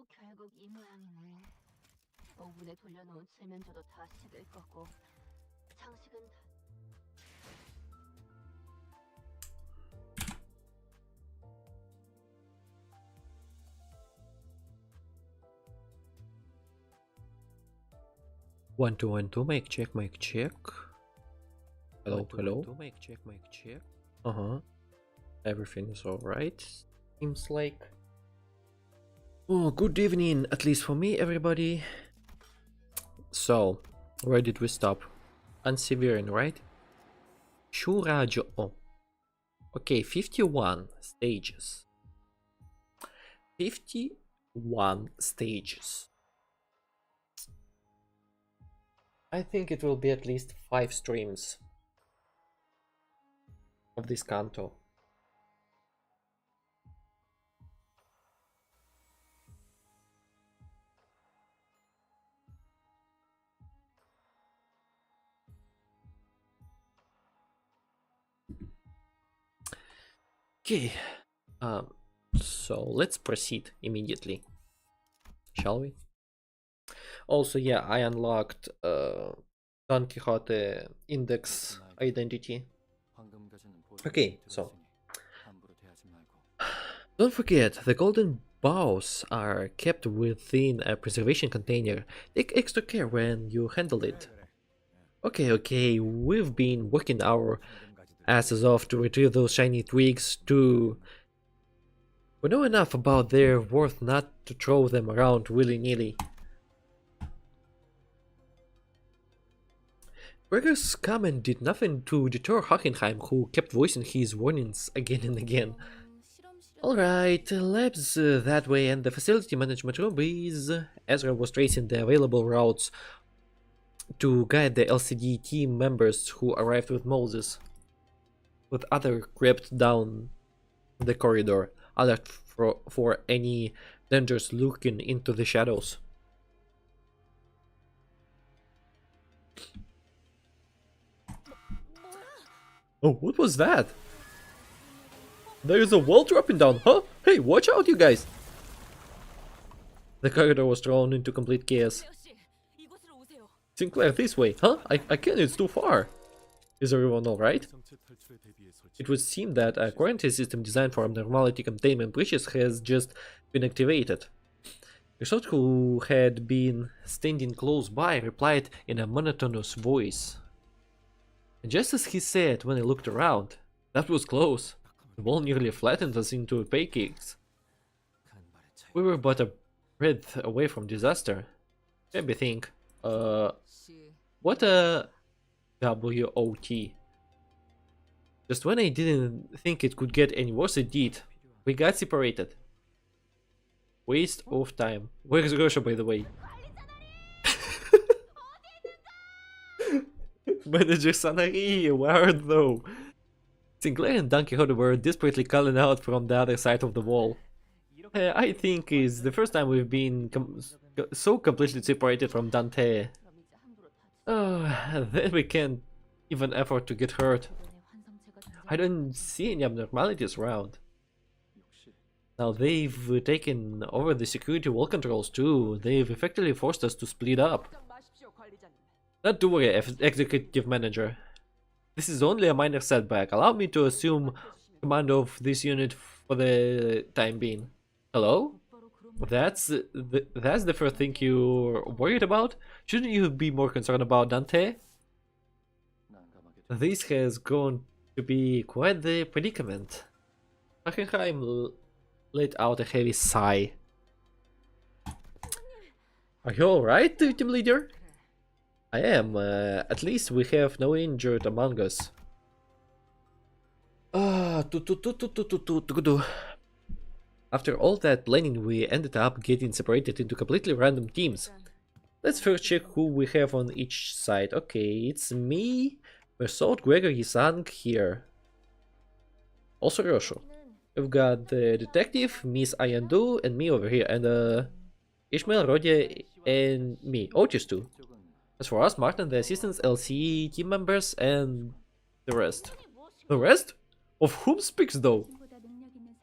결국 이 모양이네. 5분에 돌려놓은 칠면조도 다 식을 거고 장식은 다... One two one two. Mic check. Mic check. Hello, hello. Mic check, mic check. Everything is alright. Seems like. Oh, good evening, at least for me, everybody. So, where did we stop? Unseverin, right? Shurajo. Oh. Okay, 51 stages. 51 stages. I think it will be at least 5 streams of this Canto. Okay, so let's proceed immediately, shall we? Also, yeah, I unlocked Don Quixote index identity. Okay, so don't forget, the golden bows are kept within a preservation container. Take extra care when you handle it. Okay, we've been working our asses off to retrieve those shiny twigs to... We know enough about their worth not to throw them around willy-nilly. Gregor's comment did nothing to deter Hockenheim, who kept voicing his warnings again and again. Alright, labs that way, and the facility management room is... Ezra was tracing the available routes to guide the LCD team members who arrived with Moses. With other crept down the corridor, alert for any dangers lurking into the shadows. Oh, what was that? There is a wall dropping down, huh? Hey, watch out, you guys! The corridor was thrown into complete chaos. Sinclair, this way, huh? I can't, it's too far. Is everyone alright? It would seem that a quarantine system designed for abnormality containment breaches has just been activated. The shot who had been standing close by replied in a monotonous voice. And just as he said when I looked around, that was close. The wall nearly flattened us into pancakes. We were but a breath away from disaster. Maybe think, what a WOT. Just when I didn't think it could get any worse, it did. We got separated. Waste of time. Where's Gosha, by the way? Manager Sanari, where though? Sinclair and Don Quixote were desperately calling out from the other side of the wall. I think it's the first time we've been so completely separated from Dante. Then we can't even afford to get hurt. I don't see any abnormalities around. Now they've taken over the security wall controls too. They've effectively forced us to split up. Not to worry, executive manager. This is only a minor setback. Allow me to assume command of this unit for the time being. Hello? That's the first thing you're worried about? Shouldn't you be more concerned about Dante? This has gone to be quite the predicament. Hockenheim let out a heavy sigh. Are you alright, team leader? I am. At least we have no injured among us. After all that planning, we ended up getting separated into completely random teams. Let's first check who we have on each side. Okay, it's me, Mersault, Gregory, Sang here. Also Rosho. We've got the detective, Miss Ayandu, and me over here, and Ishmael, Rodia, and me, Otis too. As for us, Martin, the assistants, LCE team members, and the rest. The rest? Of whom speaks though?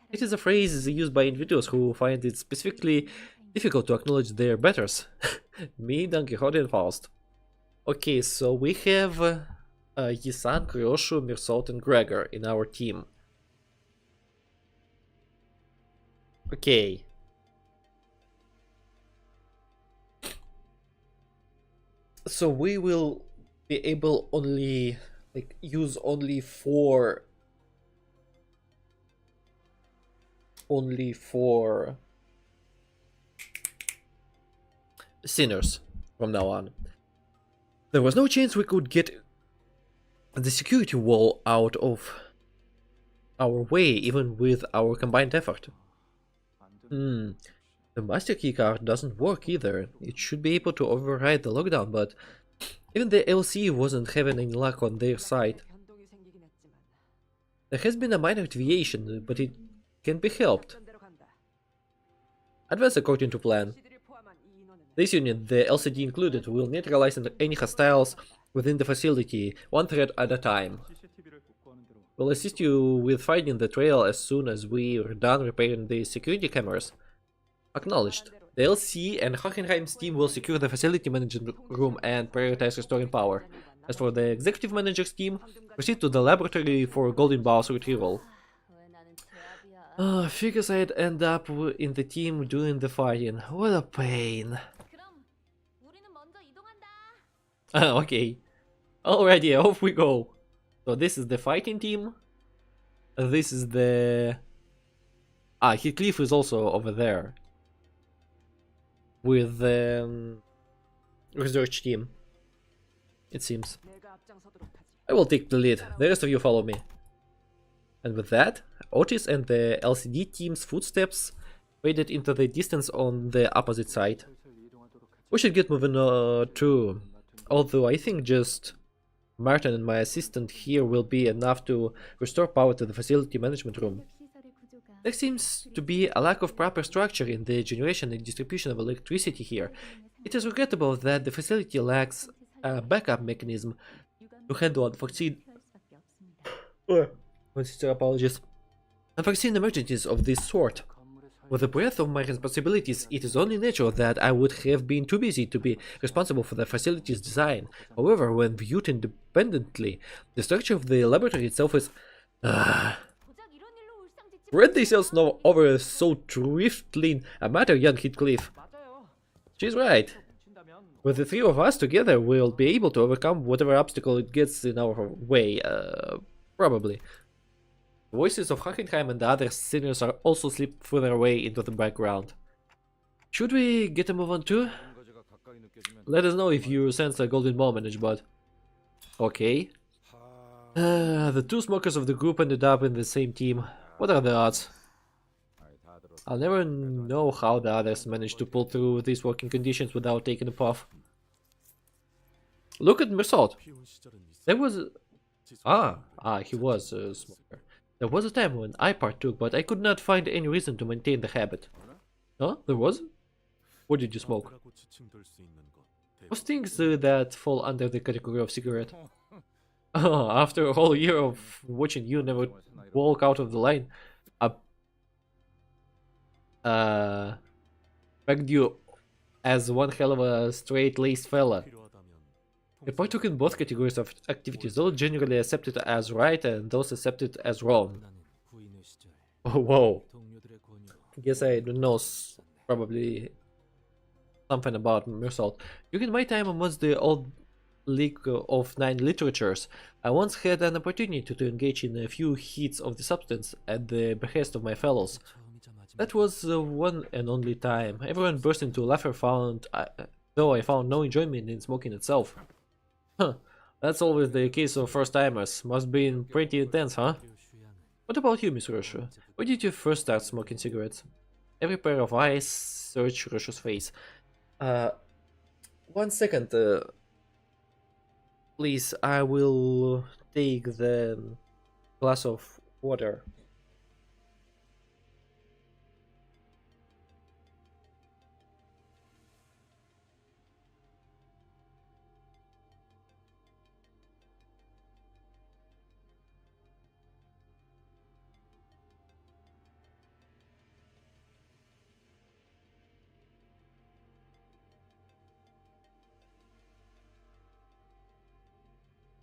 It is a phrase used by individuals who find it specifically Difficult to acknowledge their betters. Me, Don Quixote, and Faust. Okay, so we have Yisan, Kyoshu, Mirsalt, and Gregor in our team. Okay. So we will be able only use only four sinners from now on. There was no chance we could get the security wall out of our way even with our combined effort. The master keycard doesn't work either. It should be able to override the lockdown, but even the LC wasn't having any luck on their side. There has been a minor deviation, but it can be helped. Advance according to plan. This unit, the LCD included, will neutralize any hostiles within the facility, one threat at a time. We'll assist you with finding the trail as soon as we are done repairing the security cameras. Acknowledged. The LC and Hockenheim's team will secure the facility management room and prioritize restoring power. As for the executive manager's team, proceed to the laboratory for Golden Bow's retrieval. Figures I'd end up in the team doing the fighting. What a pain. Okay. Alrighty, off we go. So this is the fighting team. This is the... Heathcliff is also over there. With the research team, it seems. I will take the lead. The rest of you follow me. And with that, Otis and the LCD team's footsteps faded into the distance on the opposite side. We should get moving too. Although I think just Martin and my assistant here will be enough to restore power to the facility management room. There seems to be a lack of proper structure in the generation and distribution of electricity here. It is regrettable that the facility lacks a backup mechanism to handle unforeseen emergencies of this sort. With the breadth of my responsibilities, it is only natural that I would have been too busy to be responsible for the facility's design. However, when viewed independently, the structure of the laboratory itself is... Read these cells now over so trifling a matter, young Heathcliff. She's right. With the three of us together, we'll be able to overcome whatever obstacle it gets in our way, probably. The voices of Hockenheim and the other sinners are also slipped further away into the background. Should we get a move on too? Let us know if you sense a golden moment, bud. Okay. The two smokers of the group ended up in the same team. What are the odds? I'll never know how the others managed to pull through these working conditions without taking a puff. Look at Mersalt. There was... he was a smoker. There was a time when I partook, but I could not find any reason to maintain the habit. Huh? There was? What did you smoke? Those things that fall under the category of cigarette. After a whole year of watching you never walk out of the line, I pegged you as one hell of a straight-laced fella. I partook in both categories of activities, those generally accepted as right and those accepted as wrong. Oh, whoa. Guess I don't know, probably something about Mersalt. During my time amongst the old League of Nine literatures, I once had an opportunity to engage in a few heats of the substance at the behest of my fellows. That was one and only time. Everyone burst into laughter, though I found no enjoyment in smoking itself. Huh, that's always the case of first-timers. Must be pretty intense, huh? What about you, Miss Rush? When did you first start smoking cigarettes? Every pair of eyes searched Rush's face. 1 second, please, I will take the glass of water.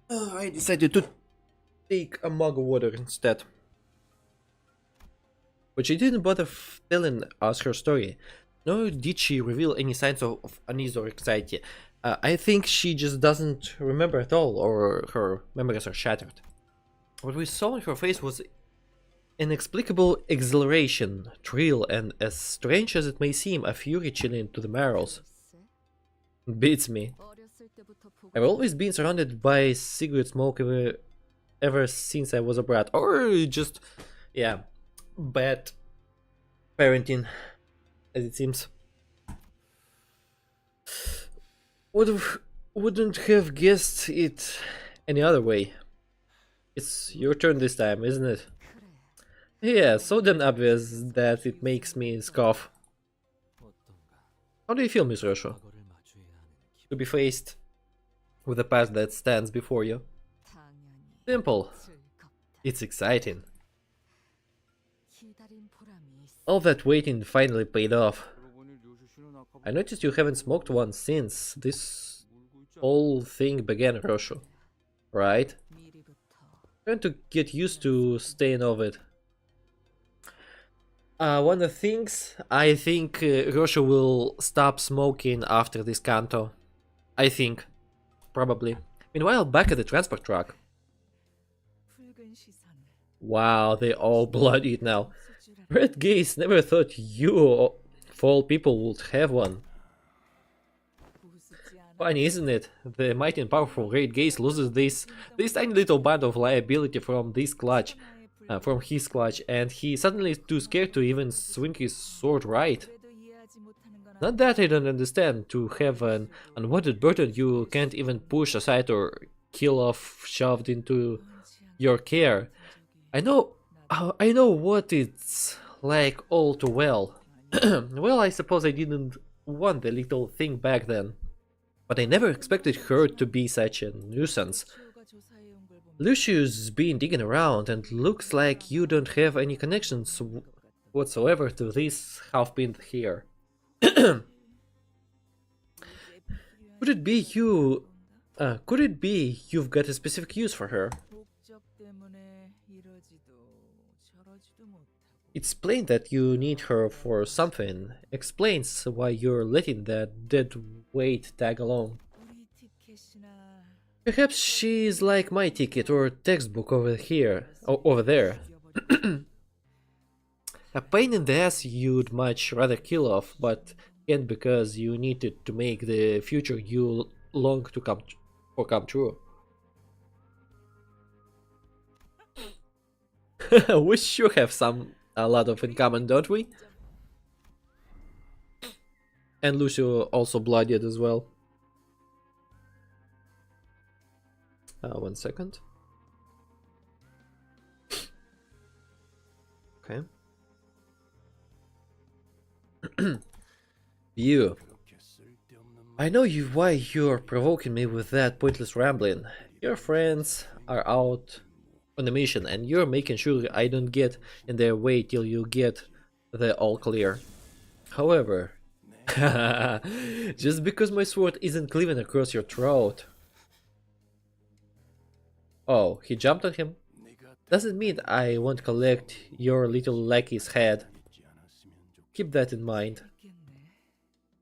I decided to take a mug of water instead. But she didn't bother telling us her story, nor did she reveal any signs of unease or anxiety. I think she just doesn't remember at all, or her memories are shattered. What we saw on her face was inexplicable exhilaration, thrill, and as strange as it may seem, a fury chilling to the marrows. Beats me. I've always been surrounded by cigarette smoke ever since I was a brat, or just, yeah, bad parenting, as it seems. Wouldn't have guessed it any other way. It's your turn this time, isn't it? Yeah, so damn obvious that it makes me scoff. How do you feel, Miss Rusho? To be faced with the past that stands before you? Simple. It's exciting. All that waiting finally paid off. I noticed you haven't smoked one since this whole thing began, Rosho. Right? Trying to get used to staying off it. One of the things, I think Rosho will stop smoking after this Canto. I think. Probably. Meanwhile, back at the transport truck. Wow, they all bloodied now. Red Gaze never thought you, of all people, would have one. Funny, isn't it? The mighty and powerful Red Gaze loses this tiny little band of liability from this clutch, from his clutch, and he suddenly is too scared to even swing his sword right. Not that I don't understand, to have an unwanted burden you can't even push aside or kill off shoved into your care. I know what it's like all too well. Well, I suppose I didn't want the little thing back then, but I never expected her to be such a nuisance. Lucius been digging around, and looks like you don't have any connections whatsoever to this half-pint here. Could it be you? Could it be you've got a specific use for her? It's plain that you need her for something. Explains why you're letting that dead weight tag along. Perhaps she's like my ticket or textbook over here, or over there. A pain in the ass you'd much rather kill off, but can't because you need it to make the future you long to come true. We sure have a lot of in common, don't we? And Lucio also bloodied as well. 1 second. Okay. You. I know why you're provoking me with that pointless rambling. Your friends are out on a mission and you're making sure I don't get in their way till you get the all clear. However, just because my sword isn't cleaving across your throat. Oh, he jumped on him? Doesn't mean I won't collect your little lackey's head. Keep that in mind.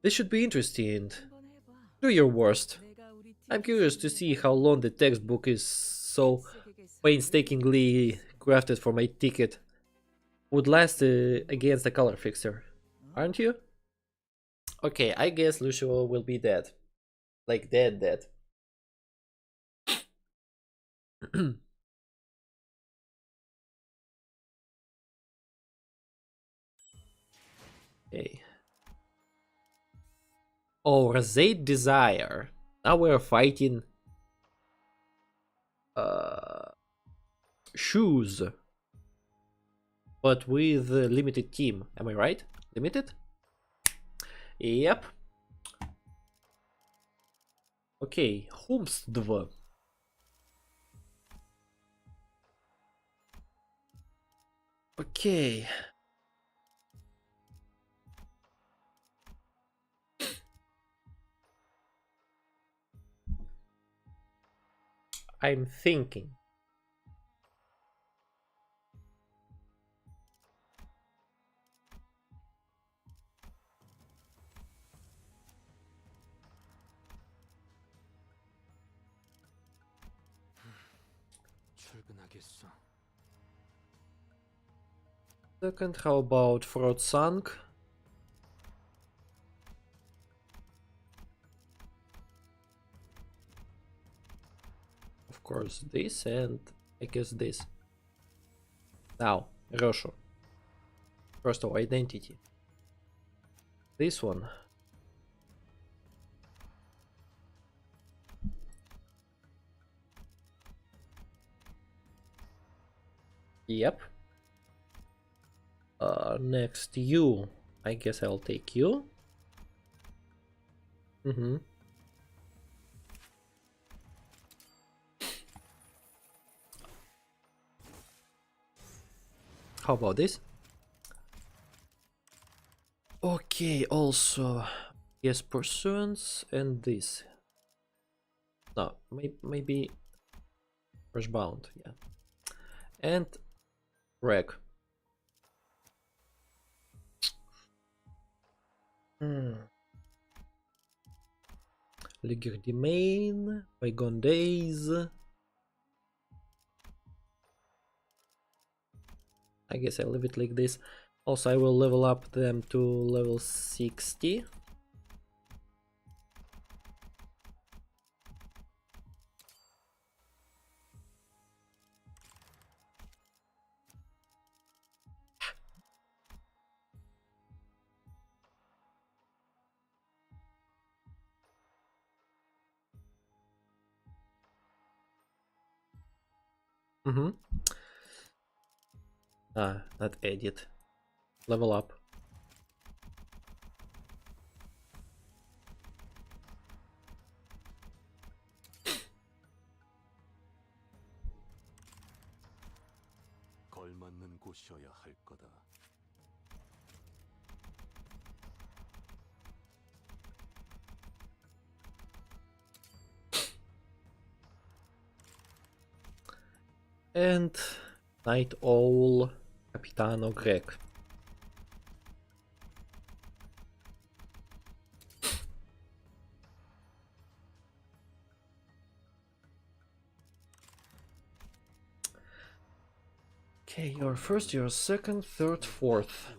This should be interesting. Do your worst. I'm curious to see how long the textbook is so painstakingly crafted for my ticket would last against the color fixer. Aren't you? Okay, I guess Lucio will be dead. Like dead. Okay. Oh, Roseate Desire. Now we're fighting shoes, but with a limited team. Am I right? Limited? Yep. Okay, Humstv. Okay. I'm thinking. Second, how about Fraud Sunk? Of course, this and I guess this. Now, Rosho. First of identity. This one. Yep. Next, you. I guess I'll take you. How about this? Okay, also, yes, pursuance and this. No, maybe fresh bound, yeah. And wreck. Legerdemain, Bygone Days. I guess I'll leave it like this. Also, I will level up them to level 60. Not edit. Level up. 걸맞는 곳이어야 할 거다. And Night Owl, Capitano Greg. Okay, you're first, you're second, third, fourth.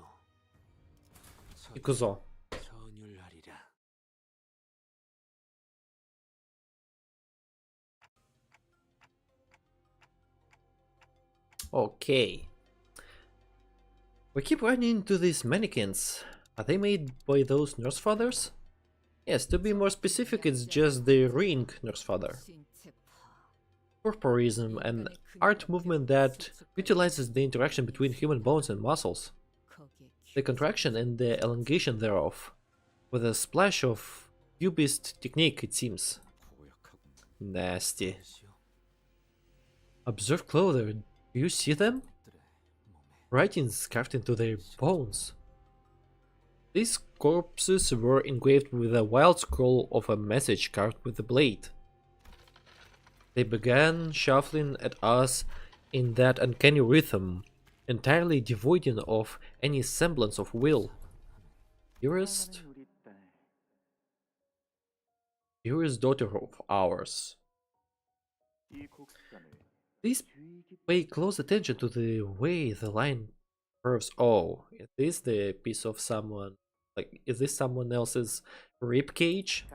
Ikuzo. 전율하리라. Okay. We keep running into these mannequins. Are they made by those nurse fathers? Yes, to be more specific, it's just the ring nurse father. Corporism, an art movement that utilizes the interaction between human bones and muscles, the contraction and the elongation thereof, with a splash of cubist technique, it seems. Nasty. Observe closer. Do you see them? Writings carved into their bones. These corpses were engraved with a wild scroll of a message carved with a blade. They began shuffling at us in that uncanny rhythm, entirely devoid of any semblance of will. Dearest daughter of ours. Please pay close attention to the way the line curves. Oh, is this the piece of someone? Like, is this someone else's rib cage?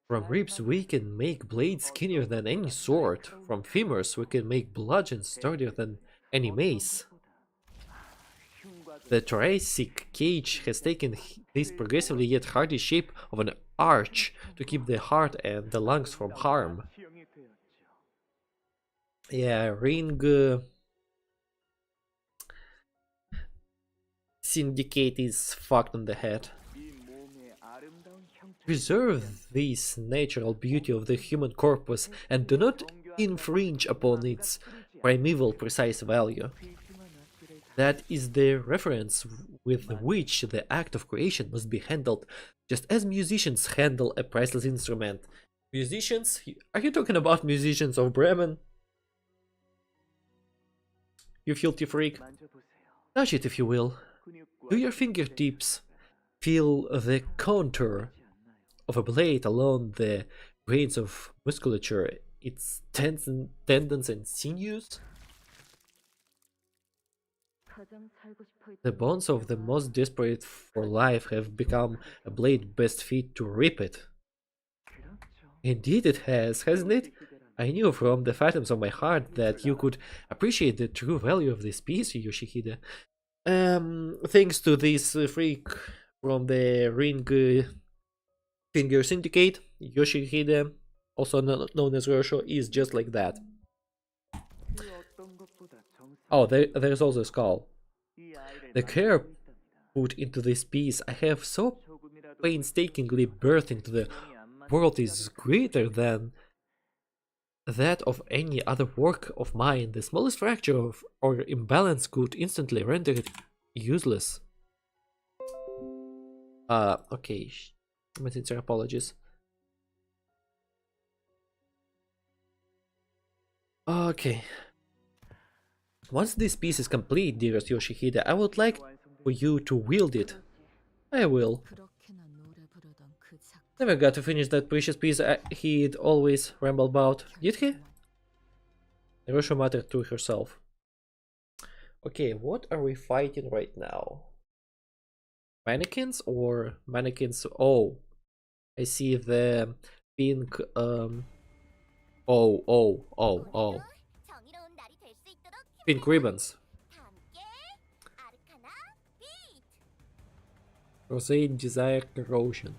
From ribs we can make blades skinnier than any sword. From femurs we can make bludgeons sturdier than any mace. The thoracic cage has taken this progressively yet hardy shape of an arch to keep the heart and the lungs from harm. Yeah, ring syndicate is fucked on the head. Preserve this natural beauty of the human corpus and do not infringe upon its primeval precise value. That is the reference with which the act of creation must be handled, just as musicians handle a priceless instrument. Musicians? Are you talking about musicians of Bremen? You filthy freak. Touch it if you will. Do your fingertips feel the contour of a blade along the grains of musculature, its tendons and sinews? The bones of the most desperate for life have become a blade best fit to rip it. Indeed it has, hasn't it? I knew from the fathoms of my heart that you could appreciate the true value of this piece, Yoshihide. Thanks to this freak from the Ring Finger Syndicate, Yoshihide, also known as Rosho, is just like that. Oh, there's also a skull. The care put into this piece I have so painstakingly birthed into the world is greater than that of any other work of mine. The smallest fracture or imbalance could instantly render it useless. Okay. My sincere apologies. Okay. Once this piece is complete, dearest Yoshihide, I would like for you to wield it. I will. Never got to finish that precious piece he'd always ramble about, did he? Rosho muttered to herself. Okay, what are we fighting right now? Mannequins or mannequins? Oh, I see the pink, oh. Pink ribbons. Rosé Desire Corrosion.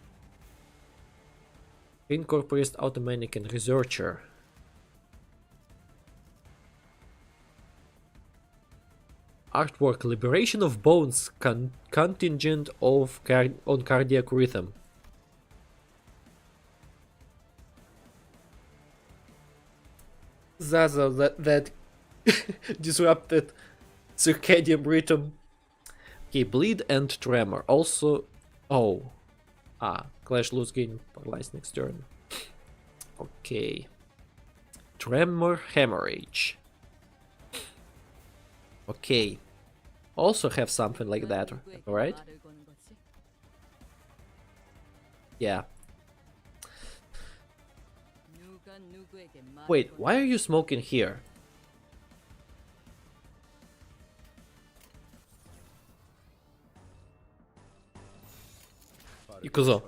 Incorporated Auto Mannequin Researcher. Artwork Liberation of Bones contingent of on cardiac rhythm. Zaza that disrupted circadian rhythm. Okay, bleed and tremor. Also, clash lose gain paralyzed next turn. Okay, tremor hemorrhage. Okay, also have something like that, alright? Yeah. Wait, why are you smoking here? Ikuzo.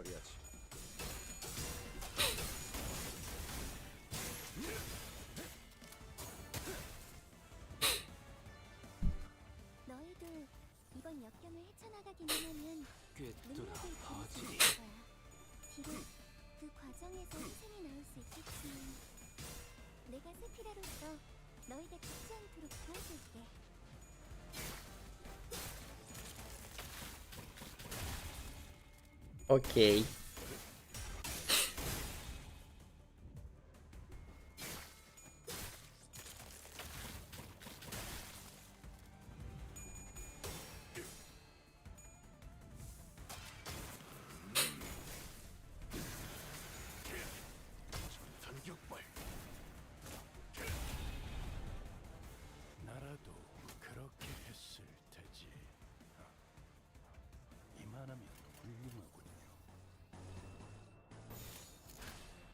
Okay.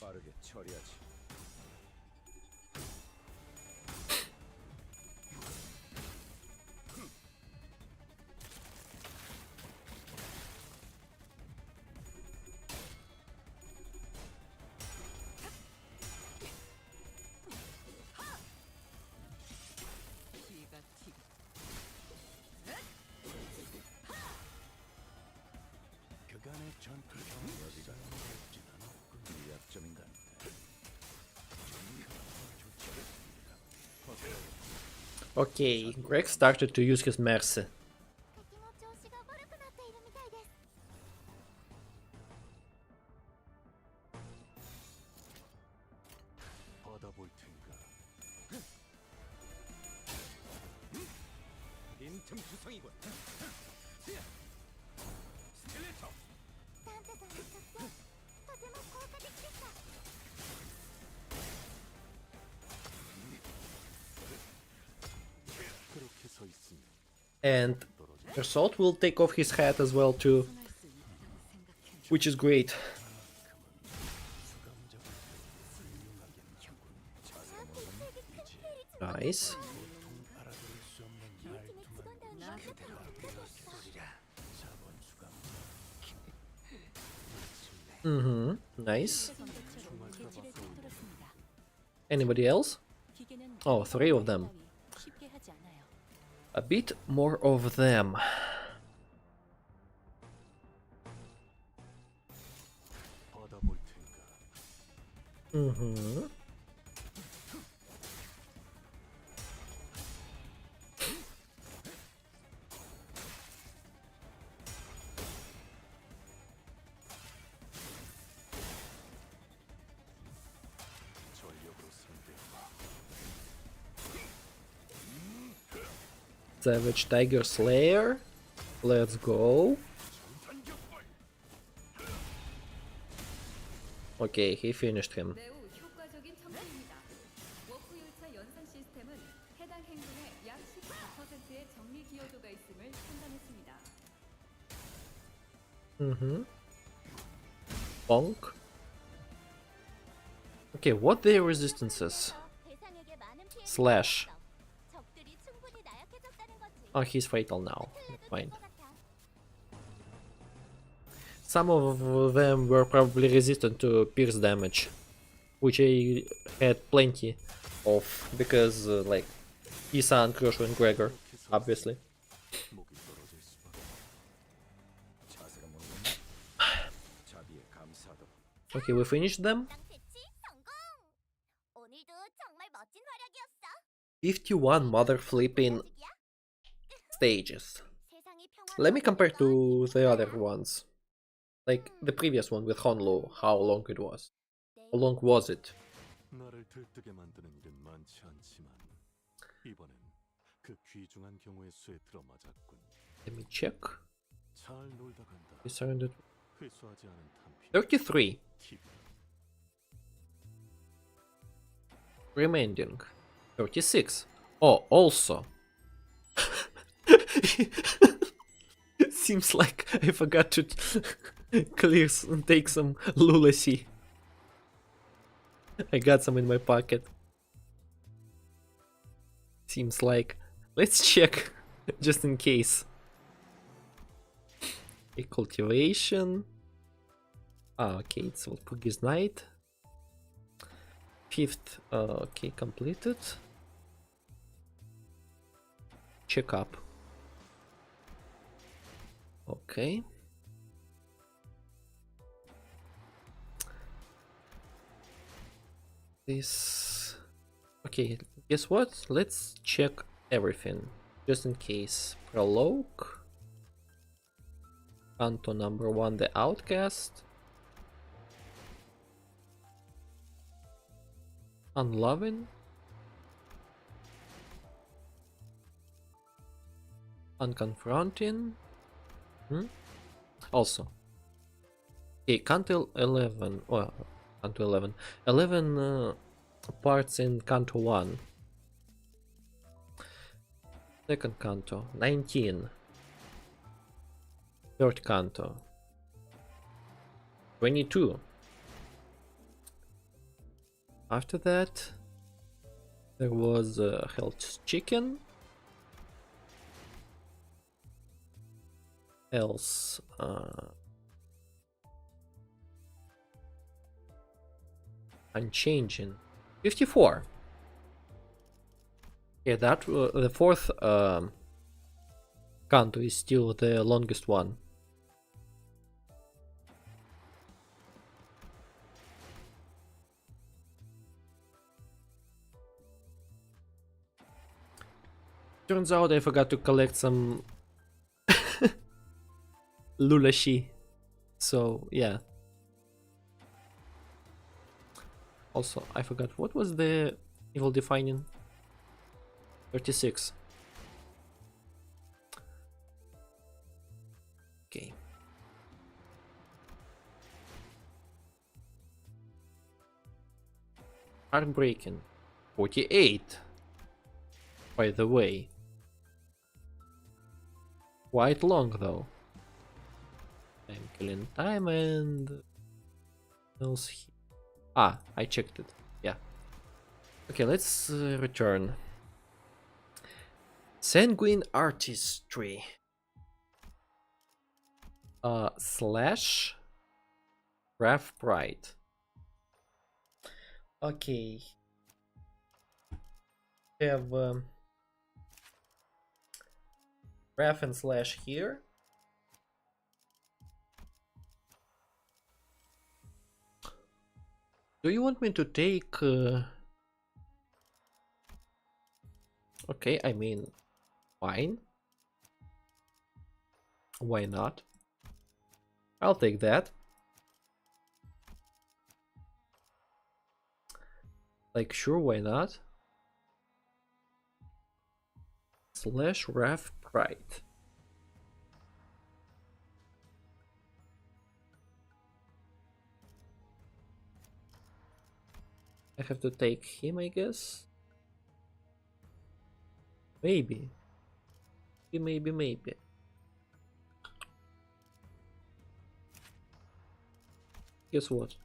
빠르게 처리하지. 그간의 전투 경험이가 없진 않았군. 약점인 것 같아. Okay, Greg started to use his mercy. 받아볼 텐가. 빈틈 투성이군. 스켈레터. And Assault will take off his hat as well too, which is great. Nice. Nice. Anybody else? Oh, 3 of them. A bit more of them. Savage Tiger Slayer. Let's go. Okay, he finished him. 매우 효과적인 청소입니다. 워프 열차 연산 시스템은 해당 행동에 약 14%의 정리 기여도가 있음을 판단했습니다. Bonk. Okay, what their resistances? Slash. Oh, he's fatal now. Fine. Some of them were probably resistant to pierce damage, which I had plenty of because, like, Isan, Crusher, and Gregor, obviously. Okay, we finished them. 51 mother flipping stages. Let me compare to the other ones. Like the previous one with Honlu, how long it was. How long was it? 나를 들뜨게 만드는 일은 많지 않지만 이번엔 그 귀중한 경우의 수에 들어맞았군. Let me check. 잘 놀다 간다. We surrendered 회수하지 않은 탄피. 33. Remaining 36. Oh, also. Seems like I forgot to clear and take some lullacy. I got some in my pocket. Seems like. Let's check just in case. A cultivation. Ah, okay, it's Walpurgis Night. 5th, okay, completed. Check up. Okay. This. Okay, guess what? Let's check everything just in case. Prologue. Canto number 1, the Outcast. Unloving. Unconfronting. Also. Okay, Canto 11. Well, Canto 11. 11 parts in Canto 1. Second Canto. 19. Third Canto. 22. After that, there was Hell's Chicken. Else, Unchanging. 54. Yeah, that the fourth Canto is still the longest one. Turns out I forgot to collect some Lulashi. So, yeah. Also, I forgot, what was the evil defining? 36. Okay. Heartbreaking. 48. By the way. quite long though. I'm killing time and else he... Ah, I checked it. Yeah. Okay, let's return. Sanguine artistry. Slash Raf Pride. Okay. Have Raf and slash here. Do you want me to take okay, I mean fine. Why not? I'll take that. Like, sure, why not? Slash Raf Pride. I have to take him, I guess. Maybe. Maybe. Guess what?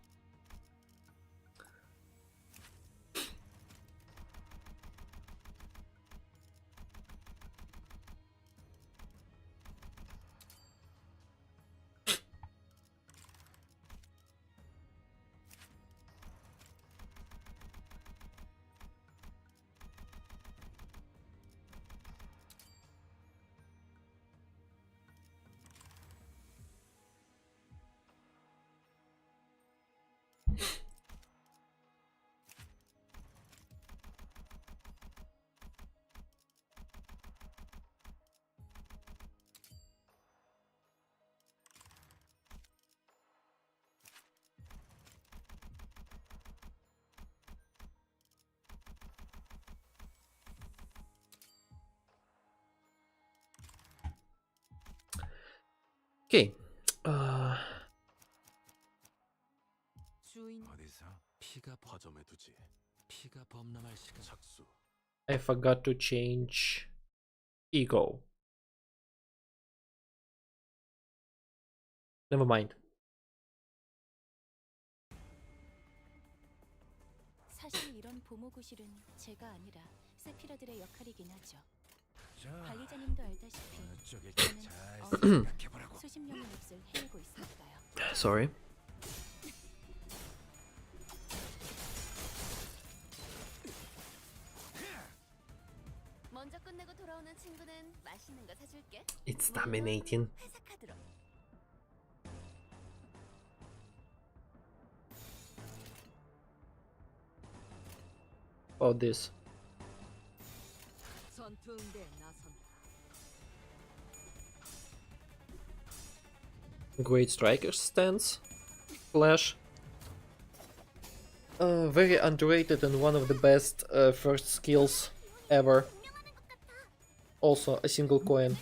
Okay. 어디서 피가 화점에 두지. 피가 범람할 시간. 착수. I forgot to change ego. Never mind. 사실 이런 보모구실은 제가 아니라 세피라들의 역할이긴 하죠. 관리자님도 알다시피 저는 수십 명의 몫을 헤매고 있으니까요. Sorry. 먼저 끝내고 돌아오는 친구는 맛있는 거 사줄게. It's dominating. 회사 카드로. About this. 전투응대에 나선다. Great striker stance. Flash. Very underrated and one of the best first skills ever. Also a single coin.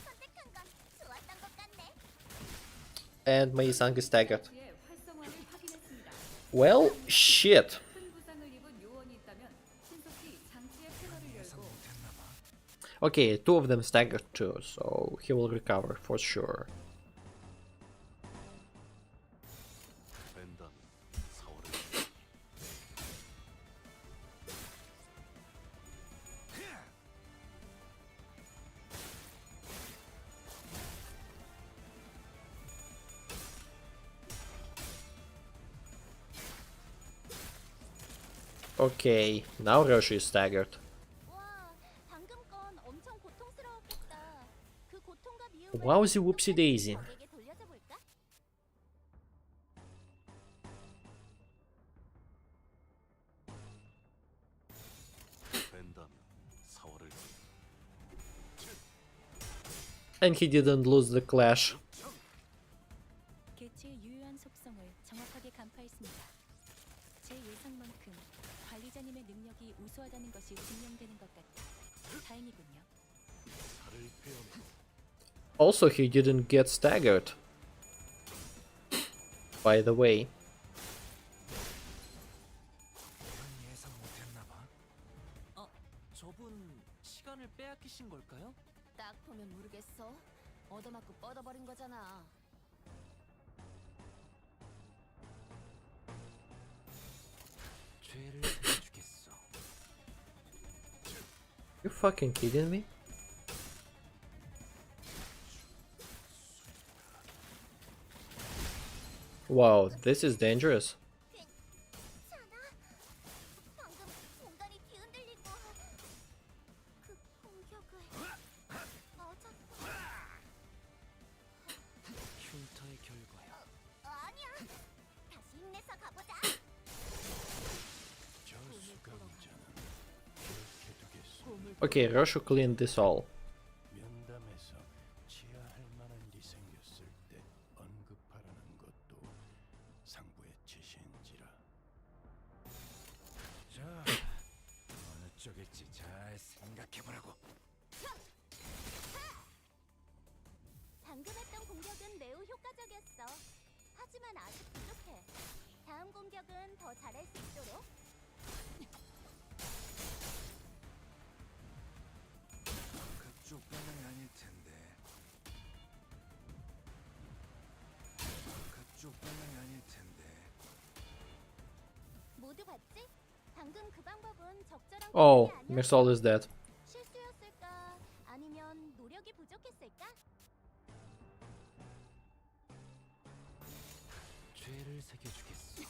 And my Isang is staggered. 의 활성화를 확인했습니다. Well, shit. 큰 부상을 입은 요원이 있다면 신속히 장치의 패널을 열고 Okay, two of them staggered too, so he will recover for sure. 벤담 4월을 Okay, now Roshi is staggered. 와, 방금 건 엄청 고통스러웠겠다. 그 고통과 미움을 Wowsy whoopsie daisy. 적에게 돌려줘 볼까? 벤담 4월을 And he didn't lose the clash. 개체의 유효한 속성을 정확하게 간파했습니다. 제 예상만큼 관리자님의 능력이 우수하다는 것이 증명되는 것 같아 다행이군요. 살을 베어내고 Also, he didn't get staggered. By the way. 예상 못했나 봐. 저분 시간을 빼앗기신 걸까요? 딱 보면 모르겠어. 얻어 맞고 뻗어버린 거잖아. 죄를 주겠어. You fucking kidding me? Wow, this is dangerous. 방금 공간이 뒤흔들리고 그 공격을 맞았고. 흉터의 결과야. 아니야. 다시 힘내서 가보자. 저수가 문자는 그렇게 두겠소. Okay, Roshu cleaned this all. 면담에서 취하할 만한 일이 생겼을 때 언급하라는 것도 상부의 지시인지라. 자, 어느 쪽일지 잘 생각해보라고. 방금 했던 공격은 매우 효과적이었어. 하지만 아직 부족해. 다음 공격은 더 잘할 수 있도록. 그쪽 방향이 아닐 텐데. 그쪽 방향이 아닐 텐데. 모두 봤지? 방금 그 방법은 적절한 Oh, 공격이 아니었어. Mersal is dead. 실수였을까? 아니면 노력이 부족했을까? 죄를 새겨주겠어.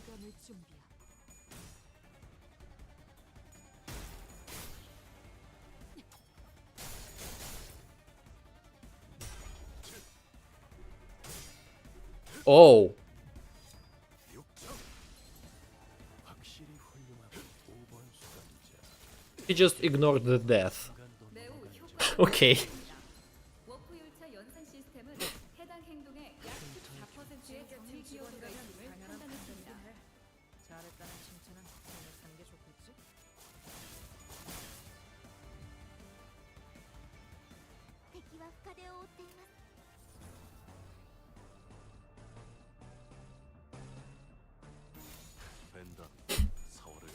공감을 준비야. Oh, 확실히 훌륭한 5번 수감자. he just ignored the death. 매우 Okay. 워프 열차 연산 시스템은 해당 행동의 약 14%의 정밀 기여도가 있음을 판단했습니다. 잘했다는 칭찬은 오늘 사는 게 좋겠지?敵は深手を負っています。 벤담 4월을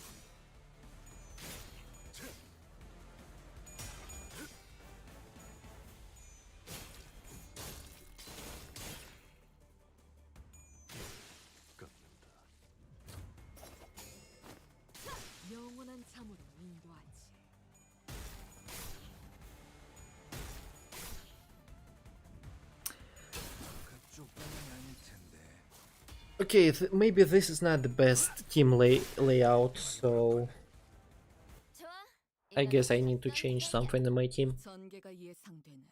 깎는다. 영원한 참으로 인도하지. 그쪽 방향이 아닐 텐데. Okay, maybe this is not the best team layout, so 좋아. I guess I need to change something in my team. 전개가 예상되는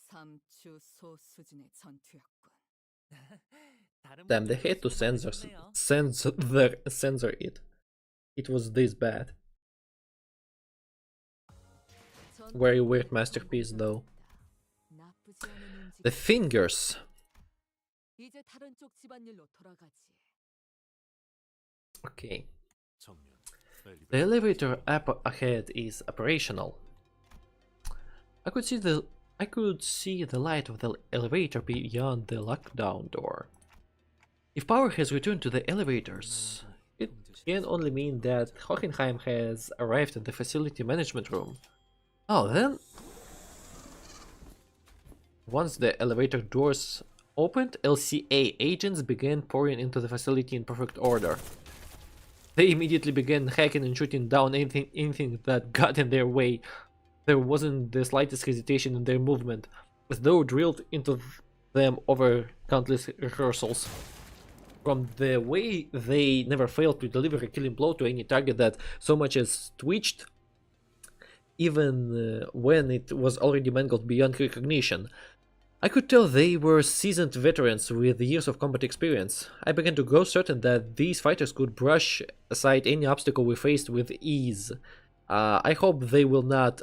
3추 소수진의 전투였군. Damn, they had to censor it. It was this bad. Very weird masterpiece, though. 나쁘지 않은 움직임. The fingers. 이제 다른 쪽 집안일로 돌아가지. Okay. 정면 The elevator up ahead is operational. I could see the light of the elevator beyond the lockdown door. If power has returned to the elevators, it can only mean that Hohenheim has arrived at the facility management room. Oh, then once the elevator doors opened, LCA agents began pouring into the facility in perfect order. They immediately began hacking and shooting down anything that got in their way. There wasn't the slightest hesitation in their movement, as though drilled into them over countless rehearsals. From the way they never failed to deliver a killing blow to any target that so much as twitched, even when it was already mangled beyond recognition. I could tell they were seasoned veterans with years of combat experience. I began to grow certain that these fighters could brush aside any obstacle we faced with ease. I hope they will not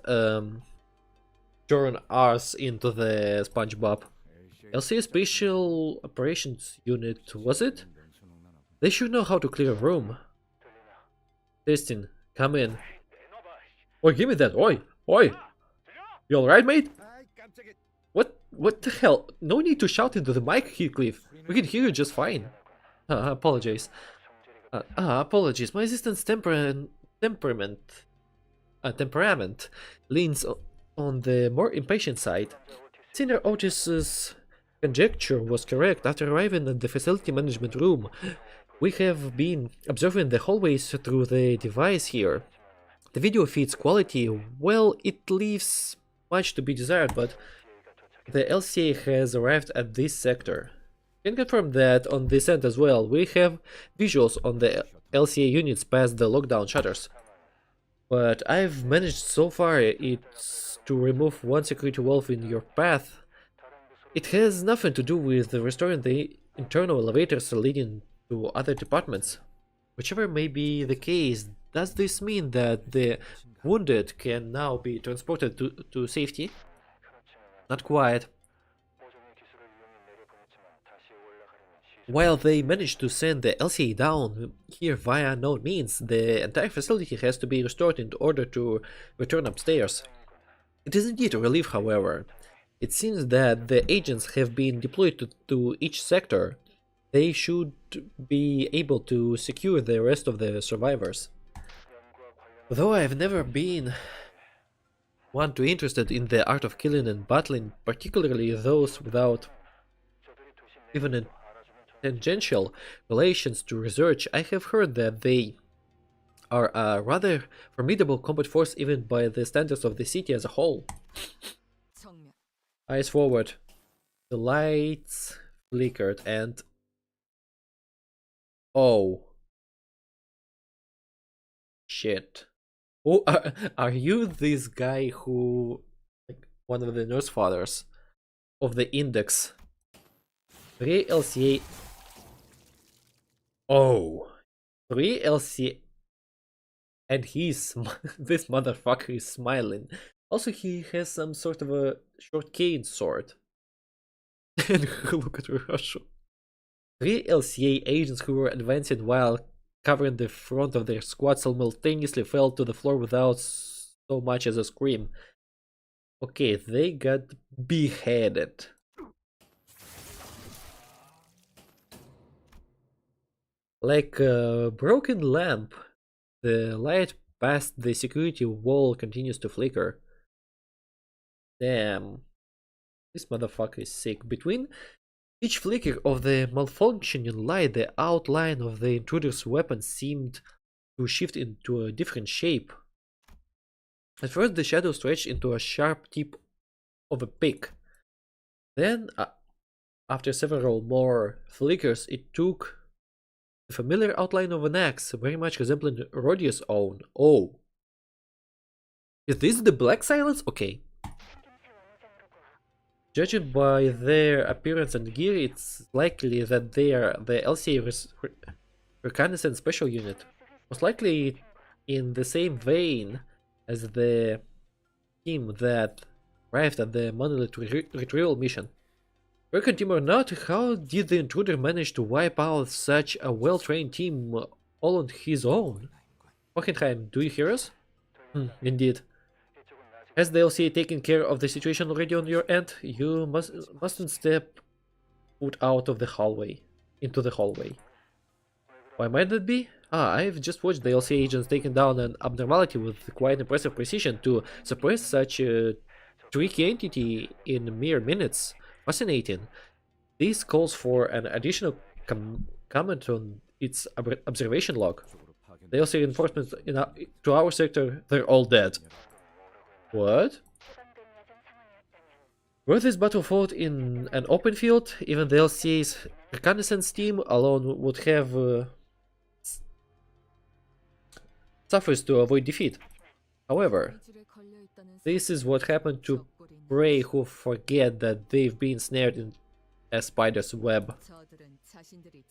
turn us into the SpongeBob. LCA Special Operations Unit, was it? They should know how to clear a room. Testing, come in. Oi, give me that, oi! Oi! You alright, mate? What the hell? No need to shout into the mic, Heathcliff. We can hear you just fine. Apologies. Apologies. My assistant's temperament temperament leans on the more impatient side. Senior Otis's conjecture was correct. After arriving at the facility management room, we have been observing the hallways through the device here. The video feed's quality, well, it leaves much to be desired, but the LCA has arrived at this sector. Can confirm that on this end as well. We have visuals on the LCA units past the lockdown shutters. But I've managed so far it's to remove one security valve in your path. It has nothing to do with restoring the internal elevators leading to other departments. Whichever may be the case, does this mean that the wounded can now be transported to safety? Not quite. While they managed to send the LCA down here via unknown means, the entire facility has to be restored in order to return upstairs. It is indeed a relief, however. It seems that the agents have been deployed to each sector. They should be able to secure the rest of the survivors. Though I've never been one too interested in the art of killing and battling, particularly those without even a tangential relations to research, I have heard that they are a rather formidable combat force even by the standards of the city as a whole. Eyes forward. The lights flickered and... Oh. Shit. Oh, are you this guy who... like, one of the nurse fathers of the Index? 3 LCA... Oh. 3 LCA... And he's... this motherfucker is smiling. Also, he has some sort of a short cane sword. And look at Russia. 3 LCA agents who were advancing while covering the front of their squad simultaneously fell to the floor without so much as a scream. Okay, they got beheaded. Like a broken lamp, the light past the security wall continues to flicker. Damn. This motherfucker is sick. Between each flicker of the malfunctioning light, the outline of the intruder's weapon seemed to shift into a different shape. At first, the shadow stretched into a sharp tip of a pick. Then, after several more flickers, it took the familiar outline of an axe, very much resembling Rodia's own. Oh. Is this the Black Silence? Okay. Judging by their appearance and gear, it's likely that they are the LCA Reconnaissance Special Unit. Most likely in the same vein as the team that arrived at the Monolith Retrieval mission. Recon team or not, how did the intruder manage to wipe out such a well-trained team all on his own? Hockenheim, do you hear us? Indeed. Has the LCA taken care of the situation already on your end? You mustn't step foot out of the hallway, into the hallway. Why might that be? I've just watched the LCA agents taking down an abnormality with quite impressive precision to suppress such a tricky entity in mere minutes. Fascinating. This calls for an additional comment on its observation log. The LCA reinforcements to our sector, they're all dead. What? Were this battle fought in an open field, even the LCA's reconnaissance team alone would have suffered to avoid defeat. However, this is what happened to prey who forget that they've been snared in a spider's web.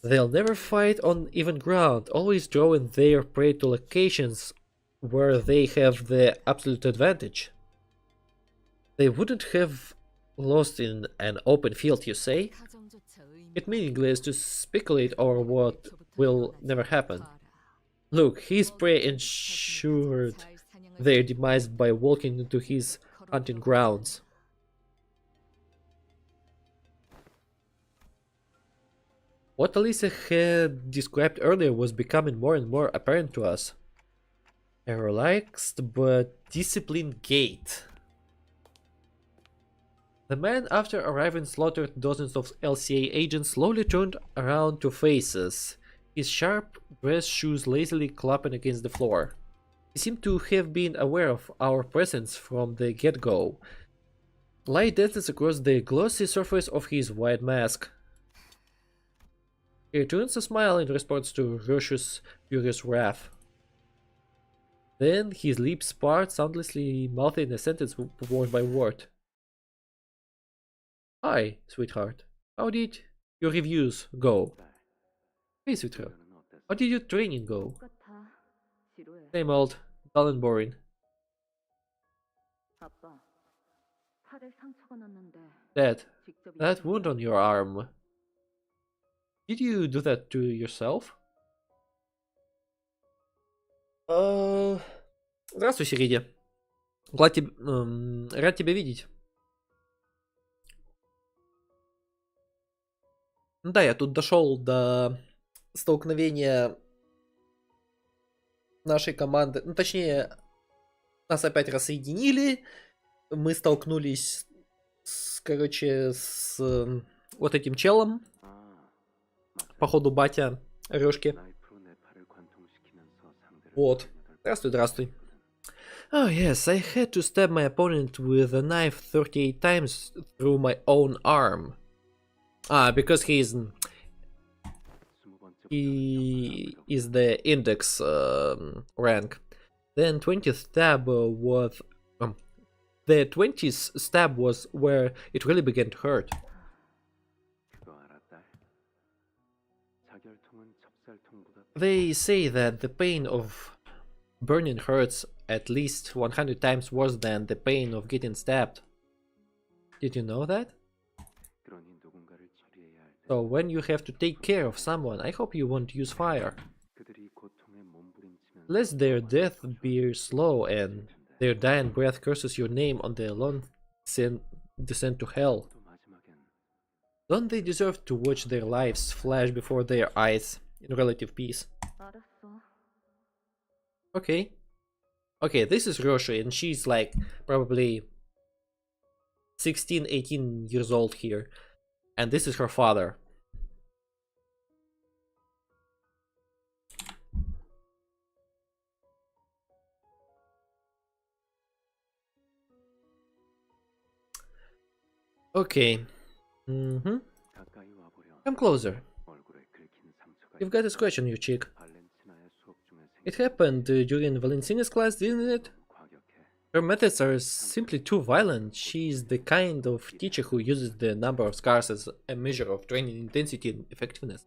They'll never fight on even ground, always drawing their prey to locations where they have the absolute advantage. They wouldn't have lost in an open field, you say? It's meaningless to speculate over what will never happen. Look, his prey ensured their demise by walking into his hunting grounds. What Alisa had described earlier was becoming more and more apparent to us. A relaxed but Discipline Gate. The man, after arriving, slaughtered dozens of LCA agents, slowly turned around to faces, his sharp dress shoes lazily clapping against the floor. He seemed to have been aware of our presence from the get-go. Light dances across the glossy surface of his white mask. He returns a smile in response to Roche's furious wrath. Then his lips part, soundlessly mouthing a sentence word by word. Hi, sweetheart. How did your reviews go? Hey, sweetheart. How did your training go? 똑같아. 지루해. Same old, dull and boring. 아빠, 팔에 상처가 났는데 Dad, 직접 that wound on your arm. Did you do that to yourself? Здравствуй, Сириди. Рад тебя видеть. Да, я тут дошел до столкновения нашей команды. Ну, точнее, нас опять рассоединили. Мы столкнулись с вот этим челом. Походу, батя Рёшки. Вот. Здравствуй. Oh yes, I had to stab my opponent with a knife 38 times through my own arm. Because he is the index rank. Then 20th stab was the 20th stab was where it really began to hurt. They say that the pain of burning hurts at least 100 times worse than the pain of getting stabbed. Did you know that? So when you have to take care of someone, I hope you won't use fire. Lest their death be slow and their dying breath curses your name on the long descent to hell. Don't they deserve to watch their lives flash before their eyes in relative peace? 알았어. Okay, this is Roshi and she's like probably 16, 18 years old here. And this is her father. Okay. Come closer. You've got a scratch on your cheek. It happened during Valentina's class, didn't it? Her methods are simply too violent. She's the kind of teacher who uses the number of scars as a measure of training intensity and effectiveness.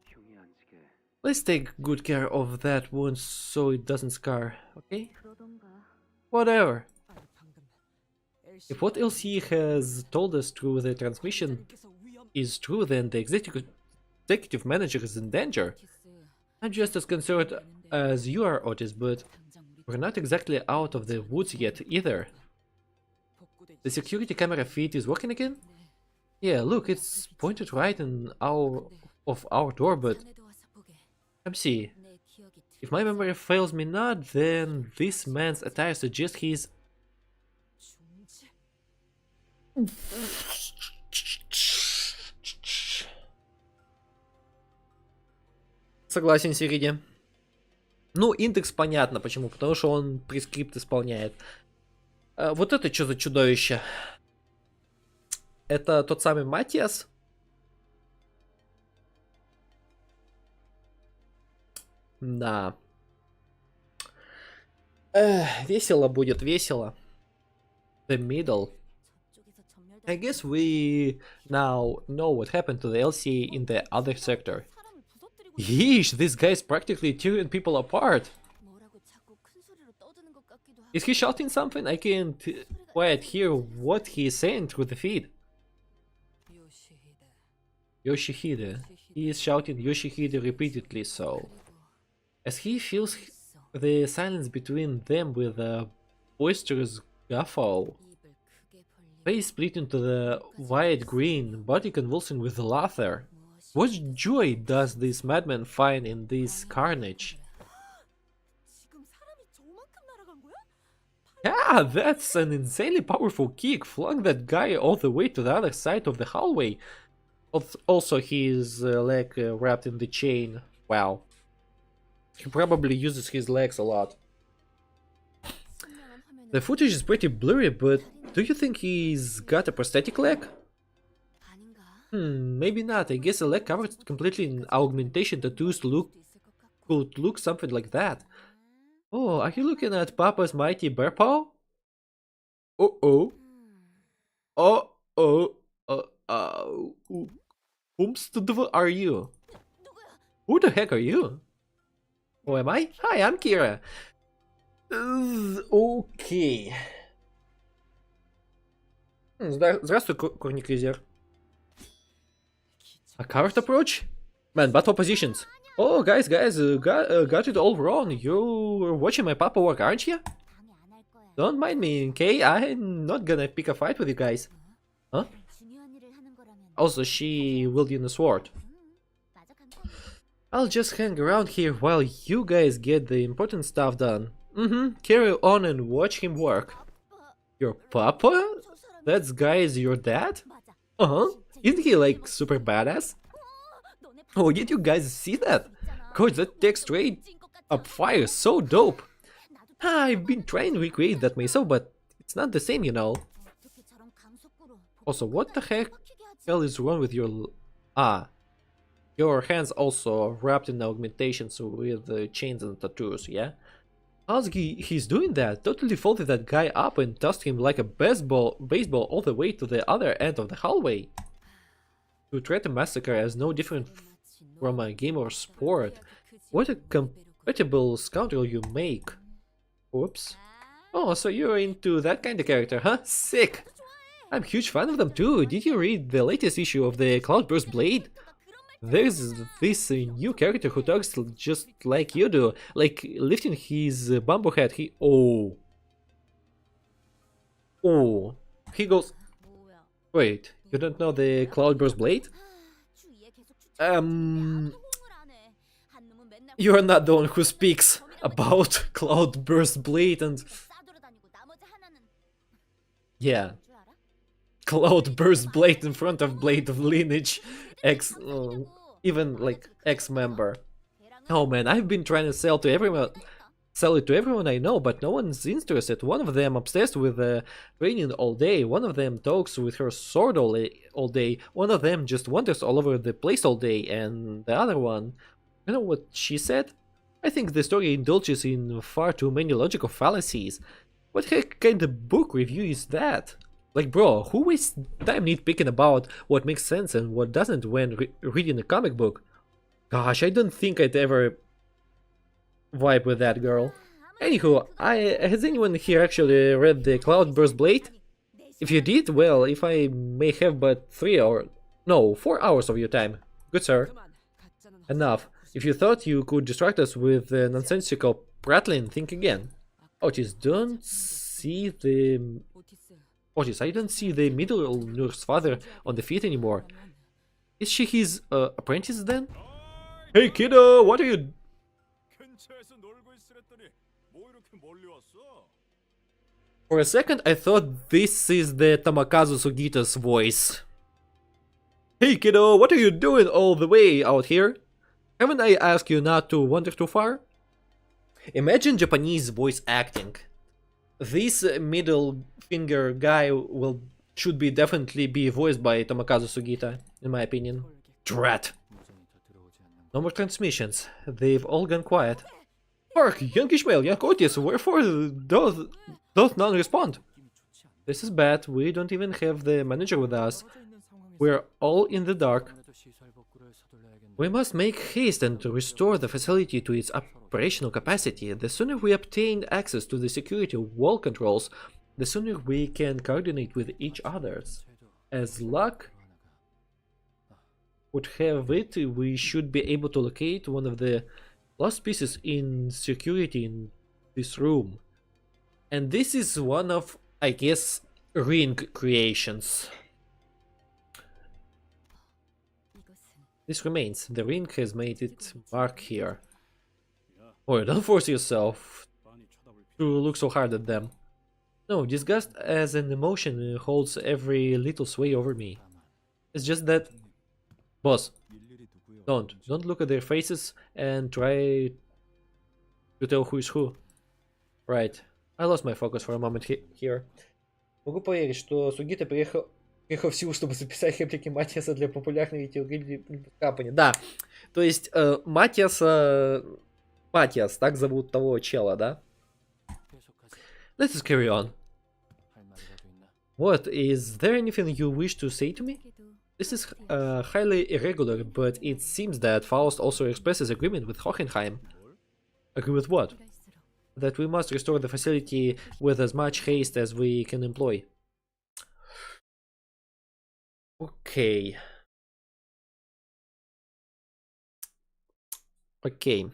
Let's take good care of that wound so it doesn't scar, okay? 그러던가. Whatever. 아니 방금 If what LCE has told us through the transmission is true, then the executive manager is in danger. I'm just as concerned as you are, Otis, but we're not exactly out of the woods yet either. The security camera feed is working again? Yeah, look, it's pointed right in our door, but let me see. If my memory fails me not, then this man's attire suggests he's... Согласен, Сириди. Ну, индекс понятно почему, потому что он прескрипт исполняет. Вот это что за чудовище? Это тот самый Матиас? Да. Весело будет, весело. The middle. I guess we now know what happened to the LCA in the other sector. Yeesh, this guy's practically tearing people apart. Is he shouting something? I can't quite hear what he is saying through the feed. Yoshihide. He is shouting Yoshihide repeatedly so. As he fills the silence between them with a boisterous guffaw. Face split into the wide grin, body convulsing with laughter. What joy does this madman find in this carnage? Yeah, that's an insanely powerful kick. Flung that guy all the way to the other side of the hallway. Also, his leg wrapped in the chain. Wow. He probably uses his legs a lot. The footage is pretty blurry, but do you think he's got a prosthetic leg? Maybe not. I guess a leg covered completely in augmentation tattoos could look something like that. Oh, are you looking at Papa's mighty bear paw? Uh-oh. Uh-oh. Whomst are you? Who the heck are you? Who am I? Hi, I'm Kira. Окей. Здравствуй, Корникризер. A card approach? Man, battle positions. Oh, guys, got it all wrong. You're watching my papa work, aren't you? Don't mind me, okay? I'm not gonna pick a fight with you guys. Huh? Also, she wielding a sword. I'll just hang around here while you guys get the important stuff done. Carry on and watch him work. Your papa? That guy is your dad? Isn't he like super badass? Oh, did you guys see that? Coach, that tech straight up fire, so dope. I've been trying to recreate that myself, but it's not the same, you know. Also, what the heck hell is wrong with your... Your hands also wrapped in augmentations with chains and tattoos, yeah? How's he's doing that? Totally folded that guy up and tossed him like a baseball all the way to the other end of the hallway. To try to massacre is no different from a game or sport. What a compatible scoundrel you make. Oops. Oh, so you're into that kind of character, huh? Sick! I'm a huge fan of them too. Did you read the latest issue of the Cloudburst Blade? There's this new character who talks just like you do, like lifting his bamboo head. He goes. Wait, you don't know the Cloudburst Blade? You're not the one who speaks about Cloudburst Blade and... Yeah. Cloudburst Blade in front of Blade of Lineage. Even like ex-member. Oh man, I've been trying to sell it to everyone I know, but no one's interested. One of them obsessed with training all day, one of them talks with her sword all day, one of them just wanders all over the place all day, and the other one, you know what she said? I think the story indulges in far too many logical fallacies. What heck kind of book review is that? Like, bro, who wastes time nitpicking about what makes sense and what doesn't when reading a comic book? Gosh, I don't think I'd ever vibe with that girl. Anywho, has anyone here actually read the Cloudburst Blade? If you did, well, if I may have but 4 hours of your time. Good sir. Enough. If you thought you could distract us with nonsensical prattling, think again. Otis, I don't see the middle nurse father on the feet anymore. Is she his apprentice then? Hey kiddo, what are you... For a second I thought this is the Tamakazu Sugita's voice. Hey kiddo, what are you doing all the way out here? Haven't I asked you not to wander too far? Imagine Japanese voice acting. This middle finger guy should definitely be voiced by Tamakazu Sugita, in my opinion. Drat! No more transmissions. They've all gone quiet. Hark, young Ishmael, young Otis, wherefore doth none respond? This is bad. We don't even have the manager with us. We're all in the dark. We must make haste and restore the facility to its operational capacity. The sooner we obtain access to the security wall controls, the sooner we can coordinate with each other. As luck would have it, we should be able to locate one of the lost pieces in security in this room. And this is one of, I guess, ring creations. This remains. The ring has made its mark here. Oh, don't force yourself to look so hard at them. No, disgust as an emotion holds every little sway over me. It's just that, boss, don't look at their faces and try to tell who is who. Right. I lost my focus for a moment here. Могу поверить, что Сугита приехал в силу, чтобы записать реплики Матиаса для популярной видеогильдии Company. Да, то есть Матиаса... Матиас, так зовут того чела, да? Let us carry on. What, is there anything you wish to say to me? This is highly irregular, but it seems that Faust also expresses agreement with Hohenheim. Agree with what? That we must restore the facility with as much haste as we can employ. Okay. Okay.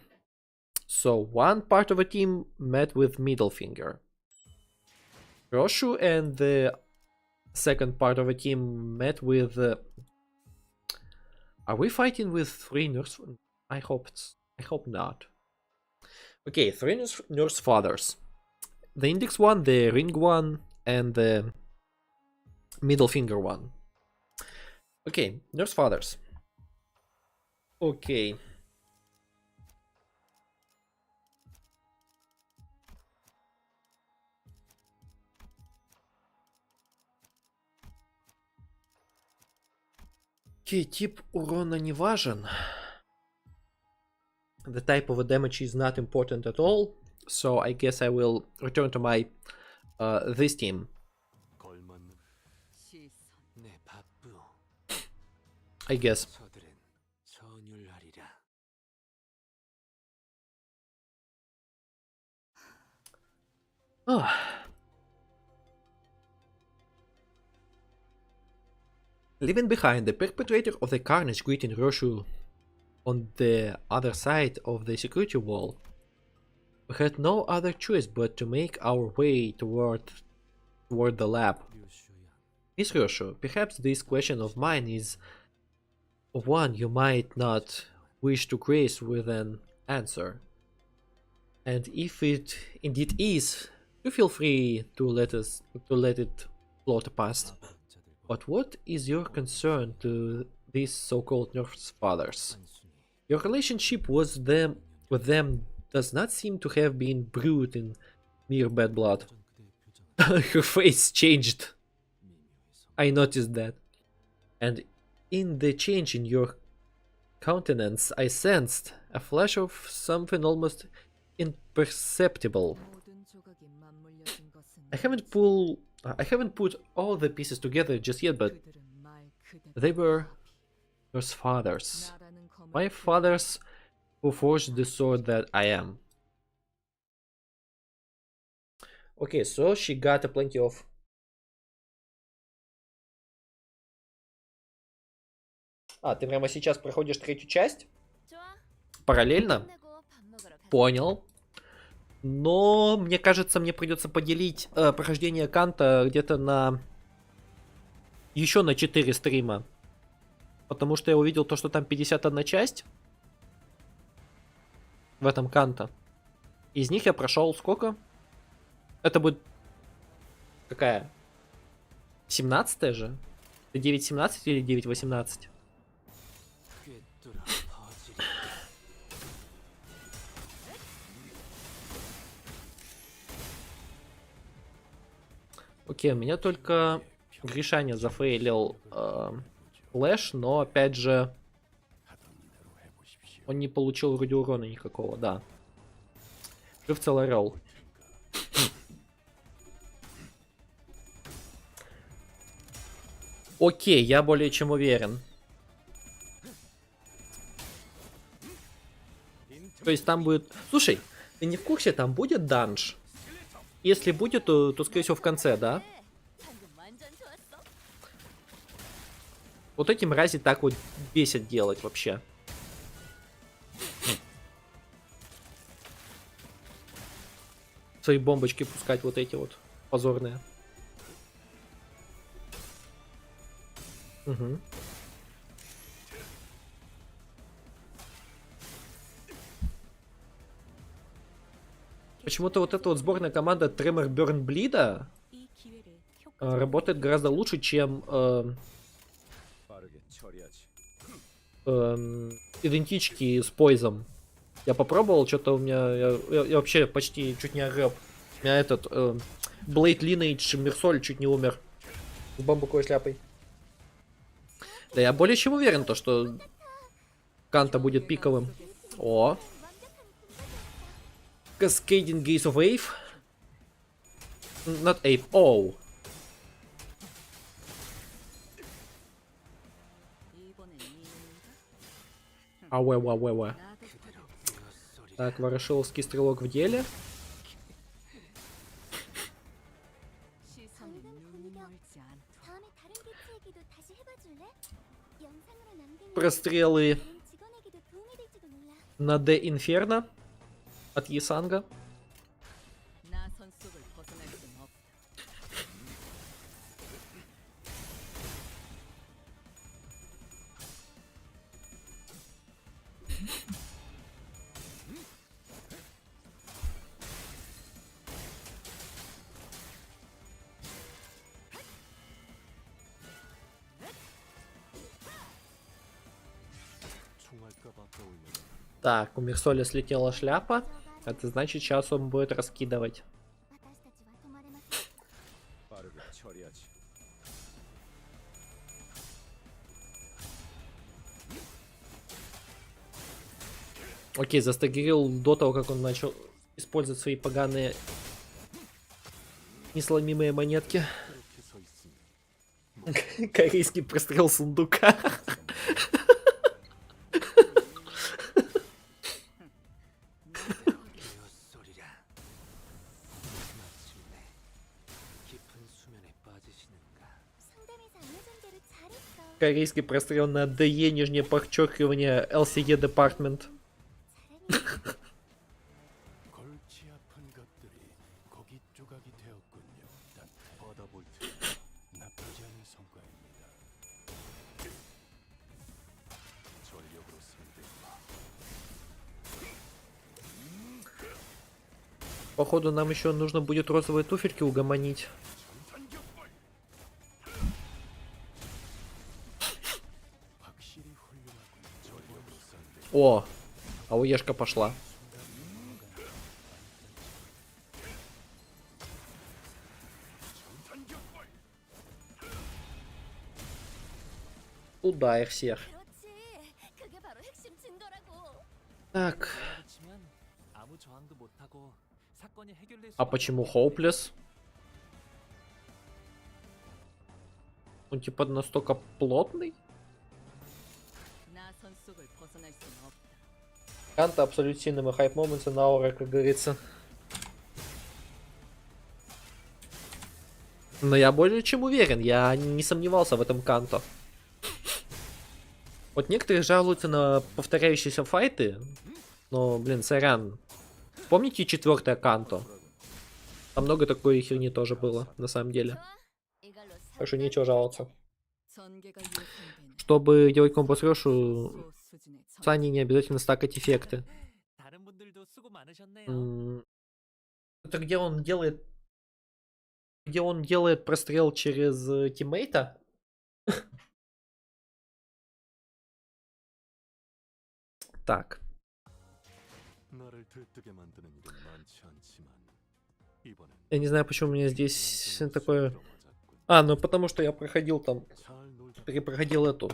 So one part of a team met with middle finger. Roshu and the second part of a team met with... Are we fighting with 3 nurse? I hope not. Okay, 3 nurse fathers. The index one, the ring one, and the middle finger one. Okay, nurse fathers. Okay. Okay, тип урона не важен. The type of a damage is not important at all, so I guess I will return to my this team. I guess. Leaving behind the perpetrator of the carnage greeting Roshu on the other side of the security wall, we had no other choice but to make our way toward the lab. Miss Roshu, perhaps this question of mine is one you might not wish to grace with an answer. And if it indeed is, do feel free to let it float past. But what is your concern to these so-called nurse fathers? Your relationship with them does not seem to have been brewed in mere bad blood. Her face changed. I noticed that. And in the change in your countenance, I sensed a flash of something almost imperceptible. I haven't put all the pieces together just yet, but they were your fathers. My fathers who forged the sword that I am. Okay, so she got a plenty of... А, ты прямо сейчас проходишь 3-ю часть? Параллельно? Понял. Но, мне кажется, мне придется поделить прохождение Канта где-то на... Еще на 4 стрима. Потому что я увидел то, что там 51 часть. В этом Канто. Из них я прошел сколько? Это будет... Какая? 17-я же? Это 9.17 или 9.18? Окей, у меня только Гришаня зафейлил флэш, но опять же он не получил вроде урона никакого, да. Жив целый орел. Окей, я более чем уверен. То есть там будет... Слушай, ты не в курсе, там будет данж? Если будет, то скорее всего в конце, да? Вот эти мрази так вот бесят делать вообще. Свои бомбочки пускать вот эти вот позорные. Угу. Почему-то вот эта вот сборная команда Тремор Бёрн Блида работает гораздо лучше, чем 빠르게 처리하지. идентички с поизом. Я попробовал, что-то у меня... Я вообще почти чуть не огреб. У меня этот... Blade Lineage Мерсоль чуть не умер. С бамбуковой шляпой. Да я более чем уверен, то, что Канто будет пиковым. О! Cascading Gaze of Wave. Not Ape. Oh. Ауэ. Так, ворошиловский стрелок в деле. Прострелы на Д Инферно от Есанга. 나선 속을 벗어날 수는 없다. 총알값 아까우면 Так, у Мерсоля слетела шляпа. Это значит, сейчас он будет раскидывать. 빠르게 처리하지. Окей, застагерил до того, как он начал использовать свои поганые несломимые монетки. 그렇게 서 있으면 Корейский прострел сундука. 소리라. 마침내 깊은 수면에 빠지시는가. Корейский прострел на ДЕ, нижнее подчеркивание LCE Department. 골치 아픈 것들이 거기 조각이 되었군요. 단 버더볼트 나쁘지 않은 성과입니다. 전력으로 상대해봐. Походу, нам еще нужно будет розовые туфельки угомонить. 확실히 훌륭하군. 전력으로 상대. О, ауешка пошла. Туда их всех. Так, 치면 아무 저항도 못하고 사건이 해결될 а почему Hopeless? Он типа настолько плотный? 나선 속을 벗어날 수는 없다. Канто абсолютно сильным хайп моментс на аура, как говорится. Но я более чем уверен, я не сомневался в этом Канто. Вот некоторые жалуются на повторяющиеся файты, но, блин, сорян. Помните 4-е Канто? Там много такой херни тоже было, на самом деле. Так что нечего жаловаться. 전개가 예상되는 Чтобы делать компас-рёшу, 수준의 전- Сани не обязательно стакать эффекты. 다른 분들도 수고 많으셨네요. Это где он делает... Где он делает прострел через тиммейта? Так. 나를 들뜨게 만드는 일은 많지 않지만 이번엔 Я не знаю, почему у меня здесь такое... 들어맞았군. А, ну потому что я проходил там... 잘 놀다 Перепроходил эту...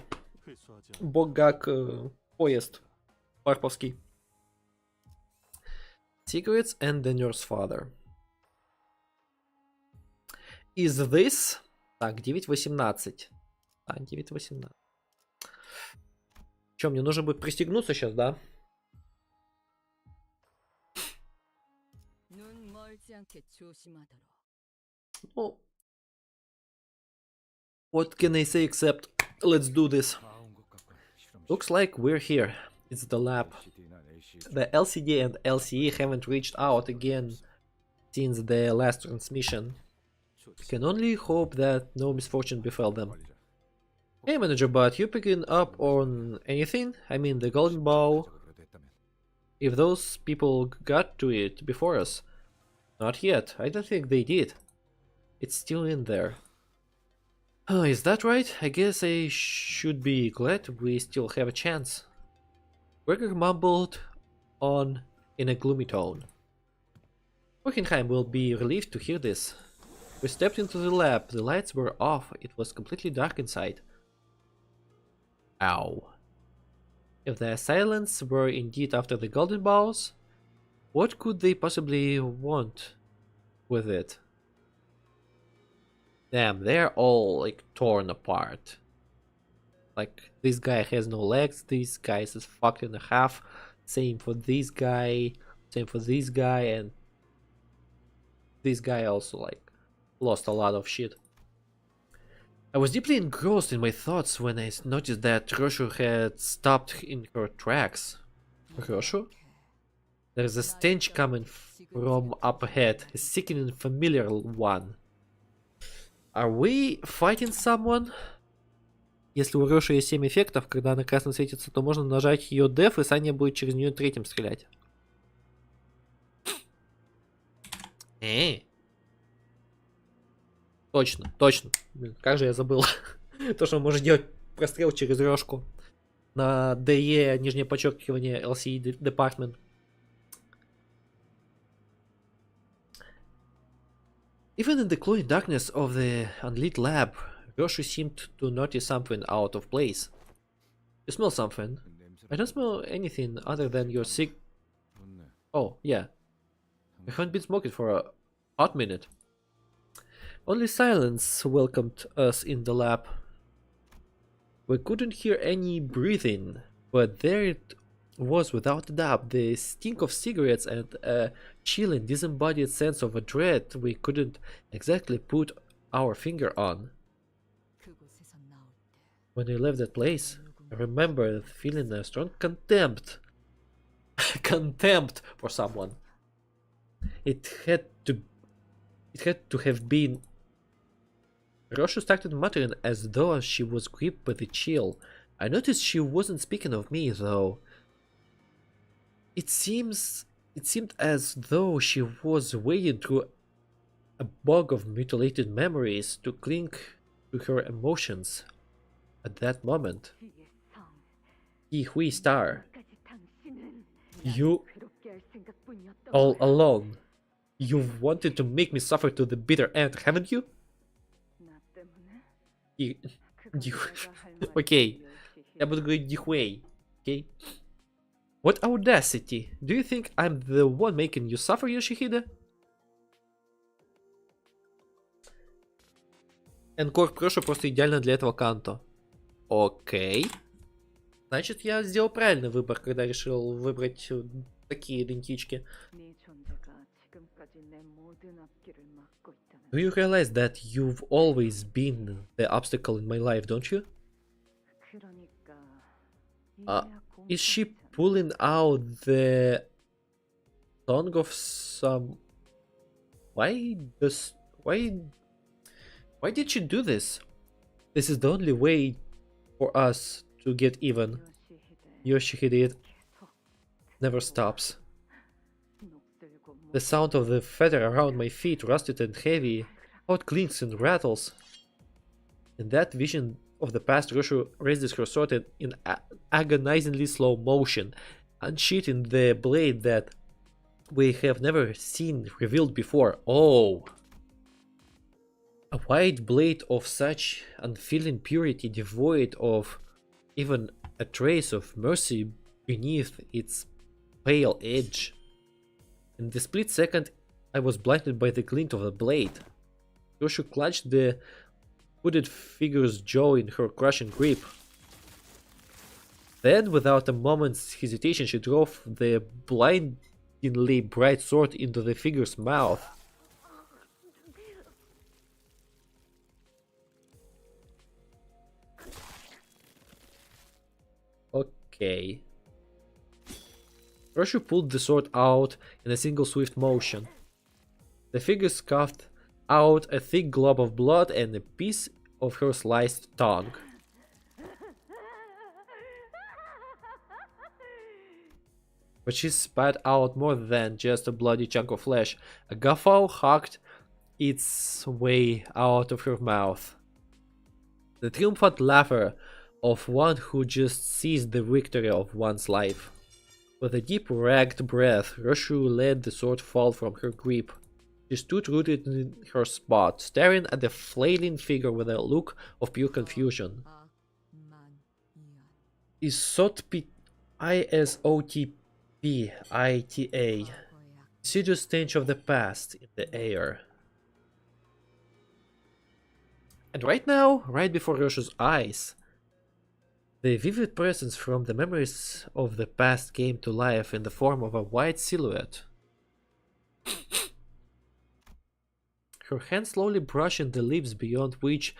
회수하지 않- Богак поезд. Парповский. Secrets and the Nurse Father. Is this... Так, 9.18. А, 9.18. Че, мне нужно будет пристегнуться сейчас, да? 눈 멀지 않게 조심하도록. Ну... What can I say except... Let's do this. 다온 것 같군. 실험 Looks like we're here. It's the lab. CD나 AC The LCD and LCE haven't reached out again since the last transmission. We can only hope that no misfortune befell them. 관리자. Hey manager, but you picking up on anything? I mean the golden bow, 적으로 됐다면 if those people got to it before us. Not yet, I don't think they did. It's still in there. Oh, is that right? I guess I should be glad we still have a chance. Gregor mumbled on in a gloomy tone. Hockenheim will be relieved to hear this. We stepped into the lab. The lights were off. It was completely dark inside. Ow. If the assailants were indeed after the golden balls, what could they possibly want with it? Damn, they're all like torn apart. Like, this guy has no legs, this guy is fucked in half. Same for this guy, same for this guy, and this guy also like lost a lot of shit. I was deeply engrossed in my thoughts when I noticed that Roshu had stopped in her tracks. Roshu? There's a stench coming from up ahead, a sickening familiar one. Are we fighting someone? Если у Роши есть 7 эффектов, когда она красным светится, то можно нажать ее деф, и Саня будет через нее третьим стрелять. Точно, точно. Блин, как же я забыл. То, что он может делать прострел через Рошку. На DE, нижнее подчеркивание, LCE Department. Even in the glowing darkness of the unlit lab, Roshu seemed to notice something out of place. You smell something? I don't smell anything other than your Oh, yeah. I haven't been smoking for a hot minute. Only silence welcomed us in the lab. We couldn't hear any breathing, but there it was without a doubt, the stink of cigarettes and a chilling, disembodied sense of a dread we couldn't exactly put our finger on. When we left that place, I remember feeling a strong contempt for someone. It had to have been. Roshu started muttering as though she was gripped by the chill. I noticed she wasn't speaking of me, though. It seemed as though she was wading through a bog of mutilated memories to cling to her emotions. At that moment, Hui Star, you all alone. You've wanted to make me suffer to the bitter end, haven't you? Окей. Я буду говорить Дихуэй. Okay? What audacity! Do you think I'm the one making you suffer, Yoshihide? Энкор прошлый просто идеально для этого Канто. Окей. Значит, я сделал правильный выбор, когда решил выбрать такие идентички. Do you realize that you've always been the obstacle in my life, don't you? Is she pulling out the tongue of some... Why did she do this? This is the only way for us to get even. Yoshihide never stops. The sound of the feather around my feet, rusted and heavy, how it clinks and rattles. In that vision of the past, Roshu raises her sword in agonizingly slow motion, unsheathing the blade that we have never seen revealed before. Oh! A white blade of such unfeeling purity, devoid of even a trace of mercy beneath its pale edge. In the split second, I was blinded by the glint of the blade. Roshu clutched the hooded figure's jaw in her crushing grip. Then, without a moment's hesitation, she drove the blindingly bright sword into the figure's mouth. Okay. Roshu pulled the sword out in a single swift motion. The figure scoffed out a thick glob of blood and a piece of her sliced tongue. But she spat out more than just a bloody chunk of flesh. A guffaw hugged its way out of her mouth. The triumphant laughter of one who just seized the victory of one's life. With a deep, ragged breath, Roshu let the sword fall from her grip. She stood rooted in her spot, staring at the flailing figure with a look of pure confusion. ISOTPITA. Insidious stench of the past in the air. And right now, right before Roshu's eyes, the vivid presence from the memories of the past came to life in the form of a white silhouette. Her hand slowly brushing the lips beyond which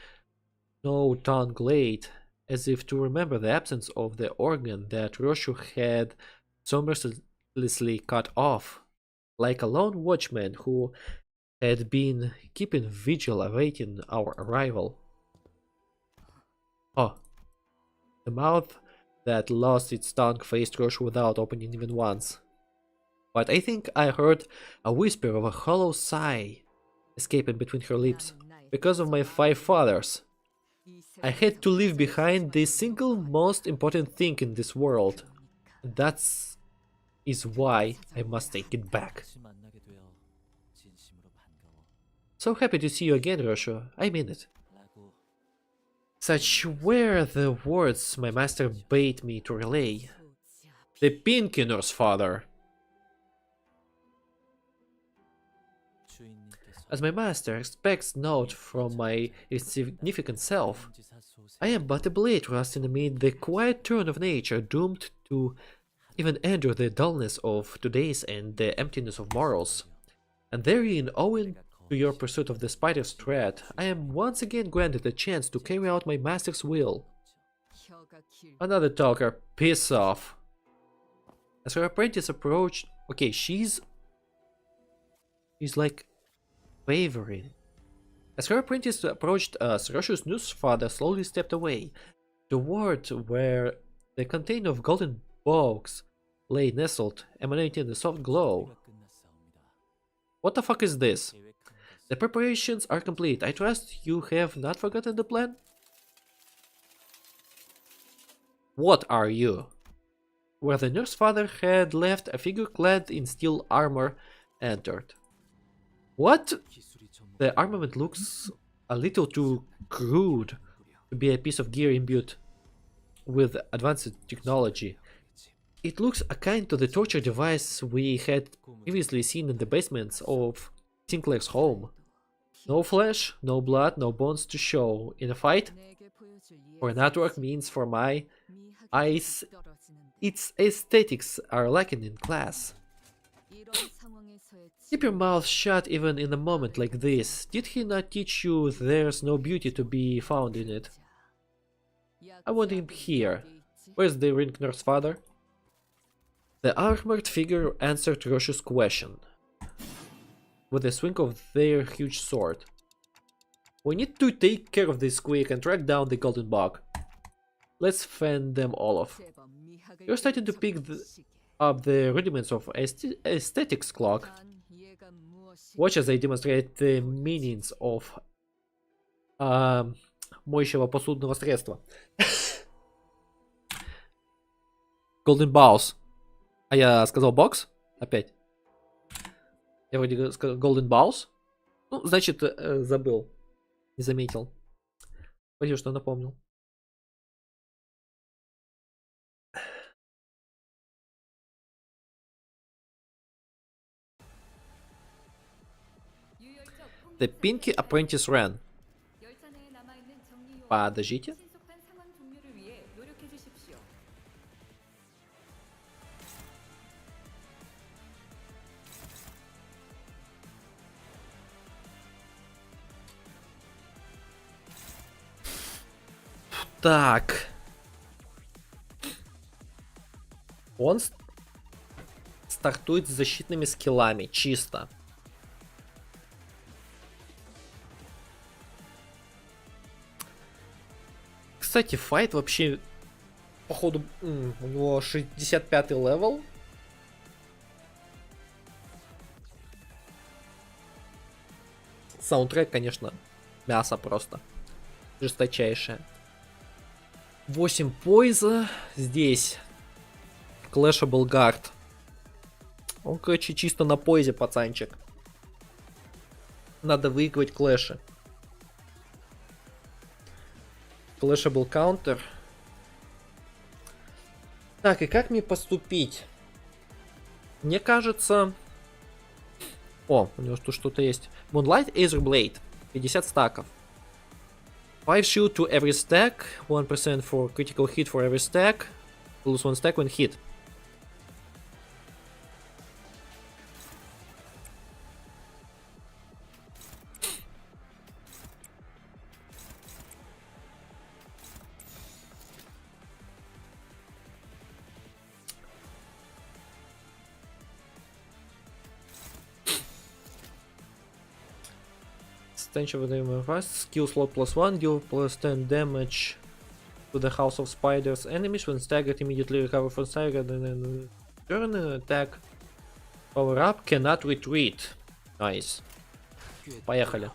no tongue laid, as if to remember the absence of the organ that Roshu had so mercilessly cut off, like a lone watchman who had been keeping vigil awaiting our arrival. Oh, the mouth that lost its tongue faced Roshu without opening even once. But I think I heard a whisper of a hollow sigh escaping between her lips. Because of my 5 fathers, I had to leave behind the single most important thing in this world. And that is why I must take it back. 다시 만나게 되어 진심으로 반가워. So happy to see you again, Roshu. I mean it. 라고 Such were the words my master bade me to relay. The Pinky Nurse Father. 주인님께서 As my master expects note from my insignificant self, 지사 소생 I am but a blade rusting amid the quiet turn of nature, doomed to even endure the dullness of today's and the emptiness of morals. And therein, owing to your pursuit of the spider's thread, I am once again granted a chance to carry out my master's will. Another talker, piss off. As her apprentice approached, okay, she's like wavering. As her apprentice approached us, Roshu's nurse father slowly stepped away, toward where the container of golden box lay nestled, emanating a soft glow. 끝났사옵니다. What the fuck is this? 계획한 The preparations are complete. I trust you have not forgotten the plan? What are you? Where the nurse father had left, a figure clad in steel armor entered. What? 기술이 전부 The armament looks a little too crude to be a piece of gear imbued with advanced technology. It looks akin to the torture device we had previously seen in the basements of Sinclair's home. No flesh, no blood, no bones to show. In a fight, or an artwork means for my eyes, its aesthetics are lacking in class. Keep your mouth shut even in a moment like this. Did he not teach you there's no beauty to be found in it? I want him here. Where's the ring nurse father? The armored figure answered Roshu's question with a swing of their huge sword. We need to take care of this quick and track down the golden bug. Let's fend them all off. You're starting to pick up the rudiments of aesthetics, clock. Watch as I demonstrate the meanings of моющего посудного средства. Golden Balls. А я сказал бокс? Опять. Я вроде сказал Golden Balls. Ну, значит, забыл. Не заметил. Спасибо, что напомнил. The Pinky Apprentice ran. 열차 내에 남아있는 정리 Подождите. 신속한 상황 종료를 위해 노력해 주십시오. Так. Он стартует с защитными скиллами, чисто. Кстати, файт вообще, походу, у него 65-й левел. Саундтрек, конечно, мясо просто. жесточайшая. 8 пойза. Здесь Clashable Guard. Он, короче, чисто на пойзе, пацанчик. Надо выигрывать клэши. Clashable Counter. Так, и как мне поступить? Мне кажется... О, у него тут что-то есть. Moonlight Aether Blade. 50 стаков. 5 shield to every stack. 1% for critical hit for every stack. Lose 1 stack when hit. Extension of the fast. Skill slot +1. Deal +10 damage to the House of Spiders enemies. When staggered, immediately recover from staggered and then turn attack. Power up. Cannot retreat. Nice. Поехали.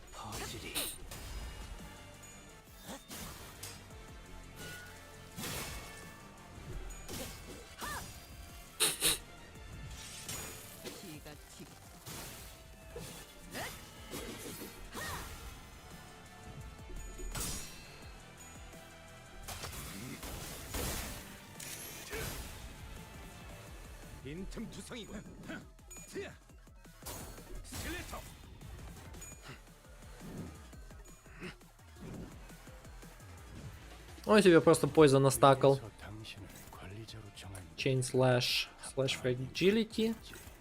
빈틈투성이군. 스켈레터. Он себе просто пойза настакал. 저 당신을 관리자로 정한 Chain Slash. Slash Fragility.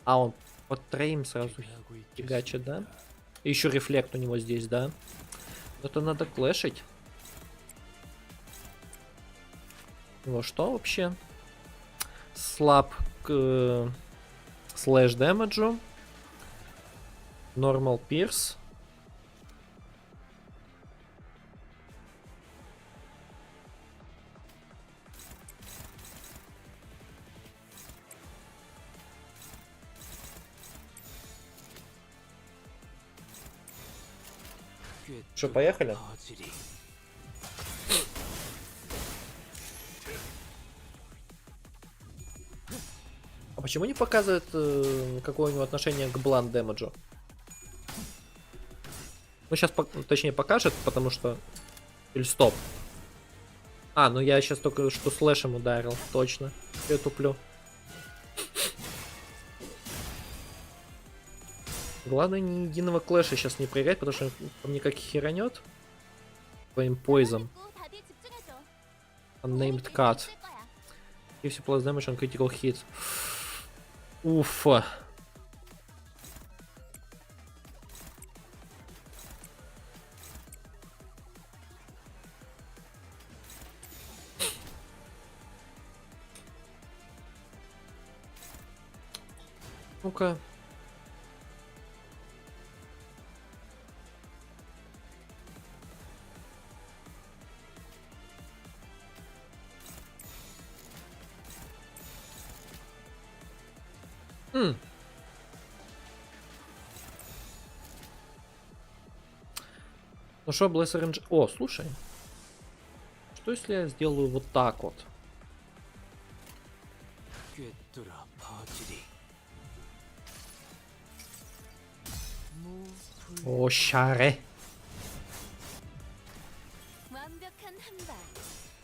А, он под троим сразу фигачит, да? Еще рефлект у него здесь, да? Это надо клэшить. Его что вообще? Слаб к слэш дэмэджу. Нормал пирс. Что, поехали? А почему не показывает, какое у него отношение к бланд дэмэджу? Ну, сейчас, точнее, покажет, потому что... Или стоп. А, ну я сейчас только что слэшем ударил, точно. Я туплю. Главное, ни единого клэша сейчас не проиграть, потому что он мне как херанет. Своим поизом. Unnamed cut. If you plus damage on critical hit. Уфа. Ну-ка. Ну что, Bless Range... О, слушай. Что если я сделаю вот так вот? О, шаре. 완벽한 한발.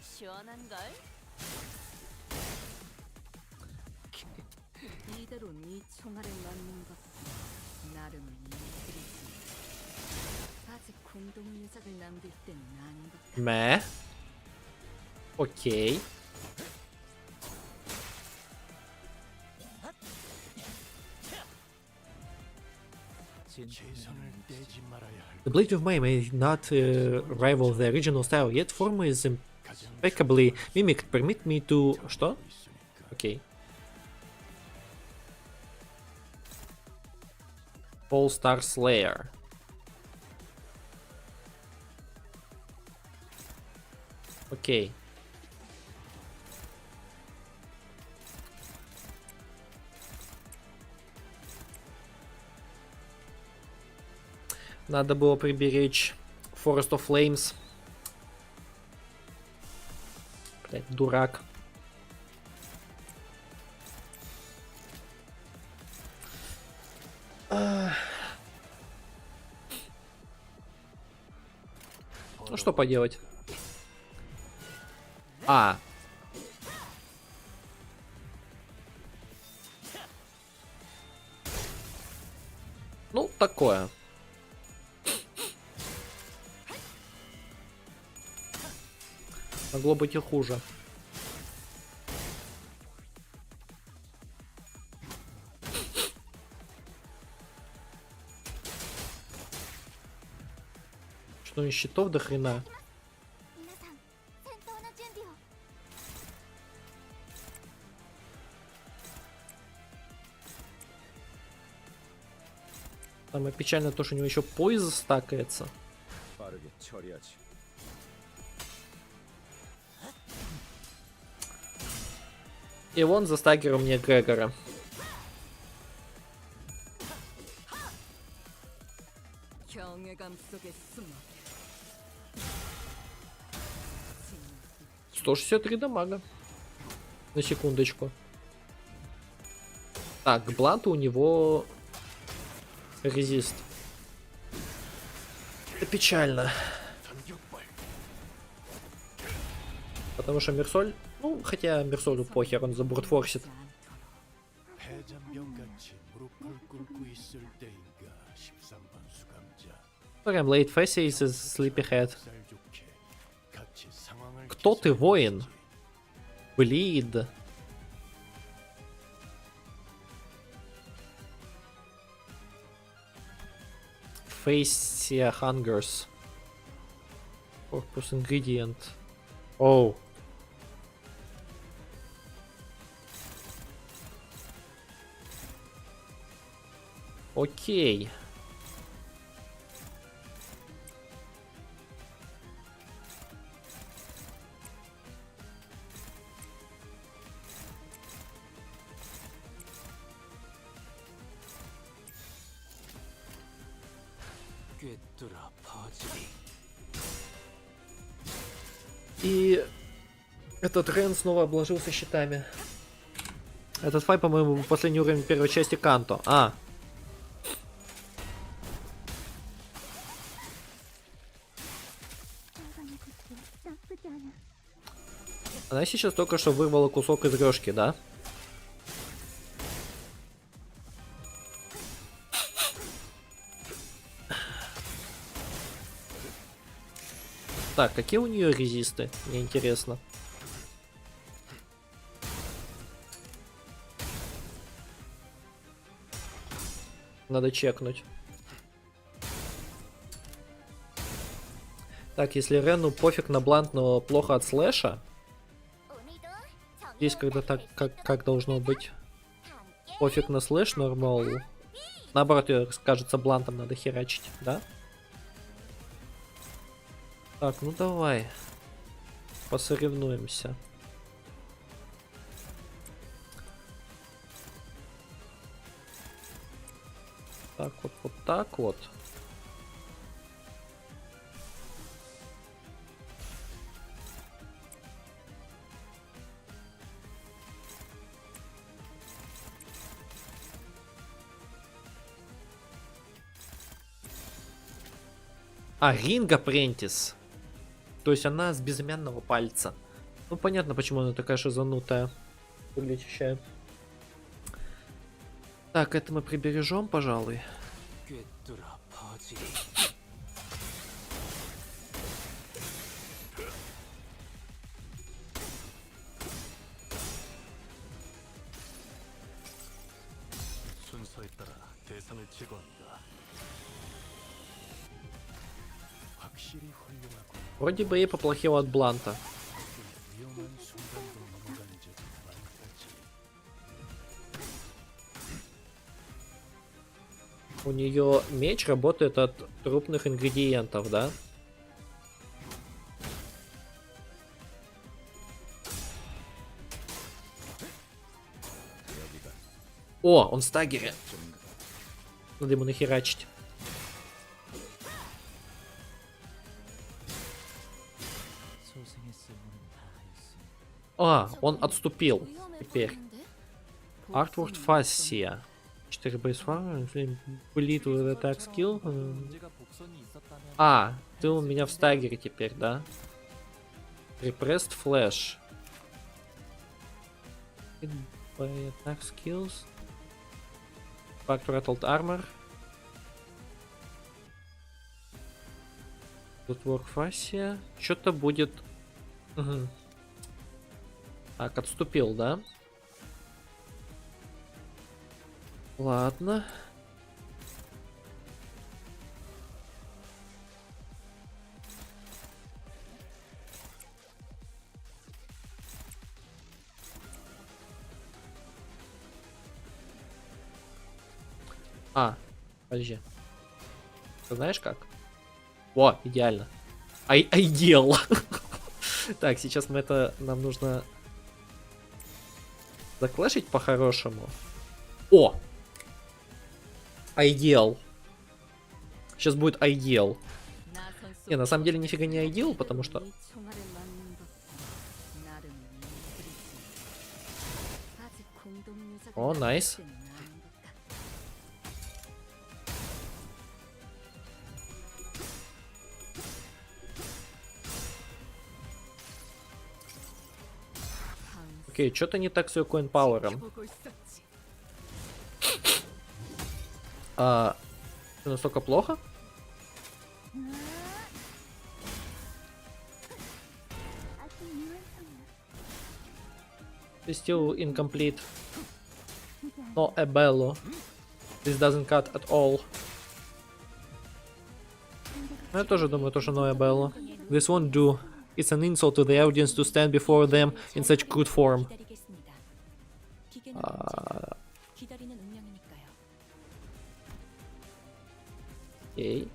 시원한 걸. 이대로 네 총알에 맞는 것도 나름의 일들이지. 아직 공동의 유적을 남길 때는 아닌 것 같아. Мэ. Окей. 최선을 떼지 말아야 할 The Blade of May may not rival the original style, yet form is impeccably mimicked. Permit me to... Что? 있으니까. Окей. All Star Slayer. Окей. Надо было приберечь Forest of Flames. Блядь, дурак. Ну что поделать? А. Ну, такое. Могло быть и хуже. Что, и щитов до хрена? 皆さん戦闘の準備を。 Самое печальное то, что у него еще поезд стакается. 빠르게 처리하지. И вон за стагером мне Грегора. 경외감 속에 숨어 163 дамага. На секундочку. Так, к бланту у него резист. Это печально. Потому что Мерсоль... Ну, хотя Мерсолю похер, он забуртфорсит. 패잔병같이 무릎을 꿇고 있을 때인가 13번 수감자. Прям late faces is sleepyhead. 살 좋게 같이 상황을 Кто ты, воин? Блид. Facia Hungers. Corpus ingredient. Оу. Окей. 꿰뚫어 퍼지리. И этот Рен снова обложился щитами. Этот файт, по-моему, последний уровень первой части Канто. А. Она сейчас только что вырвала кусок из рёжки, да? Так, какие у нее резисты? Мне интересно. Надо чекнуть. Так, если Рену пофиг на блант, но плохо от слэша. Здесь когда так, как должно быть. Пофиг на слэш, нормал. Наоборот, ее, кажется, блантом надо херачить, да? Так, ну давай. Посоревнуемся. Так вот, вот так вот. А, Ринг Апрентис. То есть она с безымянного пальца. Ну, понятно, почему она такая шизанутая. Выглядящая. Так, это мы прибережем, пожалуй. 꿰뚫어 퍼지리. 순서에 따라 대상을 제거한다. 확실히 훌륭하고 Вроде бы ей поплохело от бланта. 위험한 순간도 넘어간 적이 많다지. У нее меч работает от трупных ингредиентов, да? О, он в стагере. Надо ему нахерачить. 소생의 쓸모는 다 했으니 А, он отступил. 위험해 Теперь. 보이는데? Artward Fascia. 4 base farm, bleed with attack skill. 문제가 복선이 있었다면 А, ты у меня в стагере теперь, да? Repressed Flash. By attack skills. Back rattled armor. Footwork Fascia. Что-то будет... Угу. Так, отступил, да? Ладно. А, подожди. Ты знаешь как? О, идеально. Айдел. Так, сейчас нам нужно заклэшить по-хорошему. О! Айдел. Сейчас будет айдел. Не, на самом деле нифига не айдел, потому что... О, найс. Окей, что-то не так с ее коинпауэром. Все настолько плохо? Still incomplete. No a bello. This doesn't cut at all. Я тоже думаю, тоже no a bello. This won't do. It's an insult to the audience to stand before them in such good form. 기다리겠습니다. 기계는 기다리는 운명이니까요. Окей.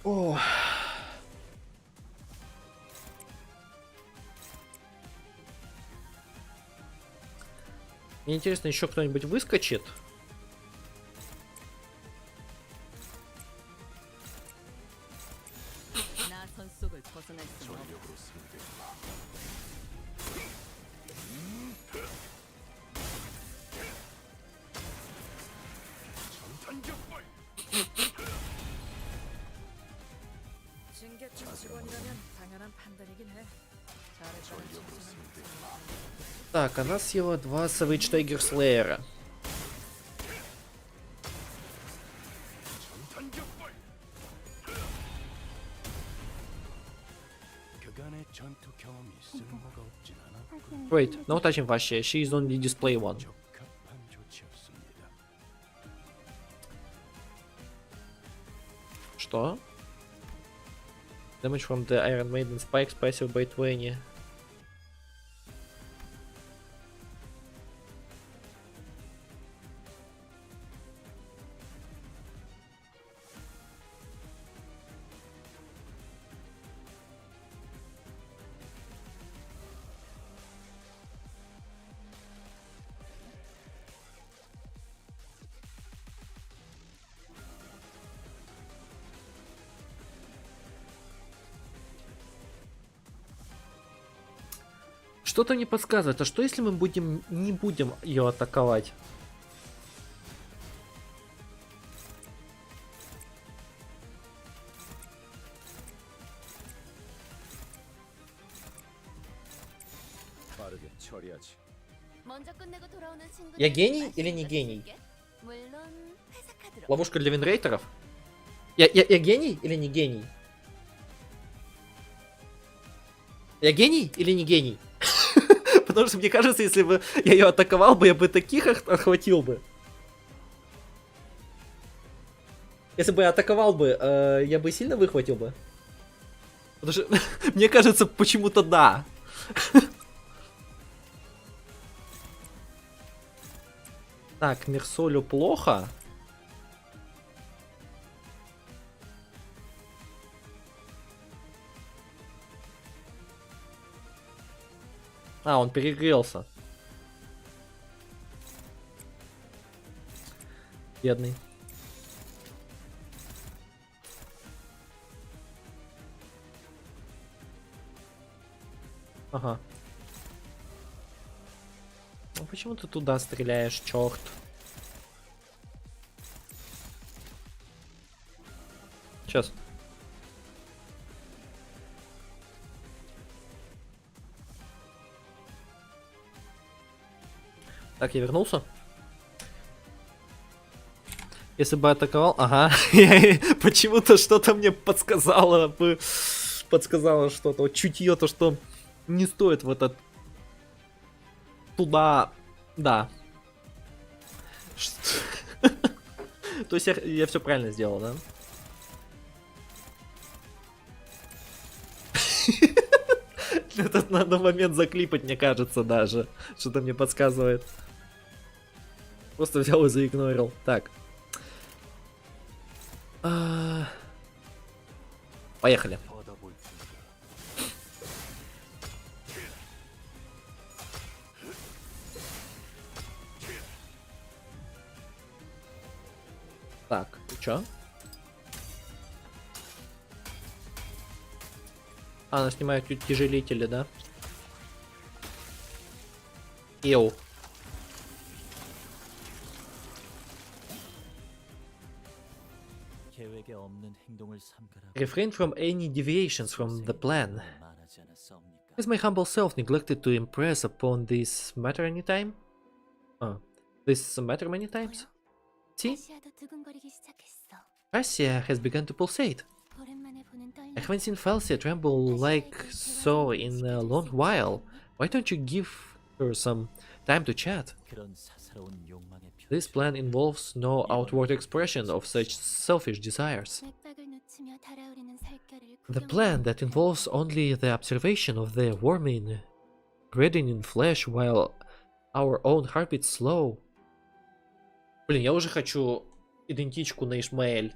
О. Мне интересно, еще кто-нибудь выскочит. 징계청 직원이라면 당연한 판단이긴 해. 잘했다는 칭찬은 Так, она съела 2 Savage Tiger Slayer. 그간의 전투 경험이 쓸모가 없진 않았군. Wait, no touching вообще. She is only display one. 적합한 조치였습니다. Что? Damage from the Iron Maiden spikes passive by 20. Что-то мне подсказывает, а что если мы не будем ее атаковать? 빠르게 처리하지. 먼저 끝내고 돌아오는 친구들 Я гений 맛있는 или не 거 гений? 줄게. 물론 회사 카드로. Ловушка для винрейтеров? Я гений или не гений? Я гений или не гений? Потому что мне кажется, если бы я ее атаковал бы, я бы таких охватил бы. Если бы я атаковал бы, я бы сильно выхватил бы. Потому что мне кажется, почему-то да. Так, Мерсолю плохо. А, он перегрелся. Бедный. Ага. Ну почему ты туда стреляешь, черт? Сейчас. Так, я вернулся. Если бы атаковал... Ага. Почему-то что-то мне подсказало бы... Подсказало что-то. Вот чутье, то, что не стоит в этот... Туда... Да. То есть я все правильно сделал, да? Этот надо момент заклипать, мне кажется, даже. Что-то мне подсказывает. Просто взял и заигнорил. Так. Поехали. Так, чё? Она снимает утяжелители, да? Йоу. 계획에 없는 행동을 삼가라. Refrain from any deviations from the plan. 말하지 않았사옵니까? Has my humble self neglected to impress upon this matter any time? This matter many times? See? 다시야도 두근거리기 시작했어. Fascia has begun to pulsate. 오랜만에 보는 떨림. I haven't seen Falcia tremble like so in a long while. Why don't you give her some time to chat? 그런 사사로운 욕망의 표. This plan involves no outward expression of such selfish desires. 맥박을 놓치며 달아오르는 살결을 The plan that involves only the observation of the warming, reddening flesh while our own heartbeats slow. Блин, я уже хочу идентичку на Ишмаэль.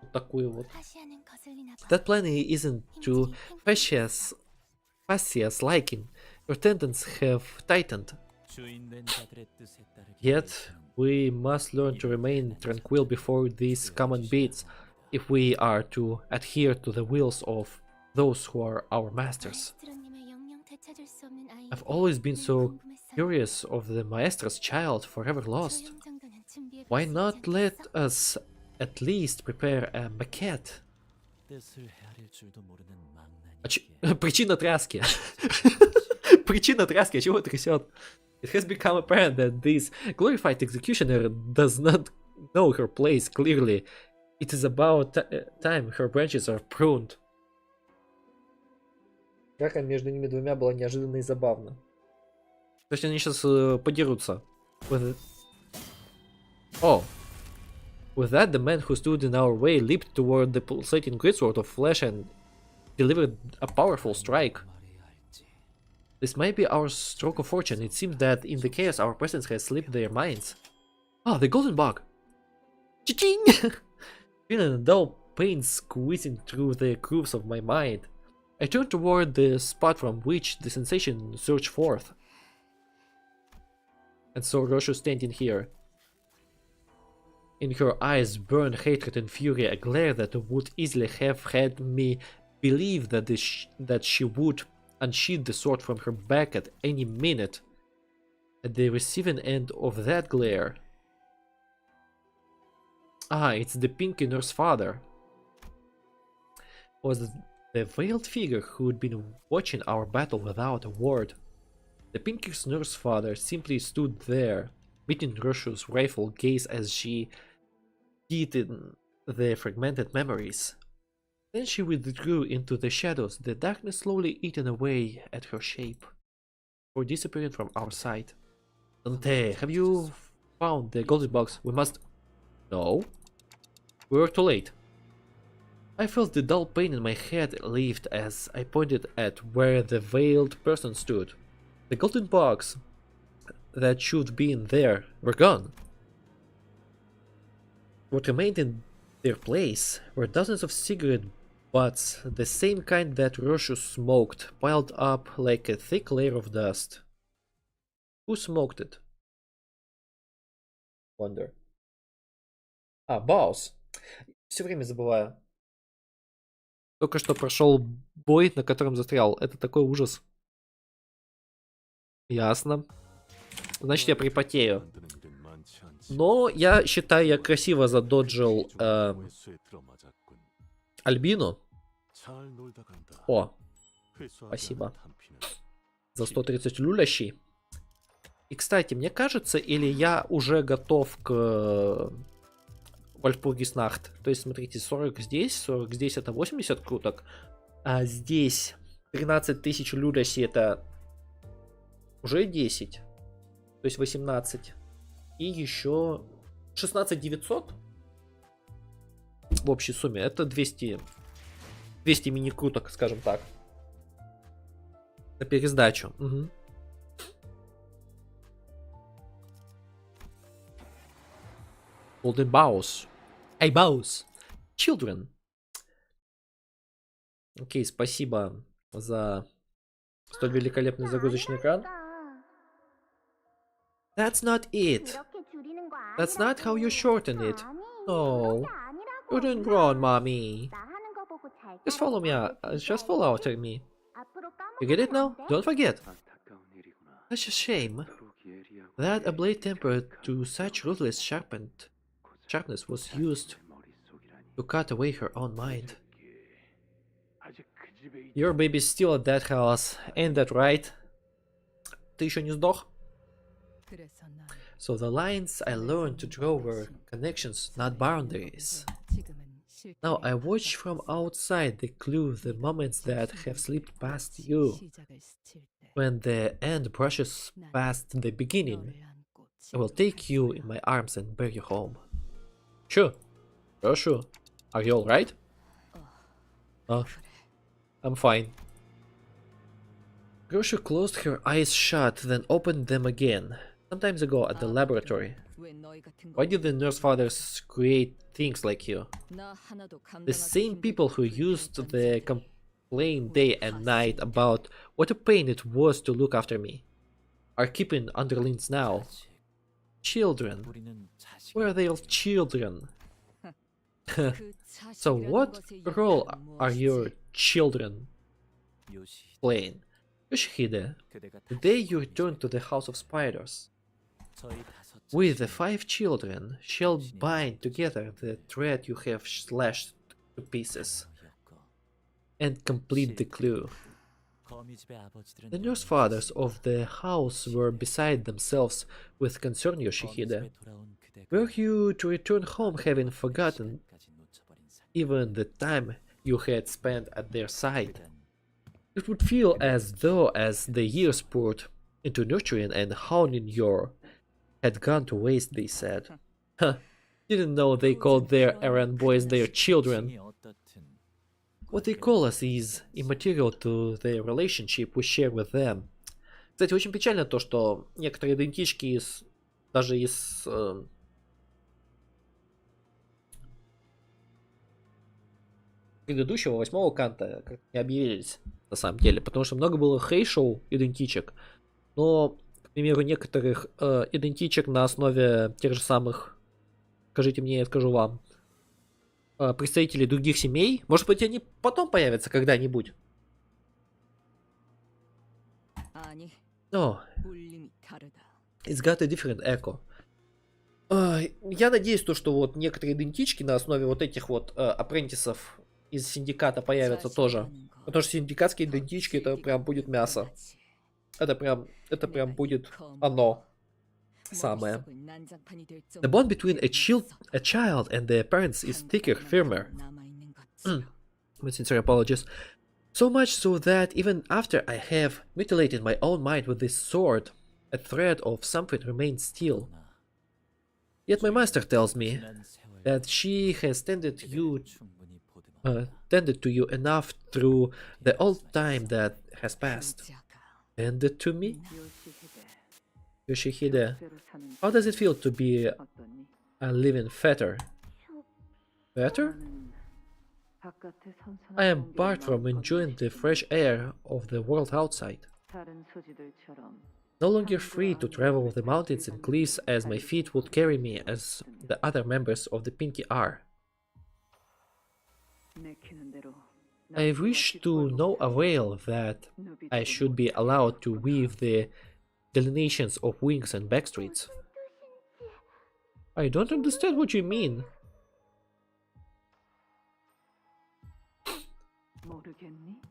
Вот такую вот. 파시아는 거슬리나 봐. That plan isn't to Fascia's liking. Her tendons have tightened. 주인된 자들의 뜻에 따르기 Yet, 위해서는 we must learn to remain tranquil before these common beats if we are to adhere to the wills of those who are our masters. 마에스트로님의 영영 되찾을 수 없는 아이. I've always been so curious of the maestro's child forever lost. 조용 정도는 준비해 Why 볼수 not 있지 let 않겠어? us at least prepare a maquette? 뜻을 헤아릴 줄도 모르는 Причина 망나니. тряски. Причина тряски, чего трясет? It has become apparent that this glorified executioner does not know her place clearly. It is about time her branches are pruned. Драка между ними двумя была неожиданно и забавна. То есть они сейчас подерутся. Oh. With that, the man who stood in our way leaped toward the pulsating greatsword of flesh and delivered a powerful strike. This might be our stroke of fortune. It seems that in the chaos our presence has slipped their minds. Ah, the golden bug! Cha-ching! Feeling a dull pain squeezing through the grooves of my mind, I turned toward the spot from which the sensation surged forth, and saw Roshu standing here. In her eyes burned hatred and fury, a glare that would easily have had me believe that that she would unsheath the sword from her back at any minute. At the receiving end of that glare... Ah, it's the Pinky Nurse father. Was the veiled figure who had been watching our battle without a word. The Pinky Nurse father simply stood there, meeting Roshu's rifle gaze as she heated the fragmented memories. Then she withdrew into the shadows, the darkness slowly eating away at her shape, or disappearing from our sight. Dante, have you found the golden box? We must... No. We were too late. I felt the dull pain in my head lift as I pointed at where the veiled person stood. The golden box that should be in there were gone. What remained in their place were dozens of cigarette butts, the same kind that Roshu smoked, piled up like a thick layer of dust. Who smoked it? Wonder. А, Баус. Все время забываю. Только что прошел бой, на котором застрял. Это такой ужас. Ясно. Значит, я припотею. 만드는 일은 많지 않지. Но я считаю, я красиво задоджил 귀중한 경우의 수에 들어맞았군. Альбину. 잘 놀다 간다. О, 회수하지 спасибо. 않은 한피는 за 130 люлящий. И, кстати, мне кажется, или я уже готов к Вальпургиснахт. То есть, смотрите, 40 здесь это 80 круток. А здесь 13 тысяч люлящий это уже 10. То есть 18. И еще 16 900 в общей сумме. Это 200 мини-круток, скажем так. На пересдачу. Угу. Golden Bows. Эй, Bows. Children. Окей, спасибо за столь великолепный загрузочный экран. That's not it. That's not how you shorten it. No. You didn't run, mommy. Just follow me out. Just follow after me. You get it now? Don't forget. Such a shame that a blade tempered to such ruthless sharpness was used to cut away her own mind. Your baby's still at that house, ain't that right? Ты еще не сдох? 그래서 난 So the lines I learned to draw were connections, not boundaries. 지금은 실패. Now I watch from outside the clue, the moments that have slipped past you. 시작을 스칠 때 When the end brushes past the beginning, 너를 안고 I will take you in my arms and bear you home. Sure. Sure. Are you alright? I'm fine. Grosha closed her eyes shut, then opened them again. Some time ago at the laboratory. 왜 너희 같은 거 Why did the nurse fathers create things like you? 나 하나도 감당하기 The same 힘들고 people who used the complain day and night about what a pain it was to look after me are keeping underlings now. Children. 우리는 자식. Where are they all children? 그 So 자식이라는 what 것의 role 역할은 are your 무엇이지? children 요시. playing? Yoshihide, 그대가 the day you return to the House of Spiders, 저희 다섯 with the 자식이 5 children, shall bind together the thread you have slashed to pieces 였고, and complete the clue. 거미 집의 아버지들은 The nurse fathers of the house were beside themselves with concern, 거미 Yoshihide. 집에 돌아온 그대가 Were you to return home having forgotten 시간까지 놓쳐버린 사람. even the time you had spent at their side? 그댄 It would feel as though as the years poured into nurturing and hounding your had gone to waste, they said. Huh, didn't know they called their errand boys their children. 힘이 어떻든 What they call us is immaterial to the relationship we share with them. Кстати, очень печально то, что некоторые идентички даже из предыдущего 8-го канта как не объявились на самом деле, потому что много было хейшоу идентичек, но, к примеру, некоторых идентичек на основе тех же самых, скажите мне, я скажу вам, представителей других семей, может быть, они потом появятся когда-нибудь. 아니, Но 울림이 다르다. it's got a different echo. Я надеюсь, что вот некоторые идентички на основе вот этих вот апрентисов из синдиката появятся тоже. Потому что синдикатские идентички это прям будет мясо. Это прям будет оно самое. The bond between a child and their parents is thicker, firmer. With sincere apologies. So much so that even after I have mutilated my own mind with this sword, a thread of something remains still. Yet my master tells me 지난 세월 that she has tended 충분히 보듬어 tended to you enough through the old time that has passed. Tended to me? Yoshihide, how does it feel to be a living fetter? Fetter? I am barred from enjoying the fresh air of the world outside. No longer free to travel the mountains and cliffs as my feet would carry me as the other members of the Pinky are. I wish to no avail that I should be allowed to weave the delineations of wings and backstreets. I don't understand what you mean.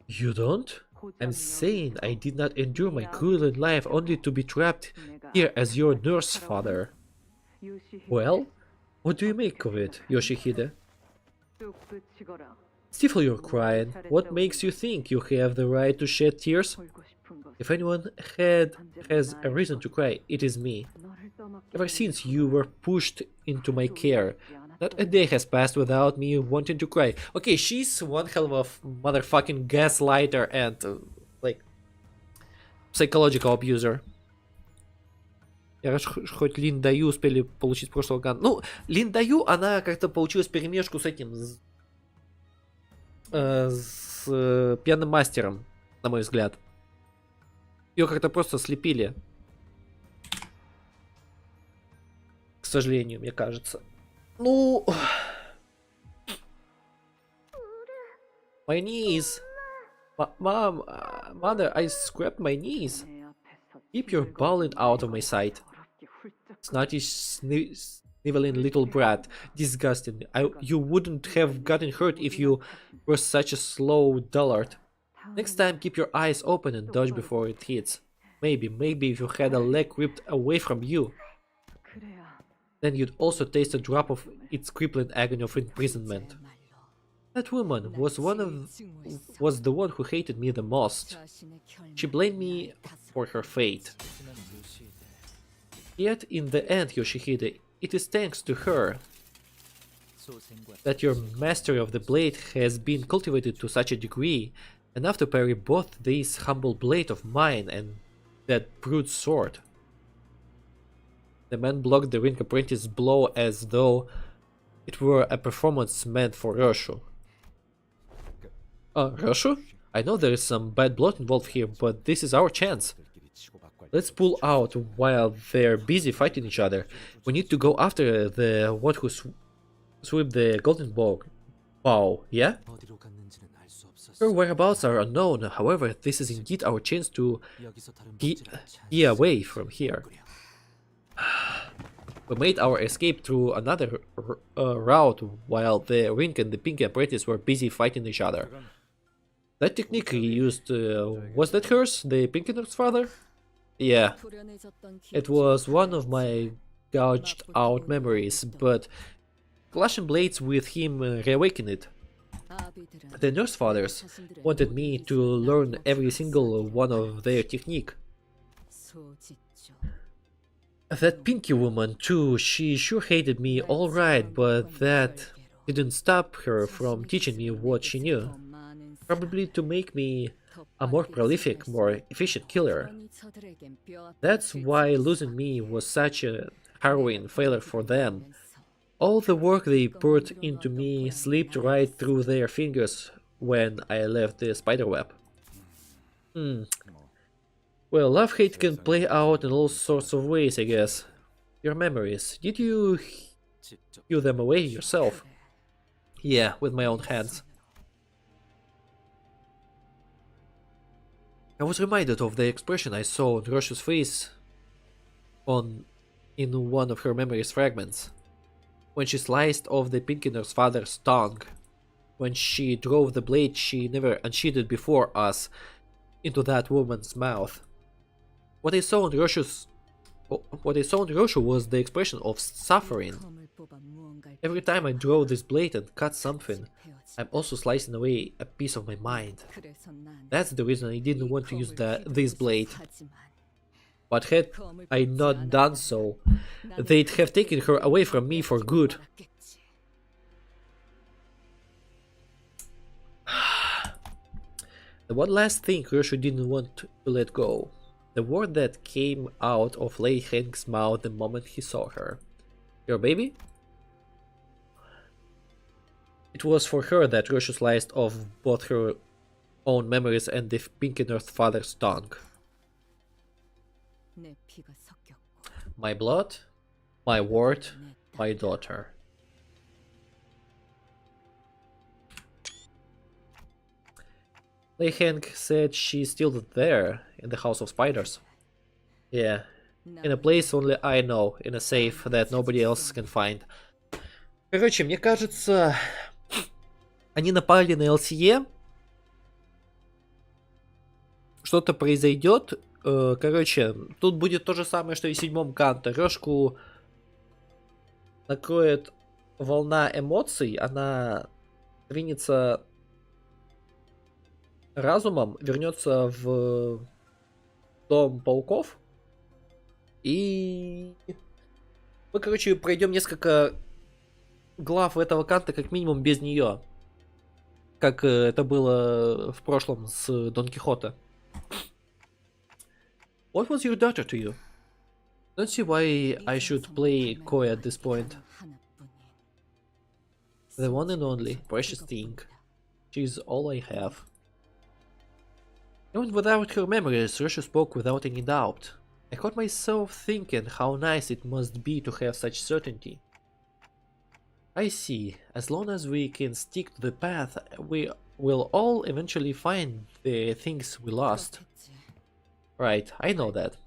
You don't? I'm saying I did not endure my grueling life only to be trapped here as your nurse father. Well, what do you make of it, Yoshihide? Stifle your crying. What makes you think you have the right to shed tears? If anyone has a reason to cry, it is me. Ever since you were pushed into my care, not a day has passed without me wanting to cry. Okay, she's one hell of a motherfucking gaslighter and, like, psychological abuser. Я рад, хоть Лин Даю успели получить прошлого гана. Ну, Лин Даю, она как-то получилась перемешку с этим, с пьяным мастером, на мой взгляд. Ее как-то просто слепили. К сожалению, мне кажется. Ну... My knees. Mom, mother, I scraped my knees. Keep your bawling out of my sight. Snotty, sniveling little brat. Disgusting. You wouldn't have gotten hurt if you were such a slow dullard. Next time, keep your eyes open and dodge before it hits. Maybe if you had a leg ripped away from you, then you'd also taste a drop of its crippling agony of imprisonment. That woman was the one who hated me the most. She blamed me for her fate. Yet, in the end, Yoshihide, it is thanks to her that your mastery of the blade has been cultivated to such a degree, enough to parry both this humble blade of mine and that brute sword. The man blocked the ring apprentice's blow as though it were a performance meant for Roshu. Roshu? I know there is some bad blood involved here, but this is our chance. Let's pull out while they're busy fighting each other. We need to go after the one who swept the golden bow, yeah? Her whereabouts are unknown, however, this is indeed our chance to get away from here. We made our escape through another route while the Ring and the Pinky Apprentice were busy fighting each other. That technique he used, was that hers, the Pinky Nerd's father? Yeah, it was one of my gouged out memories, but clashing blades with him reawakened it. The nurse fathers wanted me to learn every single one of their technique. That Pinky woman too, she sure hated me alright, but that didn't stop her from teaching me what she knew. Probably to make me a more prolific, more efficient killer. That's why losing me was such a harrowing failure for them. All the work they put into me slipped right through their fingers when I left the spiderweb. Well, love-hate can play out in all sorts of ways, I guess. Your memories, did you hew them away yourself? Yeah, with my own hands. I was reminded of the expression I saw on Roshu's face in one of her memory's fragments. When she sliced off the Pinky Nerd's father's tongue. When she drove the blade she never unsheathed before us into that woman's mouth. What I saw on Roshu was the expression of suffering. Every time I drove this blade and cut something, I'm also slicing away a piece of my mind. That's the reason I didn't want to use this blade. But had I not done so, they'd have taken her away from me for good. The one last thing Roshu didn't want to let go. The word that came out of Lei Heng's mouth the moment he saw her. Your baby? It was for her that Roshu sliced off both her own memories and the Pinky Nerd's father's tongue. 내 피가 섞였고 My blood, my word, 내 my daughter. Lei Hank said she's still there in the House of Spiders. Yeah, in a place only I know, in a safe that nobody else can find. Короче, мне кажется, они напали на ЛСЕ. Что-то произойдет. Короче, тут будет то же самое, что и в 7-м Канто. Рёшку накроет волна эмоций, она двинется разумом, вернется в дом пауков. И мы, короче, пройдем несколько глав этого Канта как минимум без нее. Как это было в прошлом с Дон Кихота. What was your daughter to you? Don't see why I should play Koi at this point. The one and only, precious thing. She's all I have. Even without her memories, Roshu spoke without any doubt. I caught myself thinking how nice it must be to have such certainty. I see. As long as we can stick to the path, we will all eventually find the things we lost. Right, I know that.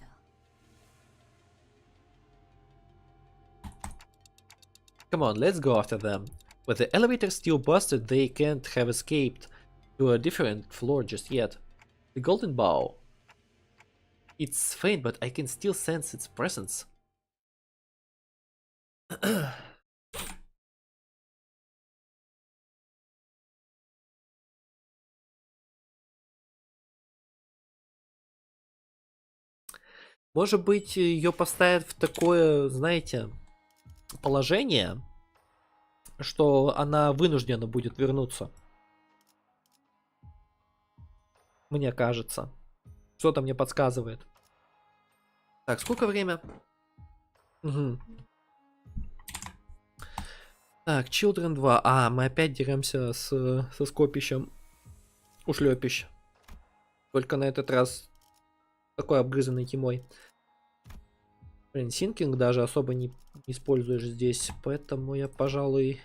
Come on, let's go after them. With the elevator still busted, they can't have escaped to a different floor just yet. The golden bow. It's faint, but I can still sense its presence. Может быть, ее поставят в такое, знаете, положение, что она вынуждена будет вернуться. Мне кажется. Что-то мне подсказывает. Так, сколько время? Угу. Так, Children 2. А, мы опять деремся со скопищем ушлепищ. Только на этот раз такой обгрызанной тьмой. Блин, синкинг даже особо не используешь здесь, поэтому я, пожалуй...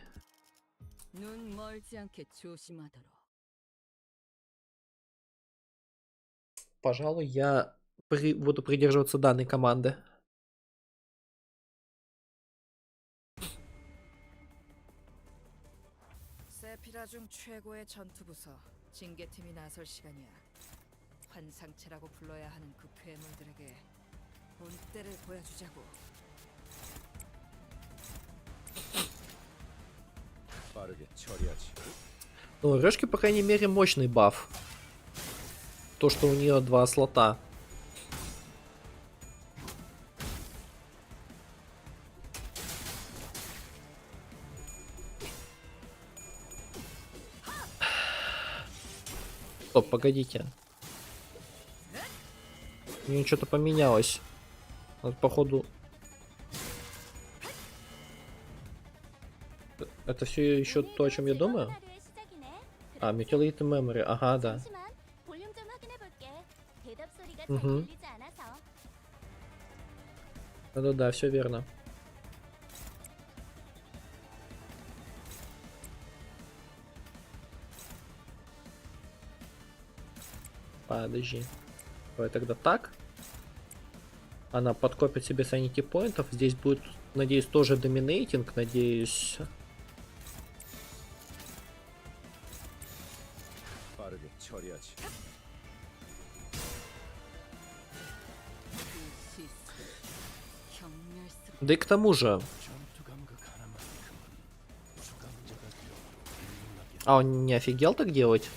Пожалуй, я буду придерживаться данной команды. 세피라 중 최고의 전투 부서 징계팀이 나설 시간이야. 환상체라고 불러야 하는 그 괴물들에게 본때를 보여주자고. 빠르게 처리하지. Ну, у Рёшки, по крайней мере, мощный баф. То, что у нее 2 слота. Стоп, погодите. У нее что-то поменялось. Вот, походу... Это все еще то, о чем я думаю? А, Mutilated Memory. Ага, да. Угу. Да-да-да, все верно. Подожди. Давай тогда так. Она подкопит себе sanity поинтов. Здесь будет, надеюсь, тоже доминейтинг. Надеюсь. 빠르게 처리하지. Да и к тому же. А он не офигел так делать?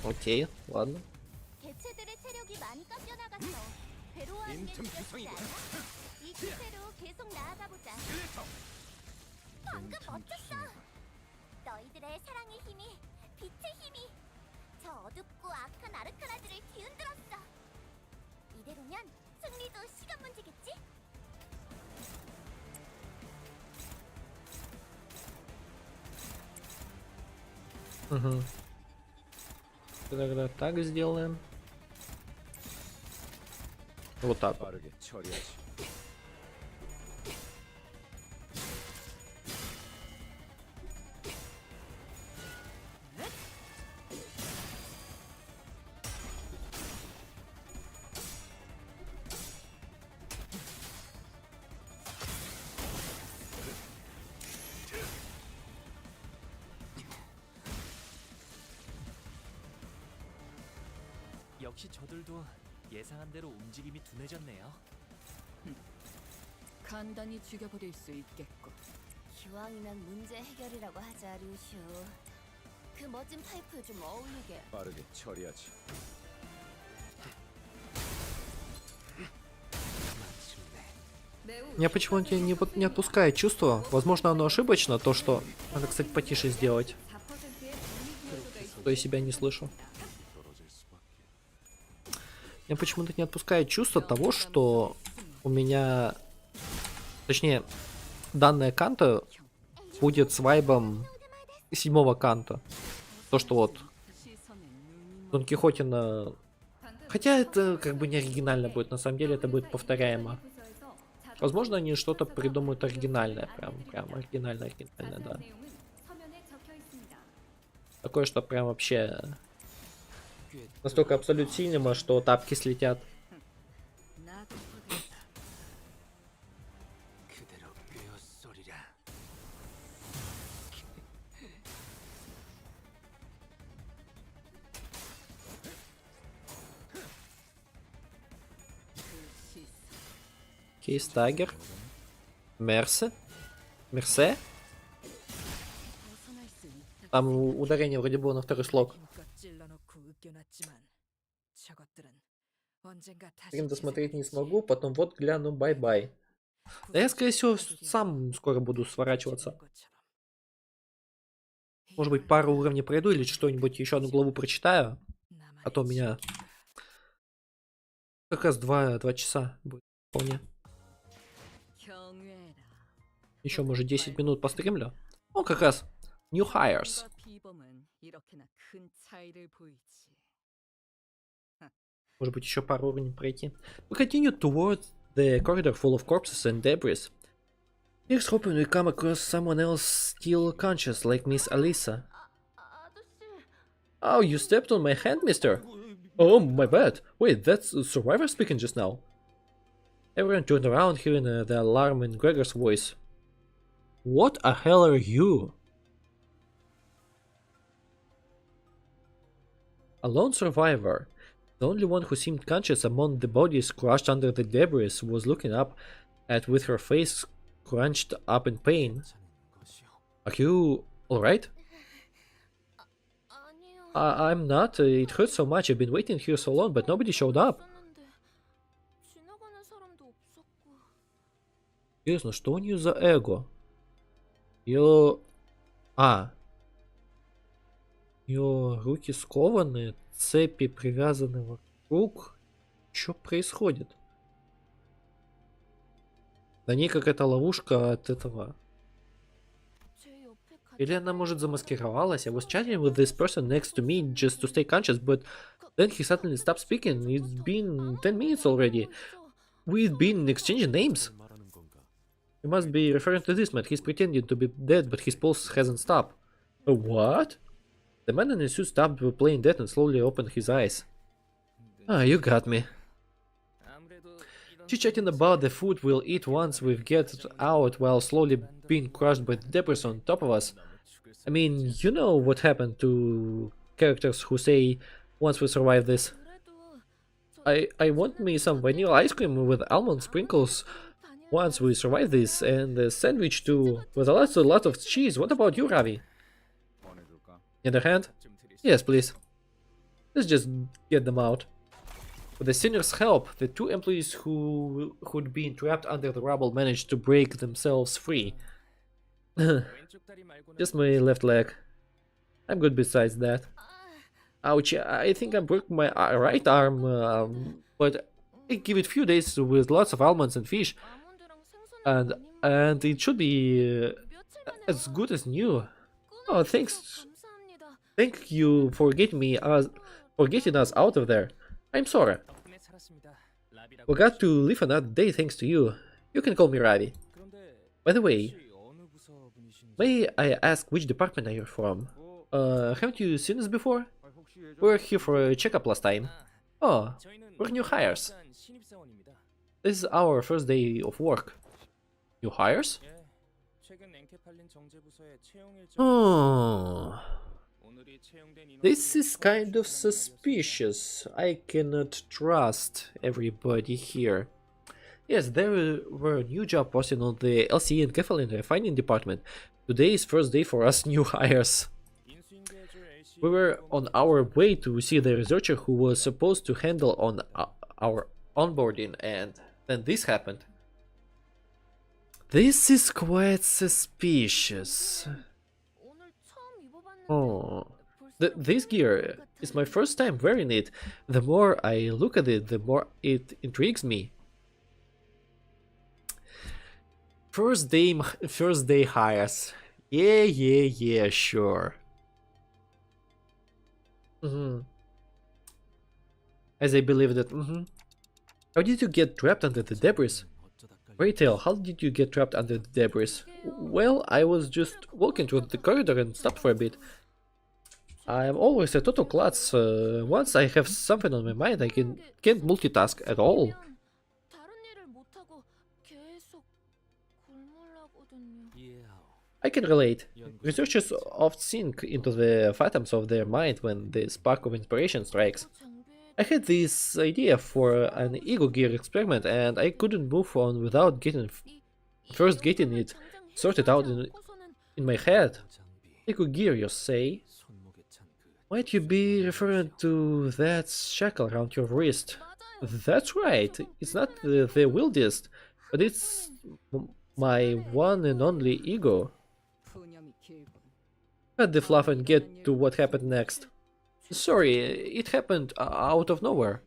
Окей, ладно. 개체들의 체력이 많이 깎여나갔어. 괴로워하는 게 두렵지 않아? 이 기세로 계속 나아가 보자. 방금 멋졌어. 너희들의 사랑의 힘이, 빛의 힘이 저 어둡고 악한 아르카나들을 뒤흔들었어. 이대로면 승리도 시간 문제겠지? Угу. Тогда так сделаем. Вот так. 빠르게 처리하지. 역시 저들도 예상한 대로 움직임이 둔해졌네요. 간단히 죽여버릴 수 있겠고. 기왕이면 문제 해결이라고 하자, 류슈. 그 멋진 파이프에 좀 어울리게. 빠르게 처리하지. Меня почему-то не отпускает чувство. Возможно, оно ошибочно, то, что... Надо, кстати, потише сделать. 4%의 분위기 То я себя не слышу. 떨어질 수밖에. Меня почему-то не отпускает чувство того, что у меня... Точнее, данная Канто будет с вайбом 7-го Канто. То, что вот Дон Кихотина... Хотя это как бы не оригинально будет, на самом деле это будет повторяемо. Возможно, они что-то придумают оригинальное, прям оригинальное, да. Такое, что прям вообще настолько абсолют синема, что тапки слетят. 그대로 꿰어쏘리라. Кейс Тагер. Мерсе. Мерсе. Там ударение вроде было на второй слог. 힘껏 찔러놓고 으깨놨지만 저것들은 언젠가 다시 Стрим досмотреть не смогу, потом вот гляну, бай-бай. Да я, скорее всего, сам скоро буду сворачиваться. Может быть, пару уровней пройду или что-нибудь, еще одну главу прочитаю. А то у меня как раз 2 часа будет вполне. Еще, может, 10 минут постримлю. Ну, как раз. New hires. Может быть, еще пару уровней пройти. We continue towards the corridor full of corpses and debris. Here's hoping we come across someone else still conscious, like Miss Alisa. Oh, you stepped on my hand, mister. Oh, my bad. Wait, that's a survivor speaking just now. Everyone turned around, hearing the alarm in Gregor's voice. What a hell are you? A lone survivor, the only one who seemed conscious among the bodies crushed under the debris, was looking up at with her face crunched up in pain. Are you alright? 아니요. I'm not. It hurts so much. I've been waiting here so long, but nobody showed up. 있었는데 지나가는 사람도 없었고. Серьезно, что у нее за эго? Ее... Ее руки скованы, цепи привязаны вокруг. Что происходит? На ней какая-то ловушка от этого. 제 옆에 Или она, может, замаскировалась? I was chatting with this person next to me just to stay conscious, but then he suddenly stopped speaking. It's been 10 minutes already. We've been exchanging names. 말하는 건가? You must be referring to this man. He's pretending to be dead, but his pulse hasn't stopped. What? The man in the suit stopped playing dead and slowly opened his eyes. Ah, you got me. Chit-chatting about the food we'll eat once we get out while slowly being crushed by the debris on top of us. I mean, you know what happened to characters who say, once we survive this. I want me some vanilla ice cream with almond sprinkles once we survive this, and a sandwich too, with a lot of cheese. What about you, Ravi? 보내줄까? In the hand? Yes, please. Let's just get them out. With the senior's help, the 2 employees who'd been trapped under the rubble managed to break themselves free. Just my left leg. I'm good besides that. Ouch, I think I broke my right arm, but I give it few days with lots of almonds and fish, 아몬드랑 생선 and it should be as good as new. Oh, thanks. 감사합니다. Thank you for getting us out of there. I'm sorry. 덕분에 살았습니다. 라비라고 We got to live another day thanks to you. You can call me Ravi. 그런데 By the way, 혹시 어느 부서 분이신지 may I ask which department are you from? Haven't you seen us before? We were here for a checkup last time. Oh, 저희는 we're new hires. 일단 신입사원입니다. This is our first day of work. New hires? 예, 최근 엔캐 팔린 정제부서의 채용 일정 Oh, 오늘이 채용된 인원 this is kind of suspicious. I cannot trust everybody here. Yes, there were new job posting on the LCE and Kefalin refining department. Today is first day for us new hires. 인수인계해줄 LC We were on our way to see the researcher who was supposed to handle on our onboarding, and then this happened. This is quite suspicious. 오늘 처음 입어봤는데 Oh, 벌써 this gear is my first time wearing it. The more I look at it, the more it intrigues me. First day hires. Yeah, sure. As I believe that. How did you get trapped under the debris? Pray tell, how did you get trapped under the debris? Well, I was just walking through the corridor and stopped for a bit. I'm always a total klutz. Once I have something on my mind, I can't multitask at all. 다른 일을 못하고 계속 굶으려거든요. 이해하오. I can relate. Researchers often sink into the phantoms of their mind when the spark of inspiration strikes. I had this idea for an ego gear experiment and I couldn't move on without getting it sorted out in my head. Ego gear, you say? 손목에 찬 그 Might you be referring to that shackle around your wrist? That's right. It's not the wildest, but it's my one and only ego. 푸념이 길군. Cut the fluff and get to what happened next. Sorry, it happened out of nowhere.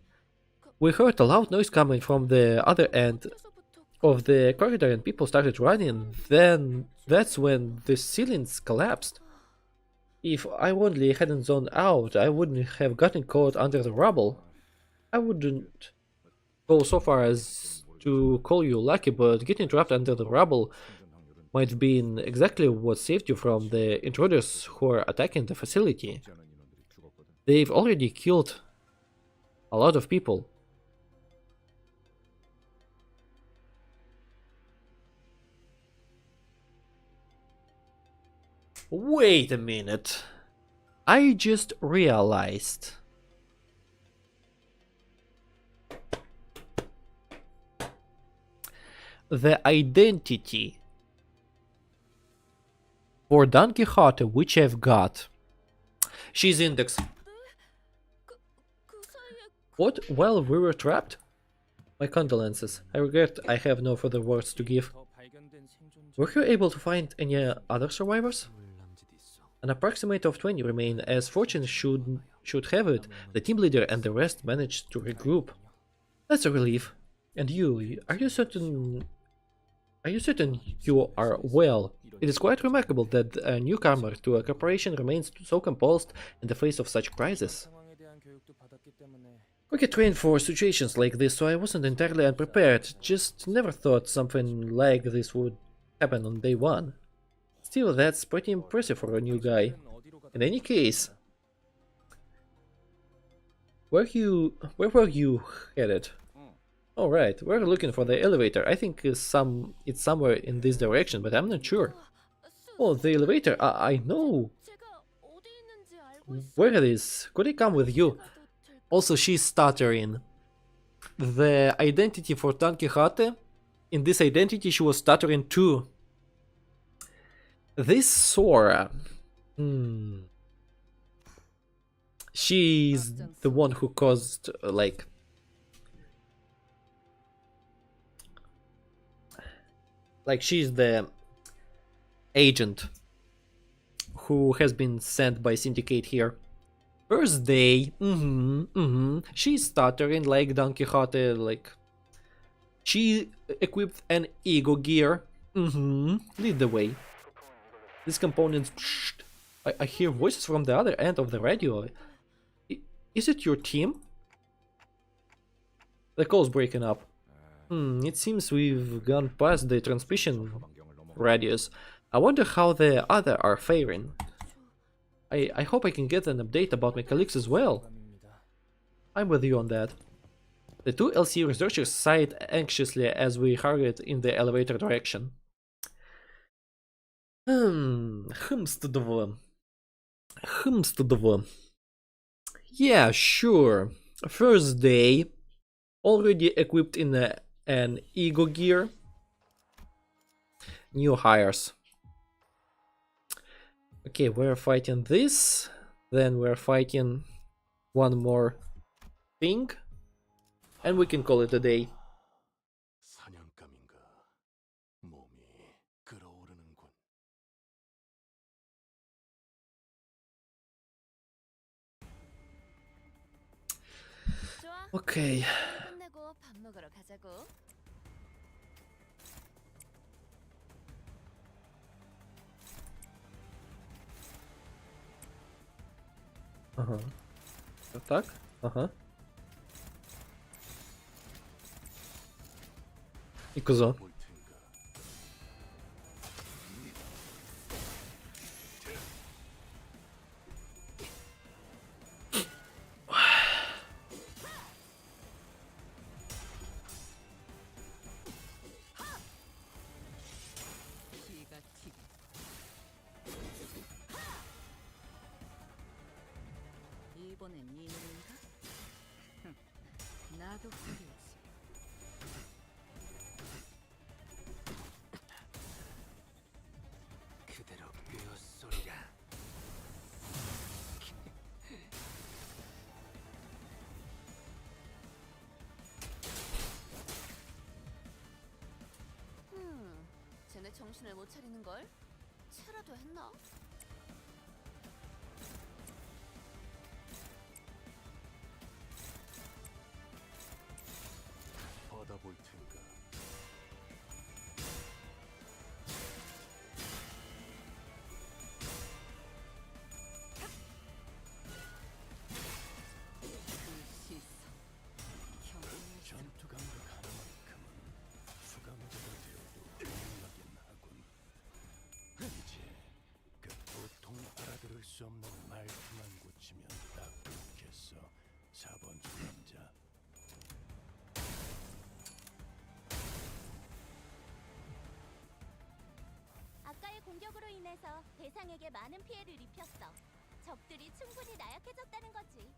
We heard a loud noise coming from the other end of the corridor and people started running. Then that's when the ceilings collapsed. If I only hadn't zoned out, I wouldn't have gotten caught under the rubble. I wouldn't go so far as to call you lucky, but getting trapped under the rubble might have been exactly what saved you from the intruders who are attacking the facility. They've already killed a lot of people. Wait a minute. I just realized. The identity for Don Quixote which I've got. She's index. What? While we were trapped? My condolences. I regret I have no further words to give. 더 발견된 생존자 Were you able to find any other survivors? 남짓 있어. An approximate of 20 remain. As fortune should have it, the team leader and the rest managed to regroup. That's a relief. And you, are you certain you are well? It is quite remarkable that a newcomer to a corporation remains so composed in the face of such crisis. 상황에 대한 교육도 받았기 때문에 We get trained for situations like this, so I wasn't entirely unprepared. Just never thought something like this would happen on day one. Still, that's pretty impressive for a new guy. 어디로 갔다 In any case, where were you headed? All right, we're looking for the elevator. I think it's somewhere in this direction, but I'm not sure. Oh, the elevator. I know 제가 어디 있는지 알고 있어. where it is. Could I come with you? Also, she's stuttering. The identity for Don Quixote, in this identity, she was stuttering too. This Sora. She's the one who caused, like she's the agent who has been sent by Syndicate here. First day, she's stuttering like Don Quixote, like she equipped an ego gear. Lead the way. These components I hear voices from the other end of the radio. Is it your team? The call's breaking up. It seems we've gone past the transmission radius. I wonder how the other are faring. I hope I can get an update about my colleagues as well. I'm with you on that. The two LC researchers sighed anxiously as we hurried in the elevator direction. Хмстудово. Yeah, sure. First day. Already equipped in an ego gear. New hires. Okay, we're fighting this. Then we're fighting one more thing. And we can call it a day. 사냥감인가 몸이 끓어오르는군. 좋아. Okay. 끝내고 밥 먹으러 가자고. Ага. Вот так? Ага. И коза. 볼 텐가. 피가 튀기. 이번엔 네 놈인가? 나도 그리지. 그대로 꿰었소리라. 쟤네 정신을 못 차리는 걸? 체라도 했나? 받아볼 텐가. 그 시선. 경험의 전투 감각 하나만큼은 수감자가 되어도 놀라긴 하군. 이제 그 도통 알아들을 수 없는 말투만 고치면 딱 좋겠어. 4번 수감자. 아까의 공격으로 인해서 대상에게 많은 피해를 입혔어. 적들이 충분히 나약해졌다는 거지.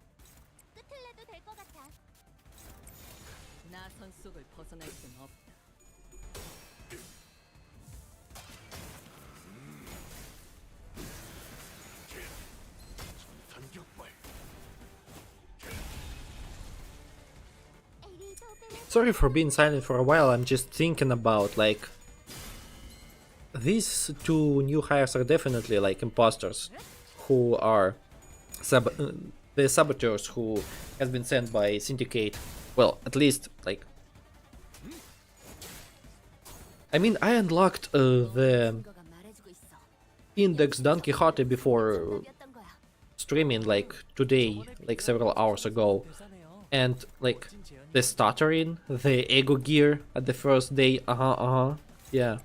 끝을 내도 될 것 같아. 나선 속을 벗어날 순 없다. 단격발. Sorry for being silent for a while, I'm just thinking about, like, these two new hires are definitely, like, imposters who are the saboteurs who has been sent by Syndicate. Well, at least, like, I mean, I unlocked the 거가 말해주고 있어. Index Don Quixote before 정답이었던 거야. streaming, like, today, like, several hours ago. 대단해요. And, like, 멋진 제안이 the stuttering, the ego gear at the first day, yeah.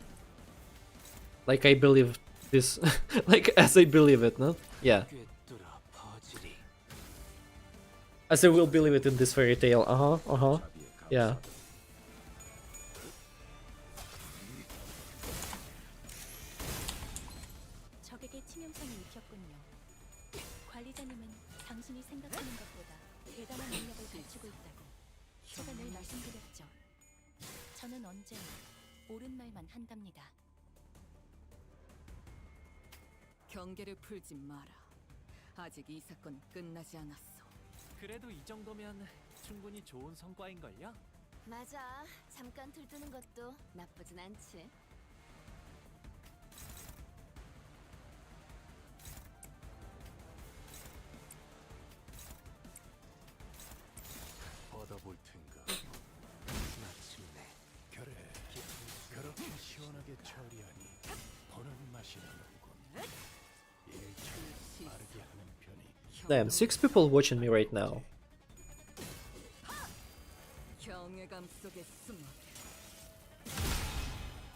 Like I believe this, like as I believe it, no? Yeah. 꿰뚫어 퍼지리. As I will believe it in this fairy tale, yeah. 적에게 치명상이 입혔군요. 관리자님은 당신이 생각하는 것보다 대단한 능력을 갖추고 있다고 제가 늘 말씀드렸죠. 저는 언제나 옳은 말만 한답니다. 경계를 풀지 마라. 아직 이 사건 끝나지 않았어. 그래도 이 정도면 충분히 좋은 성과인걸요? 맞아. 잠깐 들뜨는 것도 나쁘진 않지. 받아볼 텐가. 마침내 그래. 그렇게 시원하게 처리하니 보는 맛이 나는군. 일주일 Damn, 6 people watching me right now. 경외감 속에 숨어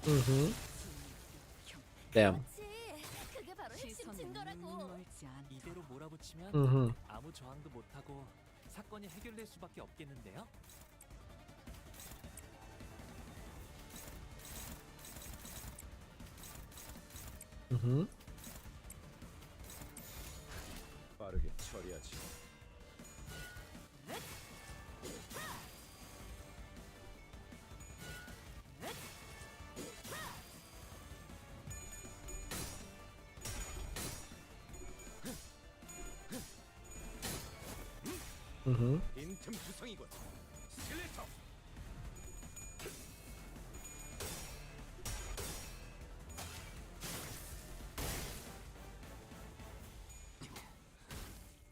Mm-hmm. Damn. 그렇지. 그게 바로 핵심 시선은 증거라고. 멀지 않아. 이대로 몰아붙이면 Mm-hmm. 아무 저항도 못하고 사건이 해결될 수밖에 없겠는데요? Mm-hmm. 빠르게 처리하지. Mm-hmm. 인틈투성이군. 스켈레터.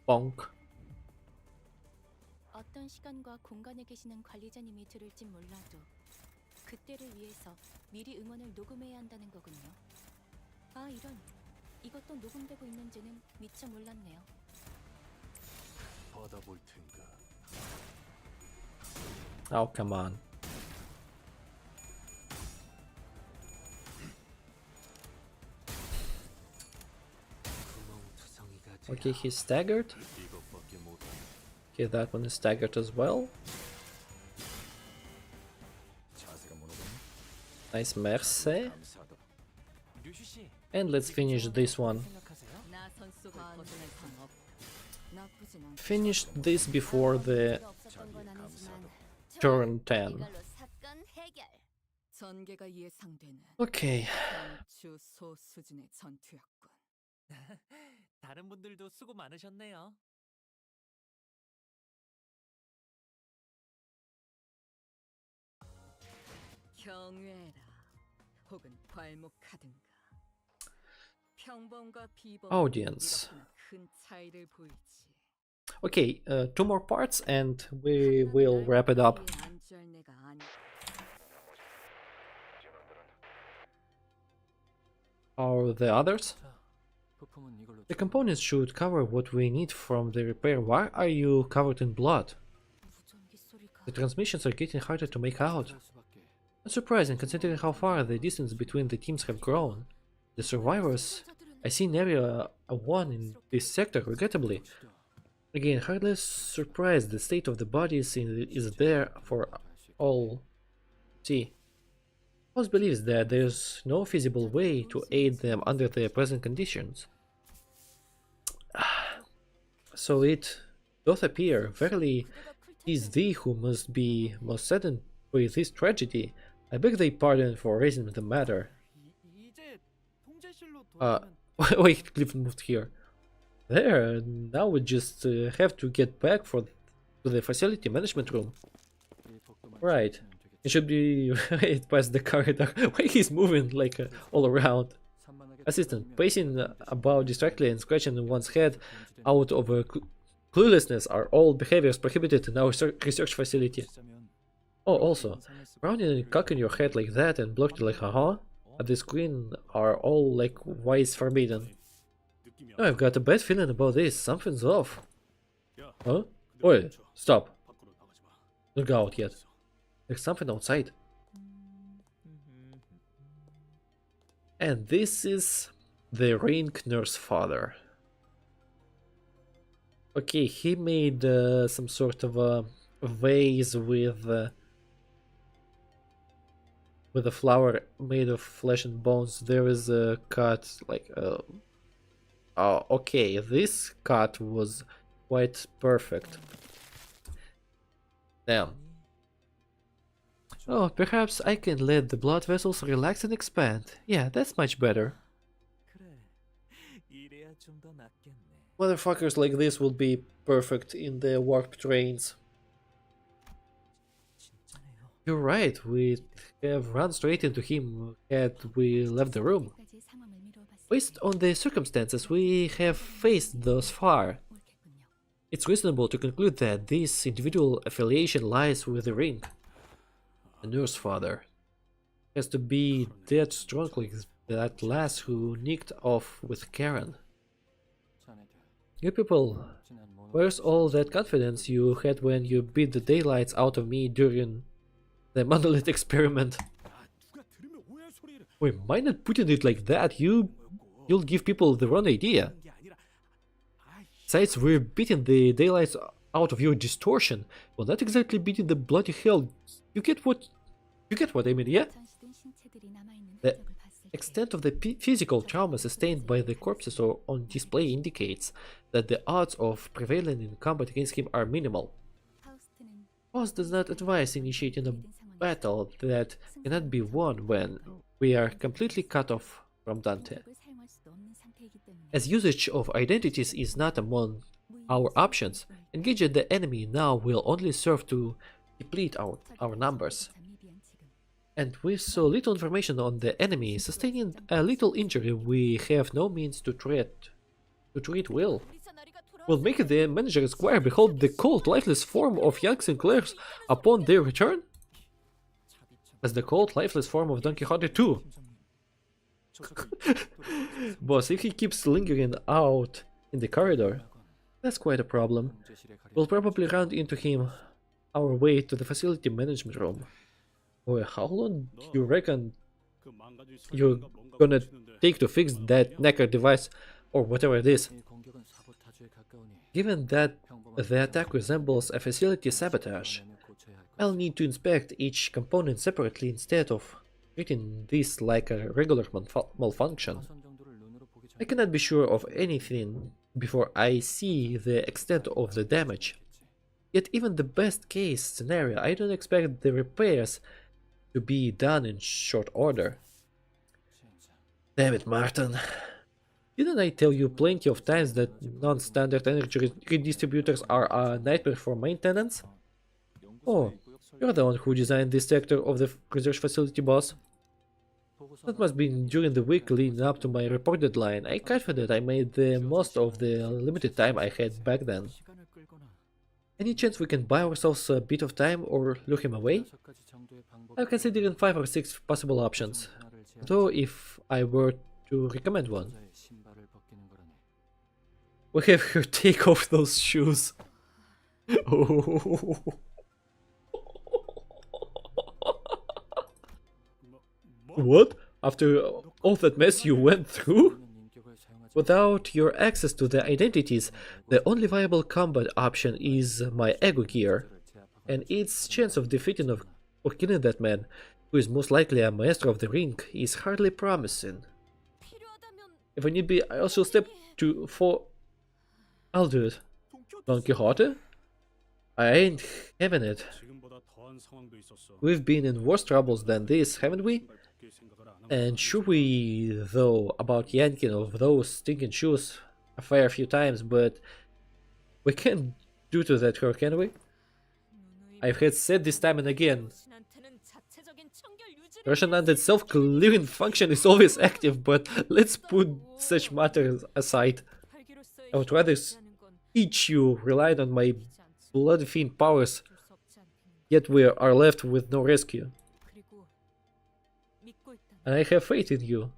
Bonk. 어떤 시간과 공간에 계시는 관리자님이 들을진 몰라도 그때를 위해서 미리 응원을 녹음해야 한다는 거군요. 아 이런, 이것도 녹음되고 있는지는 미처 몰랐네요. 받아볼 텐가. Oh, come on. 구멍투성이가 Okay, he's staggered. 이것밖에 못해. Okay, that one is staggered as well. 자세가 무너졌네. Nice mercy. 감사하다. 류슈 씨, And let's finish this one. 생각하세요? 나선 속을 벗어날 순 없다. 나쁘진 않다. Finish this before the 없었던 건 아니지만 turn 10. 이걸로 사건 해결. 전개가 예상되는 Okay. 전추 소수준의 전투였군. 다른 분들도 수고 많으셨네요. 경외라 혹은 괄목하든가. 평범과 비범 Audience. 이렇게나 큰 차이를 보이지. Okay, 2 more parts and we will wrap it up. 안주할 내가 아니. Or the others? 자, 부품은 이걸로 The components should cover what we need from the repair. Why are you covered in blood? 무전기 소리가. The transmissions are getting harder to make out. 할 수밖에. Not surprising considering how far the distance between the teams have grown. The survivors I see in area 1 in this sector, regrettably. Again, hardly surprised the state of the bodies is there for all see. House believes that there's no feasible way to aid them under their present conditions. So it doth appear, verily, is thee who must be most saddened by this tragedy. I beg thy pardon for raising the matter. 이제 통제실로 Wait, Cliff moved here. There, now we just have to get back to the facility management room. Right. It should be right past the corridor. Why he's moving like all around? Assistant, pacing about distractedly and scratching one's head out of cluelessness are all behaviors prohibited in our research facility. Oh, also, rounding and cocking your head like that and blocking like haha at the screen are all likewise forbidden. Oh, I've got a bad feeling about this. Something's off. Huh? Oi, stop. Don't go out yet. There's something outside. And this is the Ring Nurse Father. Okay, he made some sort of a vase with a flower made of flesh and bones. There is a cut like oh, okay, this cut was quite perfect. Damn. Oh, perhaps I can let the blood vessels relax and expand. Yeah, that's much better. 그래, 이래야 좀 더 낫겠네. Motherfuckers like this will be perfect in the warp trains. 진짜네요. You're right, we have run straight into him had we left the room. 까지 상황을 미뤄봤을 Based on the circumstances we have faced thus far, 옳겠군요. it's reasonable to conclude that this individual affiliation lies with the ring. The nurse father has to be that strong like that lass who nicked off with Karen. 자네들 You people, where's all that confidence you had when you beat the daylights out of me during the monolith experiment? Wait, mind not putting it like that, you'll give people the wrong idea. Besides, we're beating the daylights out of your distortion. Well, not exactly beating the bloody hell. You get what I mean, yeah? The extent of the physical trauma sustained by the corpses on display indicates that the odds of prevailing in combat against him are minimal. Faust does not advise initiating a battle that cannot be won when we are completely cut off from Dante. As usage of identities is not among our options, engaging the enemy now will only serve to deplete our numbers. And with so little information on the enemy, sustaining a little injury we have no means to treat well. Will make the manager Squire behold the cold, lifeless form of young Sinclairs upon their return? As the cold, lifeless form of Don Quixote too. Boss, if he keeps lingering out in the corridor, that's quite a problem. We'll probably run into him our way to the facility management room. Boy, how long do you reckon you're gonna take to fix that knackered device or whatever it is? Given that the attack resembles a facility sabotage, I'll need to inspect each component separately instead of treating this like a regular malfunction. I cannot be sure of anything before I see the extent of the damage. Yet even the best case scenario, I don't expect the repairs to be done in short order. Damn it, Martin. Didn't I tell you plenty of times that non-standard energy redistributors are a nightmare for maintenance? Oh, you're the one who designed this sector of the research facility, boss. That must be during the week leading up to my report deadline. I confident I made the most of the limited time I had back then. Any chance we can buy ourselves a bit of time or lure him away? I'm considering 5 or 6 possible options, though if I were to recommend one. We have her take off those shoes. What? After all that mess you went through? Without your access to the identities, the only viable combat option is my ego gear, and its chance of defeating or killing that man, who is most likely a maestro of the ring, is hardly promising. If I need be, I also step to for... I'll do it. Don Quixote? I ain't having it. We've been in worse troubles than this, haven't we? And sure we, though, about yanking of those stinking shoes a fair few times, but we can't do to that her, can we? I've had said this time and again. Russian undead self-clearing function is always active, but let's put such matters aside. I would rather each you relied on my bloody fiend powers, yet we are left with no rescue. And I have faith in you,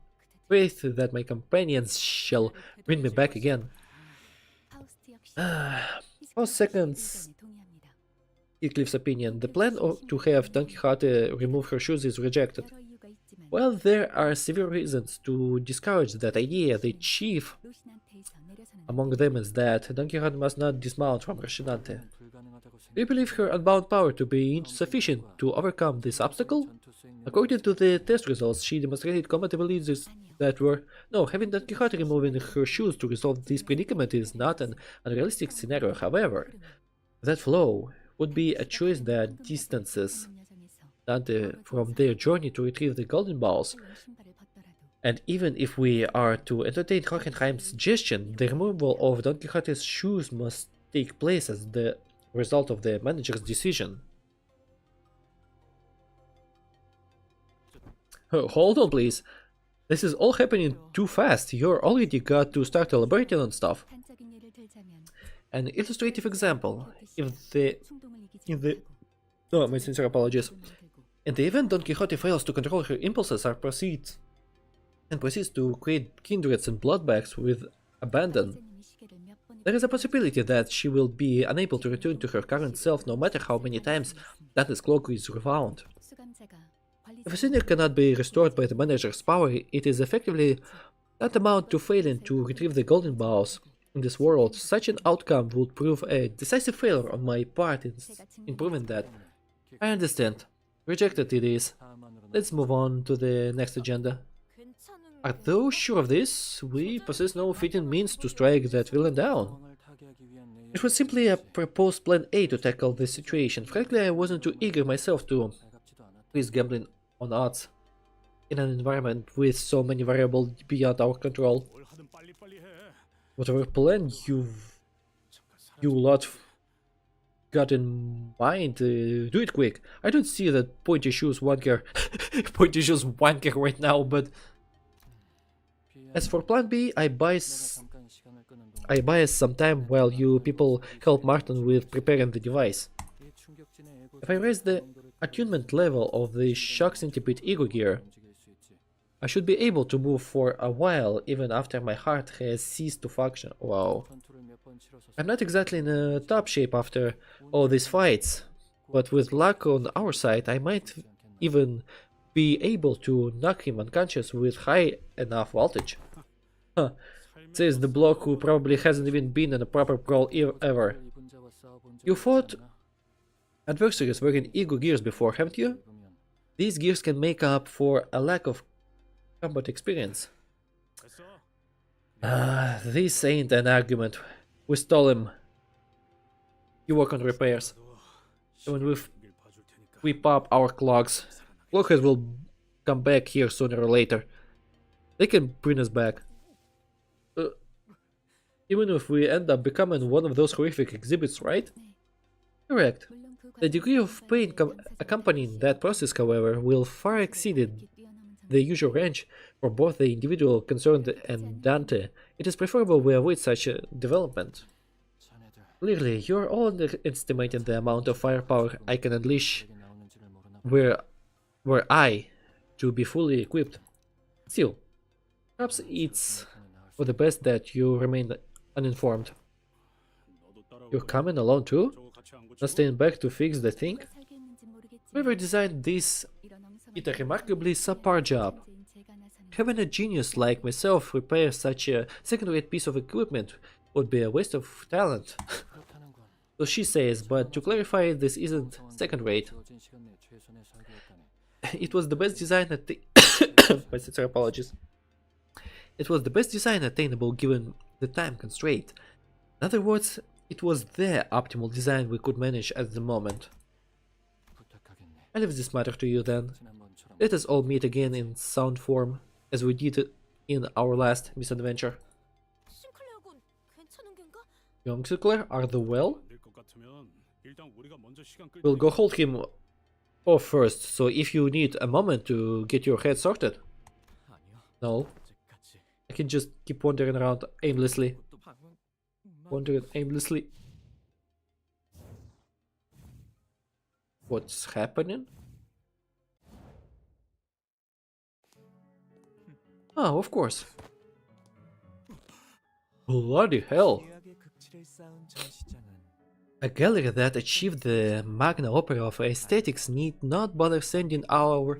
faith that my companions shall bring me back again. 4 seconds. Heathcliff's opinion. The plan to have Don Quixote remove her shoes is rejected. Well, there are severe reasons to discourage that idea. The chief among them is that Don Quixote must not dismount from Rocinante. Do you believe her unbound power to be insufficient to overcome this obstacle? According to the test results, she demonstrated combat abilities that were... No, having Don Quixote removing her shoes to resolve this predicament is not an unrealistic scenario, however. That flaw would be a choice that distances Dante from their journey to retrieve the golden balls. And even if we are to entertain Hockenheim's suggestion, the removal of Don Quixote's shoes must take place as the result of the manager's decision. Oh, hold on, please. This is all happening too fast. You're already got to start elaborating on stuff. An illustrative example. No, my sincere apologies. In the event Don Quixote fails to control her impulses and proceeds to create kindreds and bloodbags with abandon, There is a possibility that she will be unable to return to her current self no matter how many times Dante's clock is rewound. If a senior cannot be restored by the manager's power, it is effectively tantamount to failing to retrieve the golden balls. In this world, such an outcome would prove a decisive failure on my part in proving that. I understand. Rejected it is. Let's move on to the next agenda. Are those sure of this? We possess no fitting means to strike that villain down. It was simply a proposed plan A to tackle this situation. Frankly, I wasn't too eager myself to risk gambling on odds in an environment with so many variables beyond our control. Whatever plan you lot got in mind, do it quick. I don't see that pointy shoes wanker right now, but as for plan B, I buy us some time while you people help Martin with preparing the device. If I raise the attunement level of the shock centipede ego gear, I should be able to move for a while even after my heart has ceased to function. Wow. I'm not exactly in top shape after all these fights, but with luck on our side, I might even be able to knock him unconscious with high enough voltage. Huh. Says the bloke who probably hasn't even been in a proper brawl ever. You fought adversaries wearing ego gears before, haven't you? These gears can make up for a lack of combat experience. This ain't an argument. We stole him. You work on repairs. And when we pop our clogs, Blockheads will come back here sooner or later. They can bring us back. Even if we end up becoming one of those horrific exhibits, right? Correct. The degree of pain accompanying that process, however, will far exceed the usual range for both the individual concerned and Dante. It is preferable we avoid such a development. Clearly, you're all underestimating the amount of firepower I can unleash were I to be fully equipped. Still, perhaps it's for the best that you remain uninformed. You're coming alone too? Not staying back to fix the thing? Whoever designed this did a remarkably subpar job. Having a genius like myself repair such a second-rate piece of equipment would be a waste of talent. So she says, but to clarify, this isn't second-rate. It was the best design my sincere apologies. It was the best design attainable given the time constraint. In other words, it was the optimal design we could manage at the moment. I leave this matter to you then. Let us all meet again in sound form, as we did in our last misadventure. Young Sinclair, are they well? We'll go hold him off first, so if you need a moment to get your head sorted. No. I can just keep wandering around aimlessly. What's happening? Oh, of course. Bloody hell. A gallery that achieved the magna opera of aesthetics need not bother sending our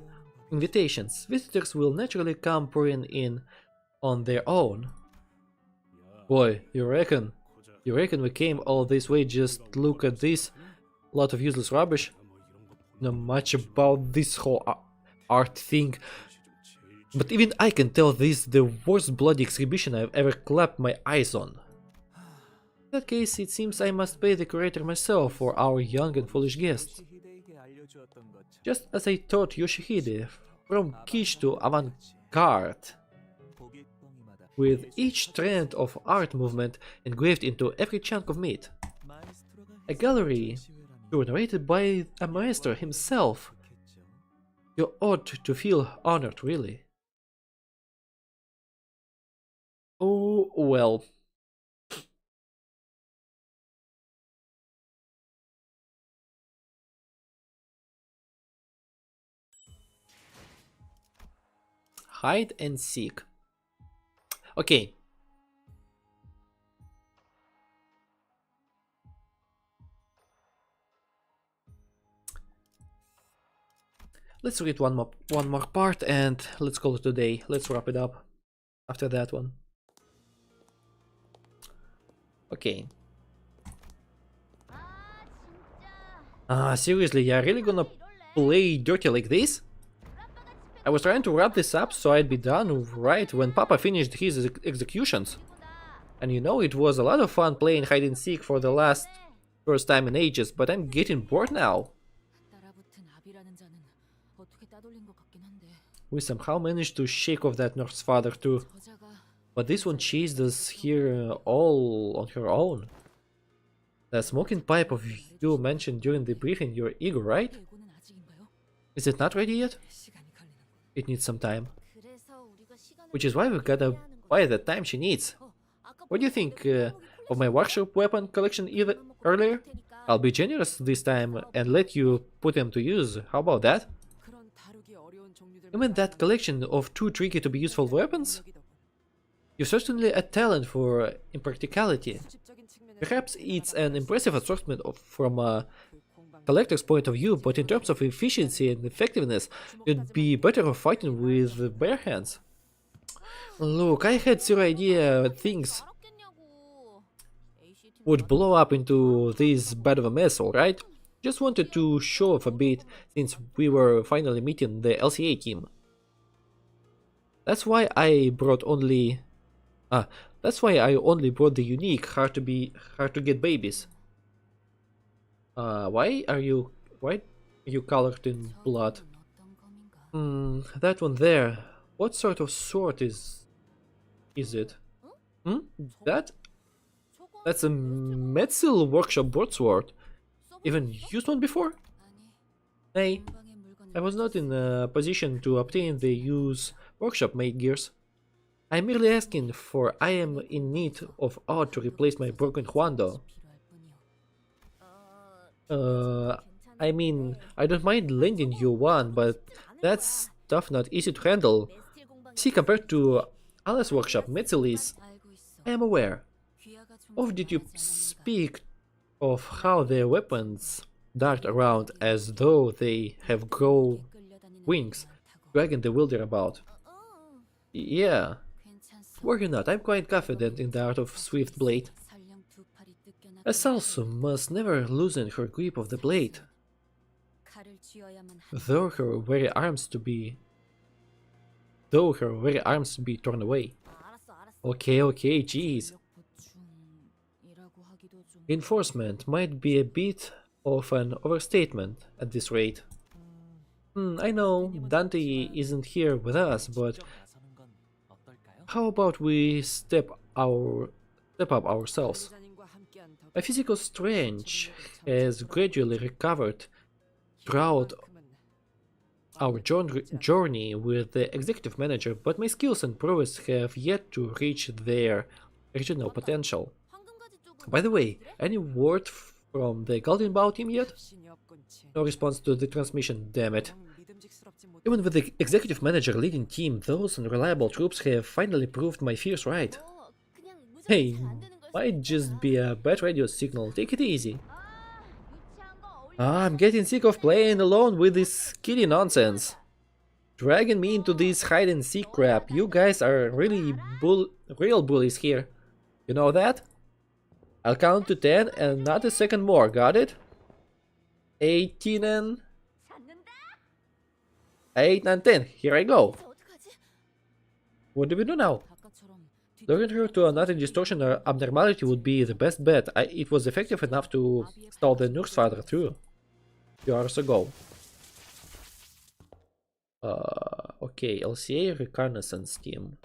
invitations. Visitors will naturally come pouring in on their own. Boy, you reckon we came all this way just look at this lot of useless rubbish? Not much about this whole art thing. But even I can tell this is the worst bloody exhibition I've ever clapped my eyes on. In that case, it seems I must pay the curator myself for our young and foolish guests. Just as I taught Yoshihide, from kitsch to avant-garde, with each trend of art movement engraved into every chunk of meat. A gallery curated by a maestro himself. You ought to feel honored, really. Oh, well. Hide and seek. Okay. Let's read one more part and let's call it a day. Let's wrap it up after that one. Okay. Seriously, you're really gonna play dirty like this? I was trying to wrap this up so I'd be done right when Papa finished his executions. And you know, it was a lot of fun playing hide and seek for the first time in ages, but I'm getting bored now. We somehow managed to shake off that nurse father too. But this one chased us here all on her own. The smoking pipe of you mentioned during the briefing, your ego, right? Is it not ready yet? It needs some time. Which is why we gotta buy the time she needs. What do you think of my workshop weapon collection earlier? I'll be generous this time and let you put them to use. How about that? You mean that collection of too tricky to be useful weapons? You're certainly a talent for impracticality. Perhaps it's an impressive assortment from a collector's point of view, but in terms of efficiency and effectiveness, you'd be better off fighting with bare hands. Look, I had zero idea things would blow up into this bad of a mess, alright? Just wanted to show off a bit since we were finally meeting the LCA team. That's why I only brought the unique, hard to get babies. Why are you colored in blood? That one there. What sort of sword is it? That's a Metzel workshop broadsword. Even used one before? Nay, I was not in a position to obtain the use workshop made gears. I'm merely asking for I am in need of art to replace my broken Huando. I mean, I don't mind lending you one, but that's stuff not easy to handle. See, compared to Alice Workshop Metzel is, I am aware. Or did you speak of how their weapons dart around as though they have grown wings, dragging the wielder about? Yeah. Were you not? I'm quite confident in the art of swift blade. A Salsu must never loosen her grip of the blade, though her very arms to be torn away. Okay, jeez. Reinforcement might be a bit of an overstatement at this rate. I know Dante isn't here with us, but how about we step up ourselves? My physical strength has gradually recovered throughout our journey with the executive manager, but my skills and prowess have yet to reach their original potential. By the way, any word from the Golden Bow team yet? No response to the transmission, damn it. Even with the executive manager leading team, those unreliable troops have finally proved my fears right. Hey, might just be a bad radio signal, take it easy. I'm getting sick of playing alone with this kitty nonsense. Dragging me into this hide and seek crap, you guys are really real bullies here. You know that? I'll count to 10 and not a second more, got it? 18 and... 8 and 10, here I go. What do we do now? Luring her to another distortion or abnormality would be the best bet. It was effective enough to stall the nurse father too. 2 hours ago. Okay, LCA reconnaissance team.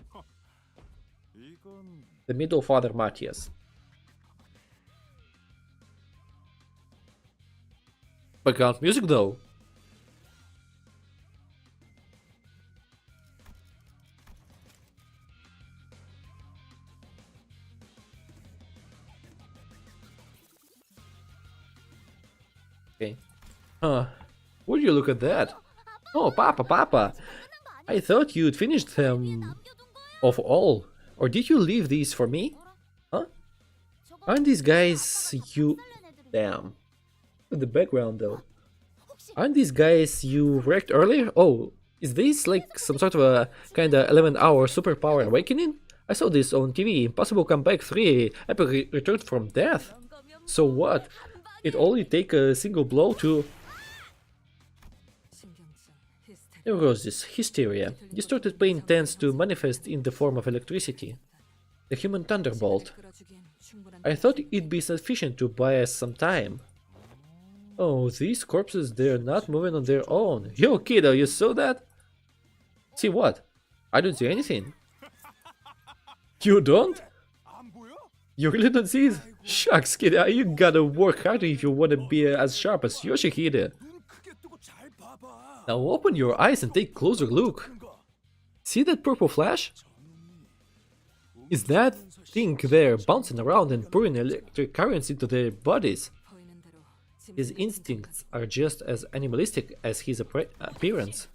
The middle father Matthias. Background music though. Okay. Would you look at that? Oh, Papa! I thought you'd finished them off all. Or did you leave these for me? Huh? Aren't these guys you... Damn. With the background though. Aren't these guys you wrecked earlier? Oh, is this like some sort of a kinda 11-hour superpower awakening? I saw this on TV. Impossible Comeback 3. Epic returned from death. So what? It only take a single blow to... Neurosis, hysteria. Distorted pain tends to manifest in the form of electricity. The human thunderbolt. I thought it'd be sufficient to buy us some time. Oh, these corpses, they're not moving on their own. Yo, kiddo, you saw that? See what? I don't see anything. You don't? You really don't see it? Shucks, kiddo, you gotta work harder if you wanna be as sharp as Yoshihide. Now open your eyes and take a closer look. See that purple flash? Is that thing there bouncing around and pouring electric currents into their bodies? His instincts are just as animalistic as his appearance.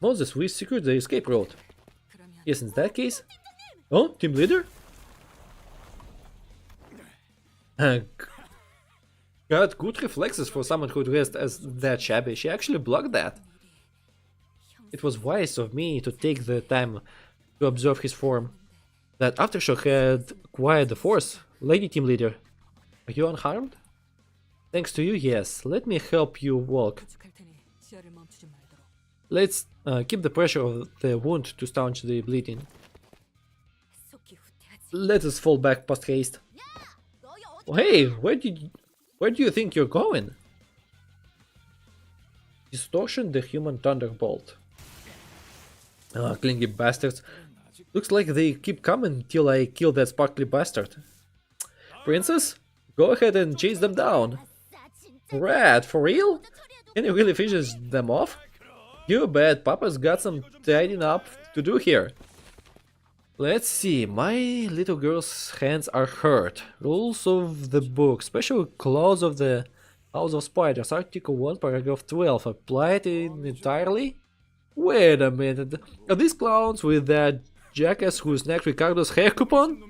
Moses, we secured the escape route. Yes, in that case... Oh, team leader? Got good reflexes for someone who dressed as that shabby. She actually blocked that. It was wise of me to take the time to observe his form. That aftershock had acquired the force. Lady team leader, are you unharmed? Thanks to you, yes. Let me help you walk. Let's keep the pressure of the wound to staunch the bleeding. Let us fall back post haste. Oh, hey, where do you think you're going? Distortion the human thunderbolt. Clingy bastards. Looks like they keep coming till I kill that sparkly bastard. Princess, go ahead and chase them down. Rad, for real? Can you really finish them off? You bet, Papa's got some tidying up to do here. Let's see, my little girl's hands are hurt. Rules of the book, special clause of the House of Spiders, Article 1, Paragraph 12, applied entirely? Wait a minute, are these clowns with that jackass who snagged Ricardo's hair coupon?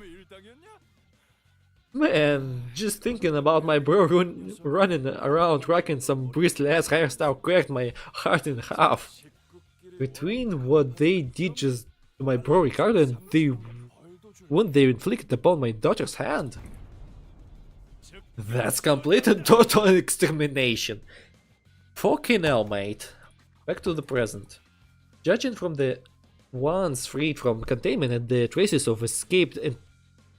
Man, just thinking about my bro running around rocking some bristly ass hairstyle cracked my heart in half. Between what they did just to my bro Ricardo and the wound they inflicted upon my daughter's hand. That's complete and total extermination. Fucking hell, mate. Back to the present. Judging from the ones freed from containment and the traces of escaped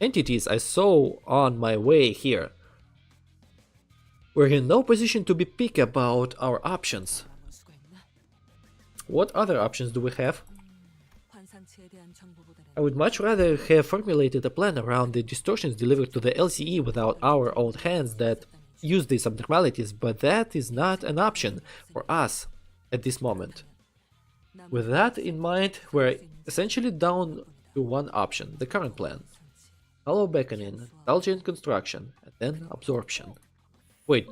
entities I saw on my way here, we're in no position to be picky about our options. What other options do we have? I would much rather have formulated a plan around the distortions delivered to the LCE without our own hands that use these abnormalities, but that is not an option for us at this moment. With that in mind, we're essentially down to one option, the current plan. Hollow beckoning, intelligent construction, and then absorption. Wait,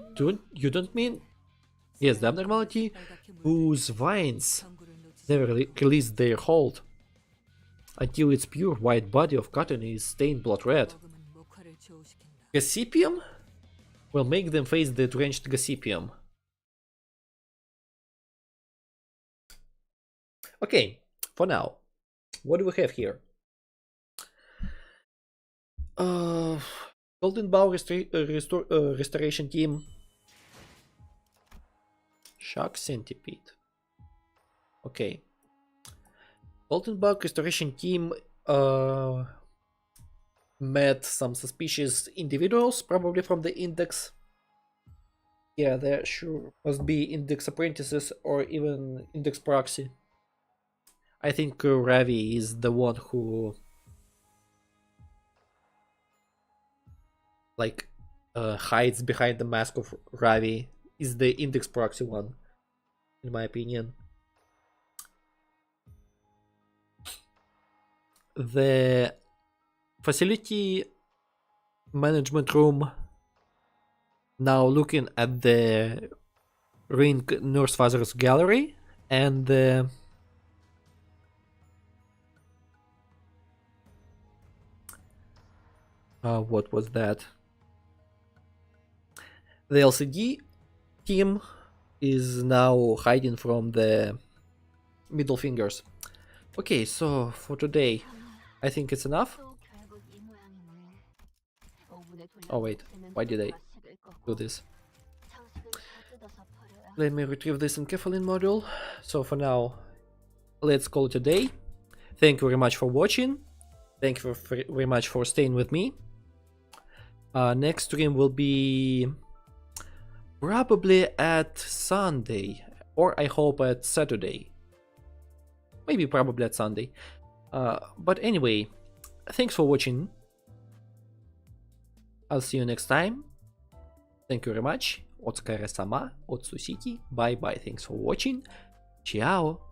you don't mean... Yes, the abnormality whose vines never release their hold until its pure white body of cotton is stained blood red. Gossypium? Will make them face the drenched Gossypium. Okay, for now, what do we have here? Golden Bow Restoration Team. Shock Centipede. Okay. Golden Bug Restoration Team met some suspicious individuals, probably from the Index. Yeah, there sure must be Index apprentices or even Index proxy. I think Ravi is the one who like hides behind the mask of Ravi, is the Index proxy one, in my opinion. The facility management room, now looking at the Ring Nurse Father's gallery, and the what was that? The LCD team is now hiding from the middle fingers. Okay, so for today, I think it's enough. 또 결국 이 모양이네. 5분에 Oh wait, why did I do this? 장식은 다 뜯어서 버려야. Let me retrieve this encapsulin module. So for now, let's call it a day. Thank you very much for watching. Thank you very much for staying with me. Next stream will be probably at Sunday, or I hope at Saturday. Maybe probably at Sunday. But anyway, thanks for watching. I'll see you next time. Thank you very much. Отскаре сама, от сусики. Bye bye. Thanks for watching. Ciao.